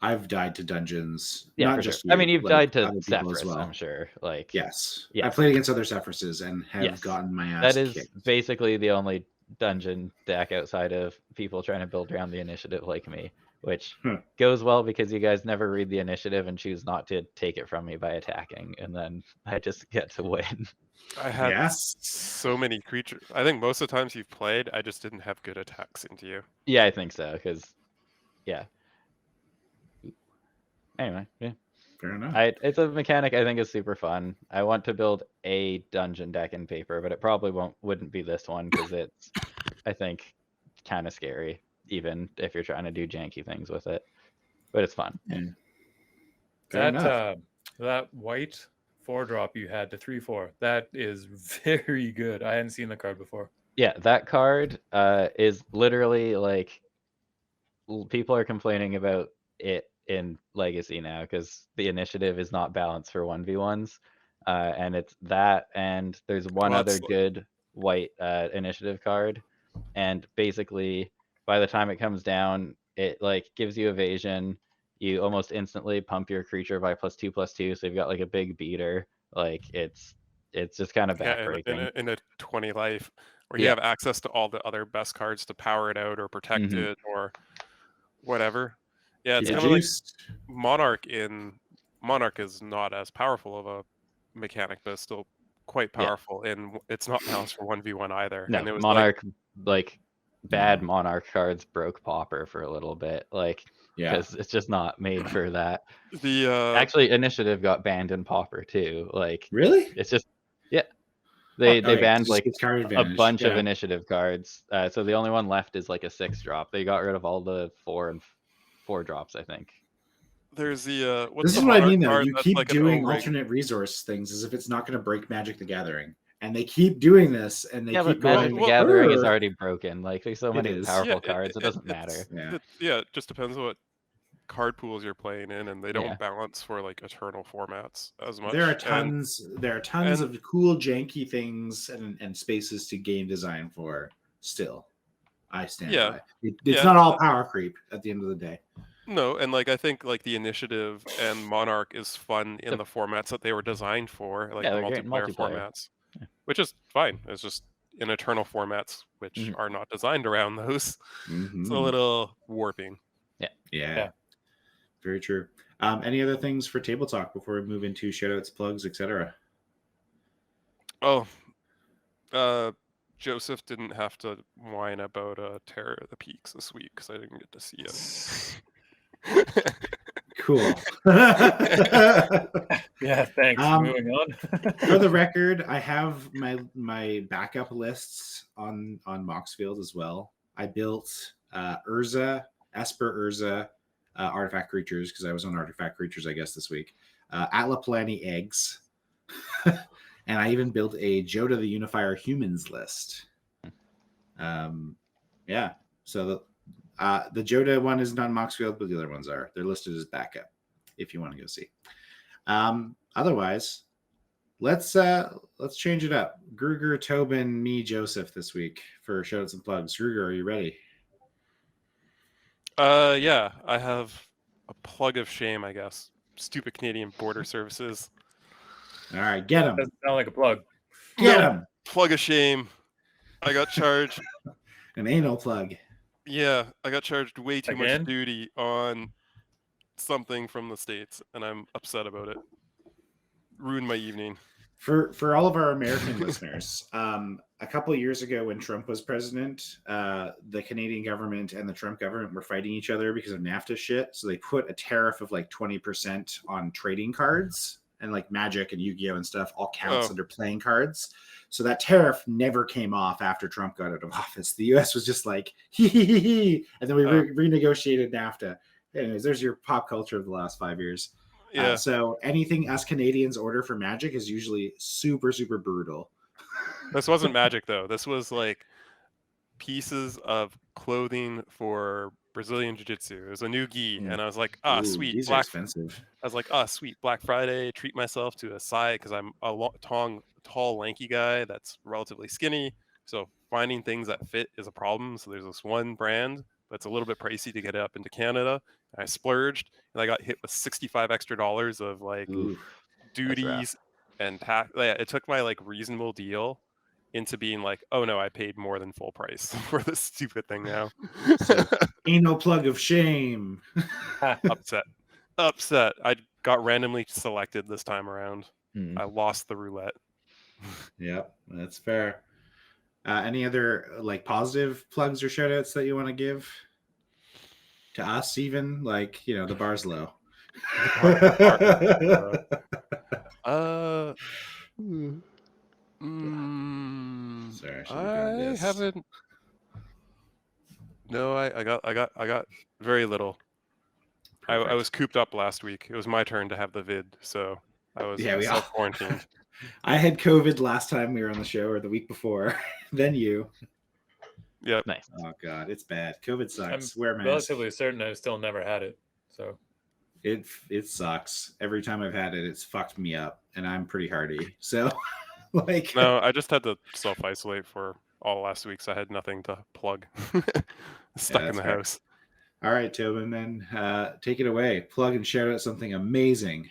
I've died to dungeons. Yeah, not for just sure. I mean, you've died to other people as Sefris, well. I'm sure. Like, yes, yeah. I played against other Sefrises and have gotten my ass That is kicked. basically the only dungeon deck outside of people trying to build around the initiative like me, which goes well because you guys never read the initiative and choose not to take it from me by attacking, and then I just get to win. I had so many creatures. I think most of the times you've played, I just didn't have good attacks into you. Yeah, I think so, because, yeah. Anyway, yeah. Fair enough. It's a mechanic I think is super fun. I want to build a dungeon deck in paper, but it probably wouldn't be this one because it's, I think, kind of scary, even if you're trying to do janky things with it. But it's fun. Yeah. Fair enough. That white 4-drop you had, the 3/4, that is very good. I hadn't seen the card before. Yeah, that card is literally like, people are complaining about it in Legacy now because the initiative is not balanced for 1v1s, and it's that, and there's one other good white initiative card, and basically by the time it comes down, it like gives you evasion. You almost instantly pump your creature by +2/+2, so you've got like a big beater. Like it's just kind of backbreaking. In a 20 life, where you have access to all the other best cards to power it out or protect it or whatever. Yeah, it's kind of like Monarch. Monarch is not as powerful of a mechanic, but it's still quite powerful, and it's not balanced for 1v1 either. No, and it was Monarch, like bad Monarch cards broke Pauper for a little bit, like, because it's just not made for that. Actually, Initiative got banned in Pauper too. Like, really? It's just they banned like a bunch of Initiative cards. So the only one left is like a 6-drop. They got rid of all the 4 and 4-drops, I think. There's the this is what I mean though. You keep like doing alternate resource things as if it's not going to break Magic the Gathering, and they keep doing this, and they keep going. Magic the Gathering is already broken. Like, there's so many powerful cards, it doesn't matter. It just depends on what card pools you're playing in, and they don't balance for like eternal formats as much. There are tons of cool janky things and spaces to game design for. Still, I stand by. It's not all power creep at the end of the day. No, and like I think like the Initiative and Monarch is fun in the formats that they were designed for, like the multiplayer formats, which is fine. It's just in eternal formats, which are not designed around those. It's a little warping. Yeah. Very true. Any other things for Table Talk before we move into shoutouts, plugs, etc.? Joseph didn't have to whine about Terror of the Peaks this week because I didn't get to see it. Cool. Yeah, thanks. Moving on. For the record, I have my backup lists on Moxfield as well. I built Esper Urza artifact creatures because I was on artifact creatures, I guess, this week. Atlaplani eggs. And I even built a Joda the Unifier humans list. Yeah. So the Joda one is not Moxfield, but the other ones are. They're listed as backup if you want to go see. Otherwise, let's change it up. Gruger, Tobin, me, Joseph this week for shoutouts and plugs. Gruger, are you ready? Yeah, I have a plug of shame, I guess. Stupid Canadian border services. All right, get him. Doesn't sound like a plug. Get him. Plug of shame. I got charged. An anal plug. Yeah, I got charged way too Again? much duty on something from the States, and I'm upset about it. Ruined my evening. For all of our American listeners, a couple of years ago when Trump was president, the Canadian government and the Trump government were fighting each other because of NAFTA shit. So they put a tariff of like 20% on trading cards, and like Magic and Yu-Gi-Oh and stuff all counts under playing cards. So that tariff never came off after Trump got out of office. The U.S. was just like, and then we renegotiated NAFTA. Anyways, there's your pop culture of the last 5 years. Yeah. So anything us Canadians order for Magic is usually super, super brutal. This wasn't Magic, though. This was like pieces of clothing for Brazilian Jiu-Jitsu. It was a new gi, and I was like, sweet. These are expensive. I was like, sweet. Black Friday, treat myself to a side because I'm a tall, lanky guy that's relatively skinny. So finding things that fit is a problem. So there's this one brand that's a little bit pricey to get up into Canada. I splurged, and I got hit with $65 extra of like duties and tax. Yeah, it took my like reasonable deal into being like, oh no, I paid more than full price for this stupid thing now. Anal plug of shame. Upset. I got randomly selected this time around. I lost the roulette. Yep, that's fair. Any other like positive plugs or shout outs that you want to give to us, even like, you know, the bar's low? Sorry, I haven't. No, I got very little. I was cooped up last week. It was my turn to have the vid, so I was self-quarantined. I had COVID last time we were on the show, or the week before. Then you. Yep. Nice. Oh god, it's bad. COVID sucks. I'm Wear a mask. relatively certain I've still never had it. So it sucks. Every time I've had it, it's fucked me up, and I'm pretty hardy. So like, no, I just had to self-isolate for all last week, so I had nothing to plug. Stuck in the house. All right, Tobin, then take it away. Plug and shout out something amazing,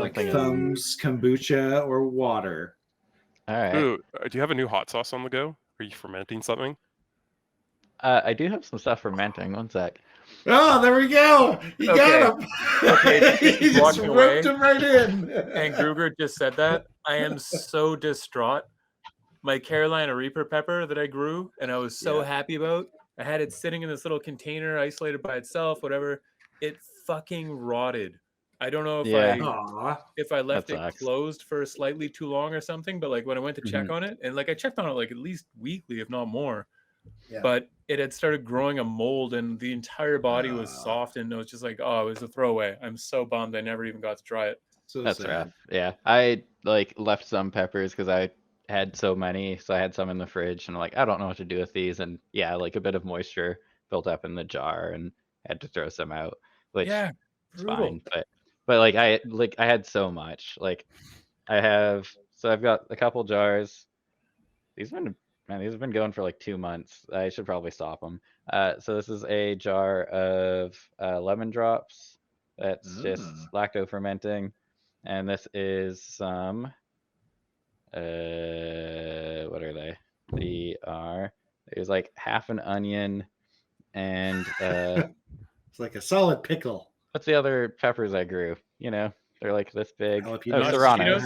like thumbs, kombucha, or water. All right. Ooh, do you have a new hot sauce on the go? Are you fermenting something? I do have some stuff fermenting. One sec. Oh, there we go. You got him. Okay, He just walking whipped away. him right in. And Gruger just said that. I am so distraught. My Carolina Reaper pepper that I grew and I was so happy about. I had it sitting in this little container, isolated by itself, whatever. It fucking rotted. I don't know if I left it closed for slightly too long or something, but like when I went to check on it, and like I checked on it like at least weekly, if not more. Yeah. But it had started growing a mold and the entire body was soft, and it was just like, oh, it was a throwaway. I'm so bummed I never even got to try it. So That's sad. rough. Yeah. I like left some peppers because I had so many, so I had some in the fridge and like I don't know what to do with these, and like a bit of moisture built up in the jar and had to throw some out, which is fine. But like I had so much. Like I've got a couple jars. These have been going for like 2 months. I should probably stop them. So this is a jar of lemon drops that's just lacto fermenting, and this is some what are they? There's like half an onion and it's like a solid pickle. What's the other peppers I grew? You know, they're like this big. Jalapenos. Serranos.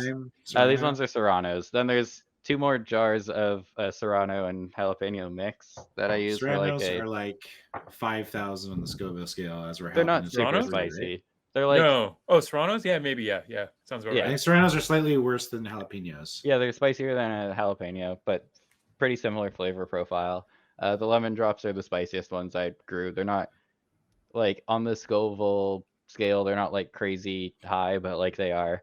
These ones are serranos. Then there's 2 more jars of serrano and jalapeno mix that I use Serranos for like are like 5,000 on the Scoville scale as we're They're not super Serranos? spicy. Right? They're like Serranos? Yeah, maybe. Yeah. Sounds about I right. think Serranos are slightly worse than jalapenos. Yeah, they're spicier than a jalapeno, but pretty similar flavor profile. The lemon drops are the spiciest ones I grew. They're not like on the Scoville scale. They're not like crazy high, but like they are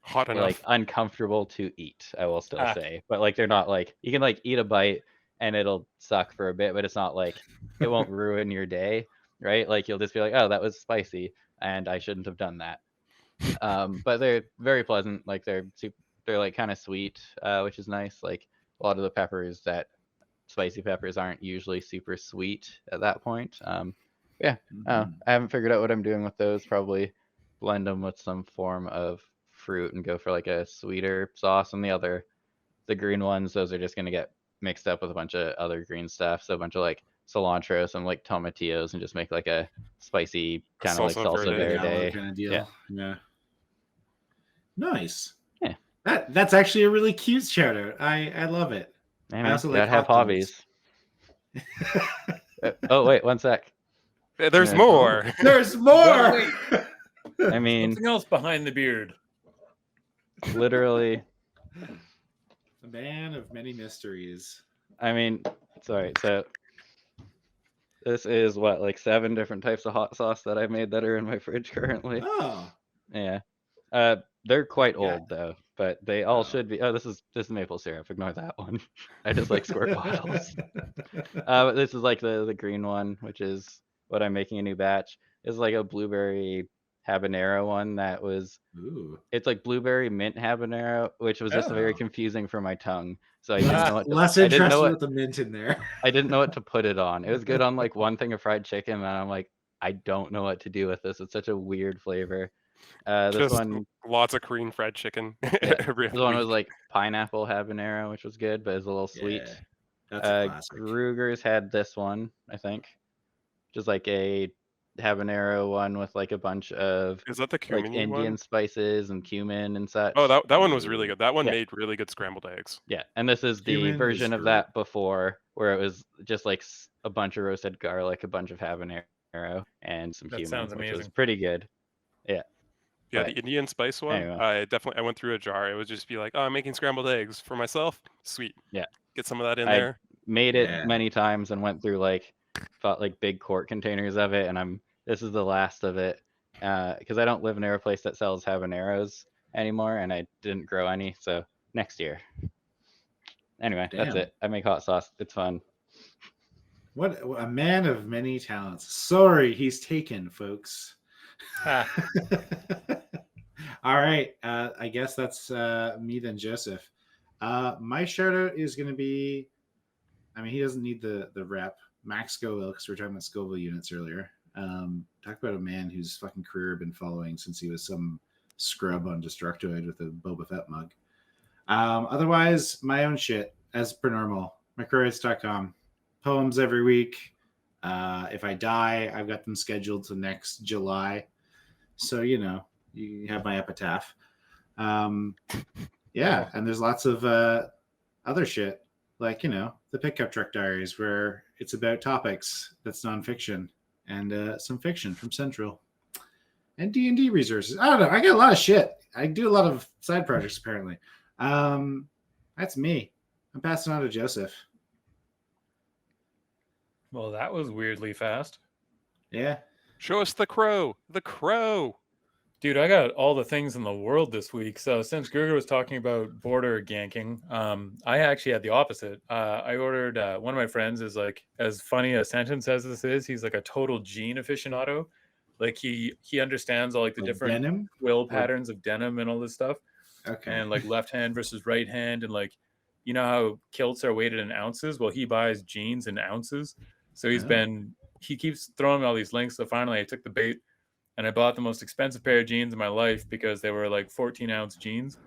hot enough, like uncomfortable to eat. I will still say, but like they're not like you can like eat a bite and it'll suck for a bit, but it's not like it won't ruin your day, right? Like you'll just be like, oh, that was spicy, and I shouldn't have done that. But they're very pleasant. Like they're like kind of sweet, which is nice. Like a lot of the peppers that spicy peppers aren't usually super sweet at that point. Yeah, I haven't figured out what I'm doing with those. Probably blend them with some form of fruit and go for like a sweeter sauce. And the green ones, those are just gonna get mixed up with a bunch of other green stuff. So a bunch of like cilantro, some like tomatillos, and just make like a spicy kind of like salsa verde kind of deal. Yeah. Yeah. Nice. Yeah. That's actually a really cute shout out. I love it. Hey, I also gotta like have hot dogs. hobbies. Oh wait, one sec. There's Yeah. more. There's more. I mean, Something else behind the beard. literally. A man of many mysteries. I mean, sorry. So this is what, like 7 different types of hot sauce that I've made that are in my fridge currently. Oh. Yeah. They're quite Yeah. old though, but they all should be. Oh, this is maple syrup. Ignore that one. I just like squirt bottles. But this is like the green one, which is what I'm making a new batch. It's like a blueberry habanero one that was. Ooh. It's like blueberry mint habanero, which was just very Oh. confusing for my tongue. So I didn't know what to, Less I didn't know interested what with the mint in there. I didn't know what to put it on. It was good on like one thing of fried chicken, and I'm like, I don't know what to do with this. It's such a weird flavor. This Just one, lots of Korean fried chicken. Yeah. every this one was week. like pineapple habanero, which was good, but it's a little sweet. Yeah, that's a classic. Gruger's had this one, I think, just like a habanero one with like a bunch of Is that the like cumin Indian one? spices and cumin and such. Oh, that one was really good. That one Yeah. made really good scrambled eggs. Yeah, and this is the Cumin version is of great. that before, where it was just like a bunch of roasted garlic, a bunch of habanero, and some That cumin, sounds which was amazing. pretty good. Yeah, But the Indian spice one. anyway. I went through a jar. It would just be like, oh, I'm making scrambled eggs for myself. Sweet. Yeah. Get some of that in I there. made it Yeah. many times and went through like big quart containers of it, and this is the last of it because I don't live near a place that sells habaneros anymore, and I didn't grow any, so next year. Anyway, that's Damn. it. I make hot sauce. It's fun. What a man of many talents. Sorry, he's taken, folks. Ha. All right. I guess that's me then, Joseph. My shout out is going to be, I mean, he doesn't need the rep. Max Scoville, because we were talking about Scoville units earlier. Talk about a man whose fucking career I've been following since he was some scrub on Destructoid with a Boba Fett mug. Otherwise, my own shit, as per normal. McCurrites.com. Poems every week. If I die, I've got them scheduled to next July. So, you know, you have my epitaph. Yeah, and there's lots of other shit, like, you know, the Pickup Truck Diaries, where it's about topics that's nonfiction, and some fiction from Central, and D&D resources. I don't know. I got a lot of shit. I do a lot of side projects, apparently. That's me. I'm passing on to Joseph. Well, that was weirdly fast. Yeah. Show us the crow. The crow. Dude, I got all the things in the world this week. So since Gruger was talking about border ganking, I actually had the opposite. I ordered one of my friends is like, as funny a sentence as this is, he's like a total gene aficionado. Like he understands all like the different denim quill patterns of denim and all this stuff. Okay. And like left hand versus right hand, and like, you know how kilts are weighted in ounces? Well, he buys jeans in ounces. So he keeps throwing me all these links. So finally I took the bait and I bought the most expensive pair of jeans in my life because they were like 14-ounce jeans.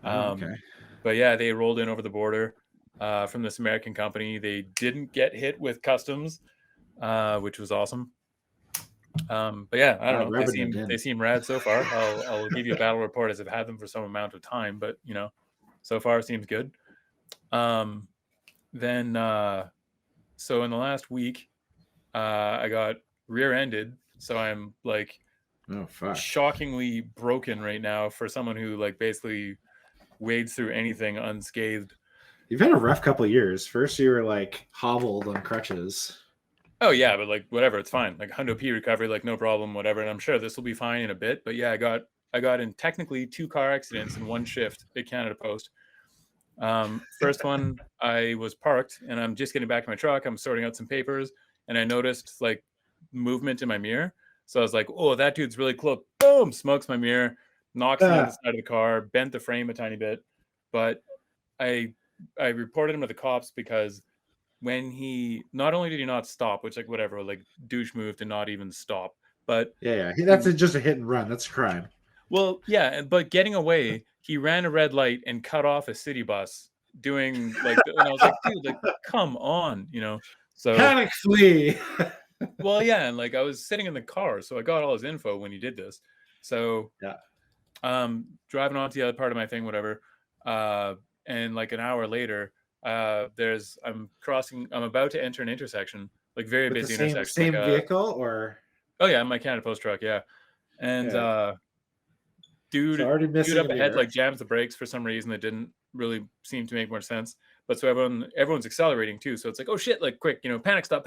Okay. But yeah, they rolled in over the border from this American company. They didn't get hit with customs, which was awesome. But yeah, I don't know. They seem rad so far. I'll give you a battle report as I've had them for some amount of time, but you know, so far it seems good. So in the last week, I got rear-ended. So I'm like, oh fuck, shockingly broken right now for someone who like basically wades through anything unscathed. You've had a rough couple of years. First you were like hobbled on crutches. Oh yeah, but like whatever, it's fine. Like Hundo P recovery, like no problem, whatever. And I'm sure this will be fine in a bit. But yeah, I got in technically 2 car accidents in one shift at Canada Post. First one, I was parked and I'm just getting back to my truck. I'm sorting out some papers and I noticed like movement in my mirror. So I was like, oh, that dude's really close. Boom, smokes my mirror, knocks me on the side of the car, bent the frame a tiny bit. But I reported him to the cops because when he, not only did he not stop, which like whatever, like douche move to not even stop, but Yeah. That's just a hit and run. That's a crime. well, yeah, but getting away, he ran a red light and cut off a city bus doing like, and I was like, dude, like, come on, you know? So, Panic flee. well, yeah, and like I was sitting in the car, so I got all his info when he did this. So, Yeah. Driving on to the other part of my thing, whatever, and like an hour later, I'm about to enter an intersection, like very With busy the intersection. same like vehicle or? Oh yeah, my Canada Post truck, yeah, and dude already missing up a ahead mirror. like jams the brakes for some reason that didn't really seem to make more sense. But so everyone's accelerating too, so it's like, oh shit, like quick, panic stop,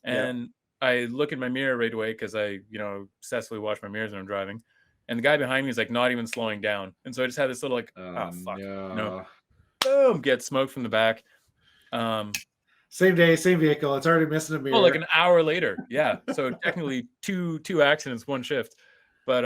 and I look in my mirror right away because I obsessively watch my mirrors when I'm driving, and the guy behind me is like not even slowing down, and so I just had this little like, oh fuck, no, boom, get smoked from the back. Same day, same vehicle. It's already missing a mirror. Well, like an hour later, yeah. So technically two accidents, one shift. But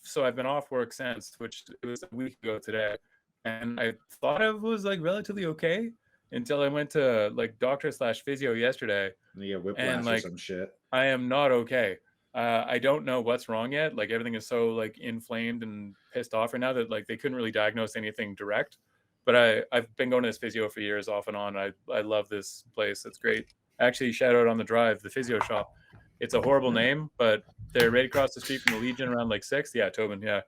so I've been off work since, which it was a week ago today, and I thought I was like relatively okay until I went to like doctor/physio yesterday. You get whiplash and or like some shit. I am not okay. I don't know what's wrong yet. Like everything is so like inflamed and pissed off right now that like they couldn't really diagnose anything direct. But I've been going to this physio for years off and on. I love this place. It's great. Actually, shout out on the drive, the physio shop. It's a horrible name, but they're right across the street from the Legion around like 6th. Yeah, Tobin. Yeah.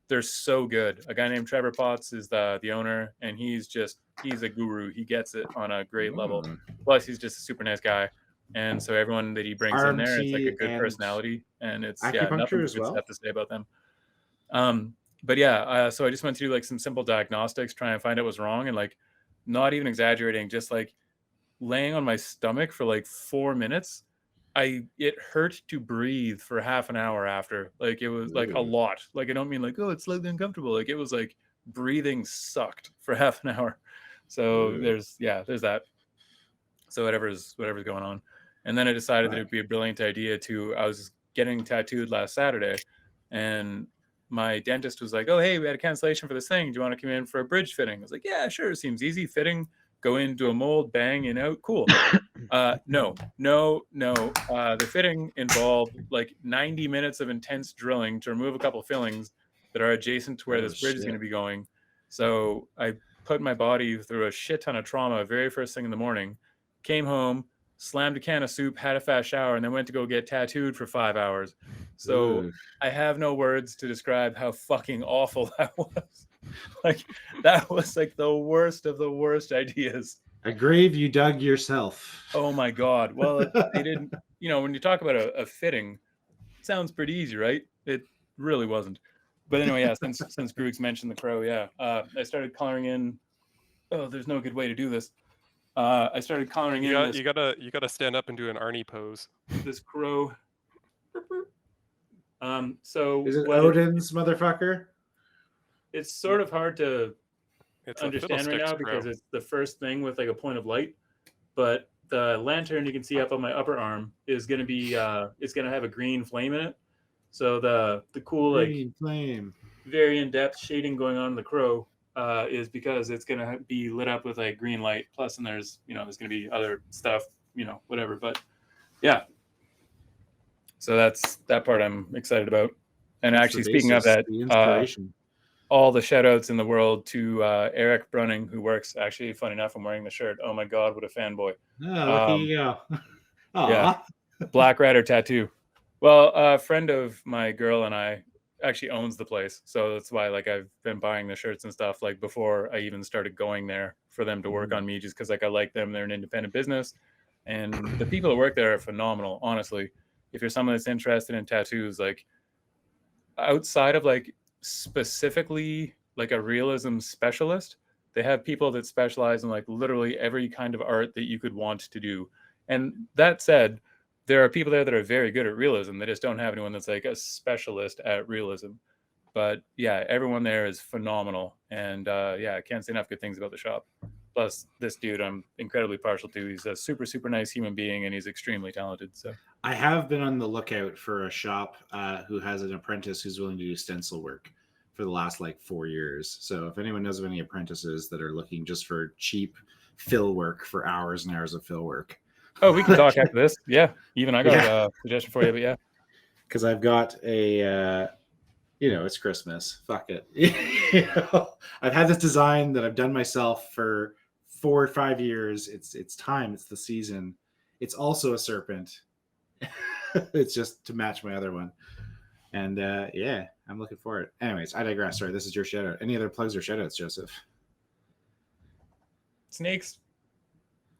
They're so good. A guy named Trevor Potts is the owner, and he's a guru. He gets it on a great level. Plus, he's just a super nice guy. And so everyone that he brings in there, it's like a good personality. And it's nothing as good well. stuff to say about them. But yeah, so I just went through like some simple diagnostics, trying to find out what's wrong, and like not even exaggerating, just like laying on my stomach for like 4 minutes. It hurt to breathe for half an hour after. Like it was like a lot. Like I don't mean like, oh, it's slightly uncomfortable. Like it was like breathing sucked for half an hour. So there's that. So whatever's going on. And then I decided that it'd be a brilliant idea I was getting tattooed last Saturday, and my dentist was like, oh, hey, we had a cancellation for this thing. Do you want to come in for a bridge fitting? I was like, yeah, sure. Seems easy. Fitting, go into a mold, bang, and out. Cool. No. The fitting involved like 90 minutes of intense drilling to remove a couple fillings that are adjacent to where this bridge is going to be going. So I put my body through a shit ton of trauma very first thing in the morning, came home, slammed a can of soup, had a fast shower, and then went to go get tattooed for 5 hours. So I have no words to describe how fucking awful that was. Like that was like the worst of the worst ideas. A grave you dug yourself. Oh my God. Well, they didn't, when you talk about a fitting, it sounds pretty easy, right? It really wasn't. But anyway, yeah, since Groogs mentioned the crow, yeah. I started coloring in. Oh, there's no good way to do this. I started coloring in. You gotta stand up and do an Arnie pose. This crow. So is it Odin's motherfucker? It's sort of hard to understand right now because it's the first thing with like a point of light. But the lantern you can see up on my upper arm is gonna be it's gonna have a green flame in it. So the cool green flame, very in-depth shading going on in the crow is because it's gonna be lit up with like green light. Plus, and there's there's gonna be other stuff, whatever. But yeah. So that's that part I'm excited about. And actually, speaking of that, all the shout outs in the world to Eric Brunning, who works, actually, funny enough, I'm wearing the shirt. Oh my God, what a fanboy. Oh, here you go. Yeah, Black Rider tattoo. Well, a friend of my girl and I actually owns the place. So that's why like I've been buying the shirts and stuff like before I even started going there for them to work on me, just because like I like them. They're an independent business. And the people that work there are phenomenal, honestly. If you're someone that's interested in tattoos, like outside of like specifically like a realism specialist, they have people that specialize in like literally every kind of art that you could want to do. And that said, there are people there that are very good at realism. They just don't have anyone that's like a specialist at realism. But yeah, everyone there is phenomenal, and I can't say enough good things about the shop. Plus, this dude I'm incredibly partial to. He's a super, super nice human being, and he's extremely talented. So I have been on the lookout for a shop who has an apprentice who's willing to do stencil work for the last like 4 years. So if anyone knows of any apprentices that are looking just for cheap fill work for hours and hours of fill work. Oh, we can talk after this. Yeah, even I got a suggestion for you, but yeah. Because I've got a, it's Christmas. Fuck it. I've had this design that I've done myself for 4 or 5 years. It's time. It's the season. It's also a serpent. It's just to match my other one. And I'm looking for it. Anyways, I digress. Sorry, this is your shout out. Any other plugs or shout outs, Joseph? Snakes.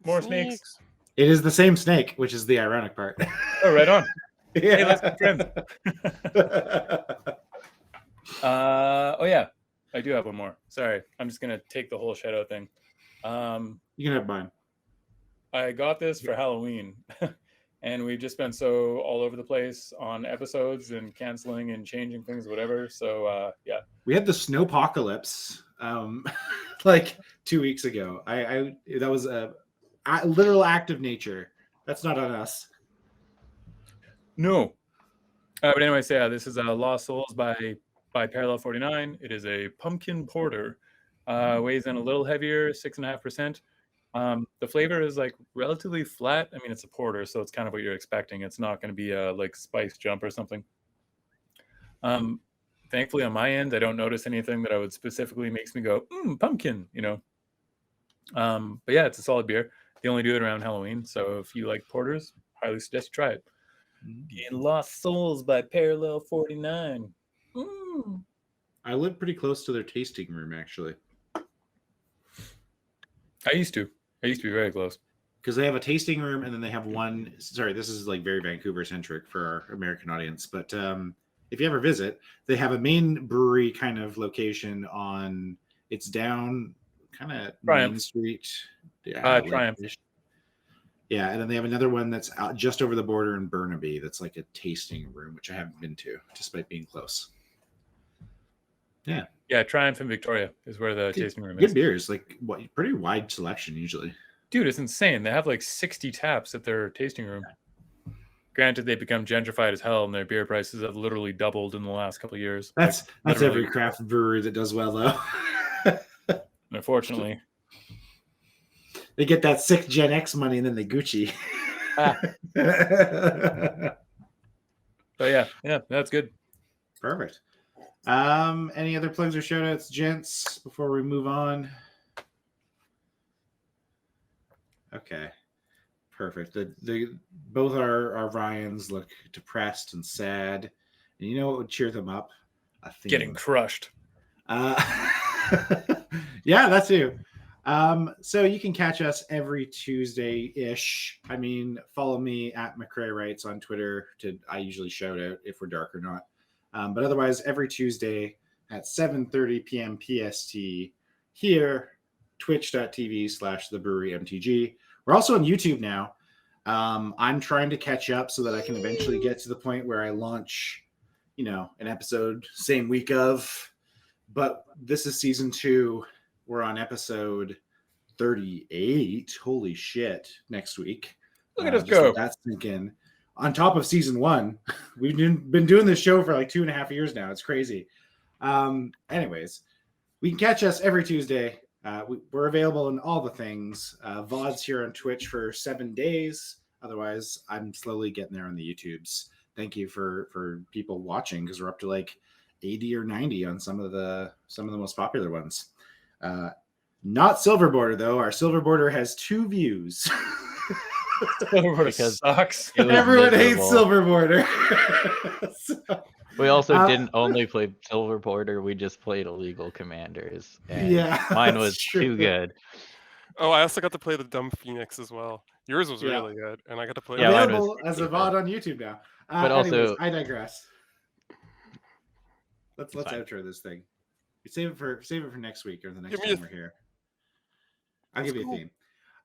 More snakes. It is the same snake, which is the ironic part. Oh, right on. Yeah. Hey, let's be friends. I do have one more. Sorry, I'm just gonna take the whole shout out thing. You can have mine. I got this for Halloween, and we've just been so all over the place on episodes and canceling and changing things, whatever. So we had the snowpocalypse like 2 weeks ago. That was a literal act of nature. That's not on us. No. But anyway, so yeah, this is Lost Souls by Parallel 49. It is a pumpkin porter. Weighs in a little heavier, 6.5%. The flavor is like relatively flat. I mean, it's a porter, so it's kind of what you're expecting. It's not going to be a like spice jump or something. Thankfully, on my end, I don't notice anything that I would specifically makes me go, pumpkin, But yeah, it's a solid beer. They only do it around Halloween, so if you like porters, highly suggest you try it. In Lost Souls by Parallel 49. I live pretty close to their tasting room, actually. I used to be very close. Because they have a tasting room, and then they have one. Sorry, this is like very Vancouver centric for our American audience, but if you ever visit, they have a main brewery kind of location on. It's down kind of Main Street. Yeah, Triumph. Yeah, and then they have another one that's out just over the border in Burnaby. That's like a tasting room, which I haven't been to, despite being close. Yeah, Triumph in Victoria is where the tasting room is. Good beers, like pretty wide selection usually. Dude, it's insane. They have like 60 taps at their tasting room. Granted, they've become gentrified as hell, and their beer prices have literally doubled in the last couple of years. That's every craft brewery that does well, though. Unfortunately, they get that sick Gen X money, and then they Gucci. But yeah, that's good. Perfect. Any other plugs or shout outs, gents, before we move on? Okay. Perfect. The both our Ryans look depressed and sad. And you know what would cheer them up? A theme. Getting crushed. Yeah, that too. So you can catch us every Tuesday-ish. I mean, follow me at McCrae Writes on Twitter. I usually shout out if we're dark or not. But otherwise, every Tuesday at 7:30 p.m. PST here, twitch.tv/the Brewery MTG. We're also on YouTube now. I'm trying to catch up so that I can eventually get to the point where I launch, an episode same week of. But this is season 2. We're on episode 38. Holy shit! Next week. Look at us go. That's thinking. On top of season 1, we've been doing this show for like 2.5 years now. It's crazy. Anyways, we can catch us every Tuesday. We're available in all the things. VODs here on Twitch for 7 days. Otherwise, I'm slowly getting there on the YouTubes. Thank you for people watching, because we're up to like 80 or 90 on some of the most popular ones. Not Silver Border though. Our Silver Border has 2 views. Because sucks. Everyone hates Silver Border. We also didn't only play Silver Border, we just played Illegal Commanders. And mine was too good. Oh, I also got to play the Dumb Phoenix as well. Yours was really good, and I got to play available as a VOD on YouTube now. But anyways, also, I digress. Let's outro this thing. Save it for next week or the next time we're here. I'll give you a theme.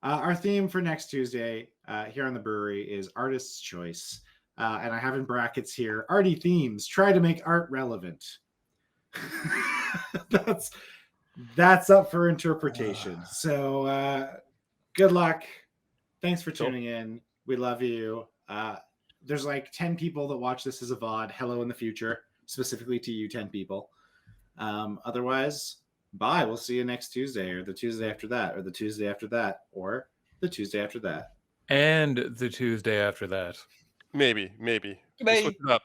Our theme for next Tuesday here on the brewery is Artist's Choice. And I have in brackets here, arty themes. Try to make art relevant. that's up for interpretation. So good luck. Thanks for tuning in. We love you. There's like 10 people that watch this as a VOD. Hello in the future, specifically to you 10 people. Otherwise, bye. We'll see you next Tuesday or the Tuesday after that or the Tuesday after that or the Tuesday after that. And the Tuesday after that. Maybe. Bye. We'll switch it up.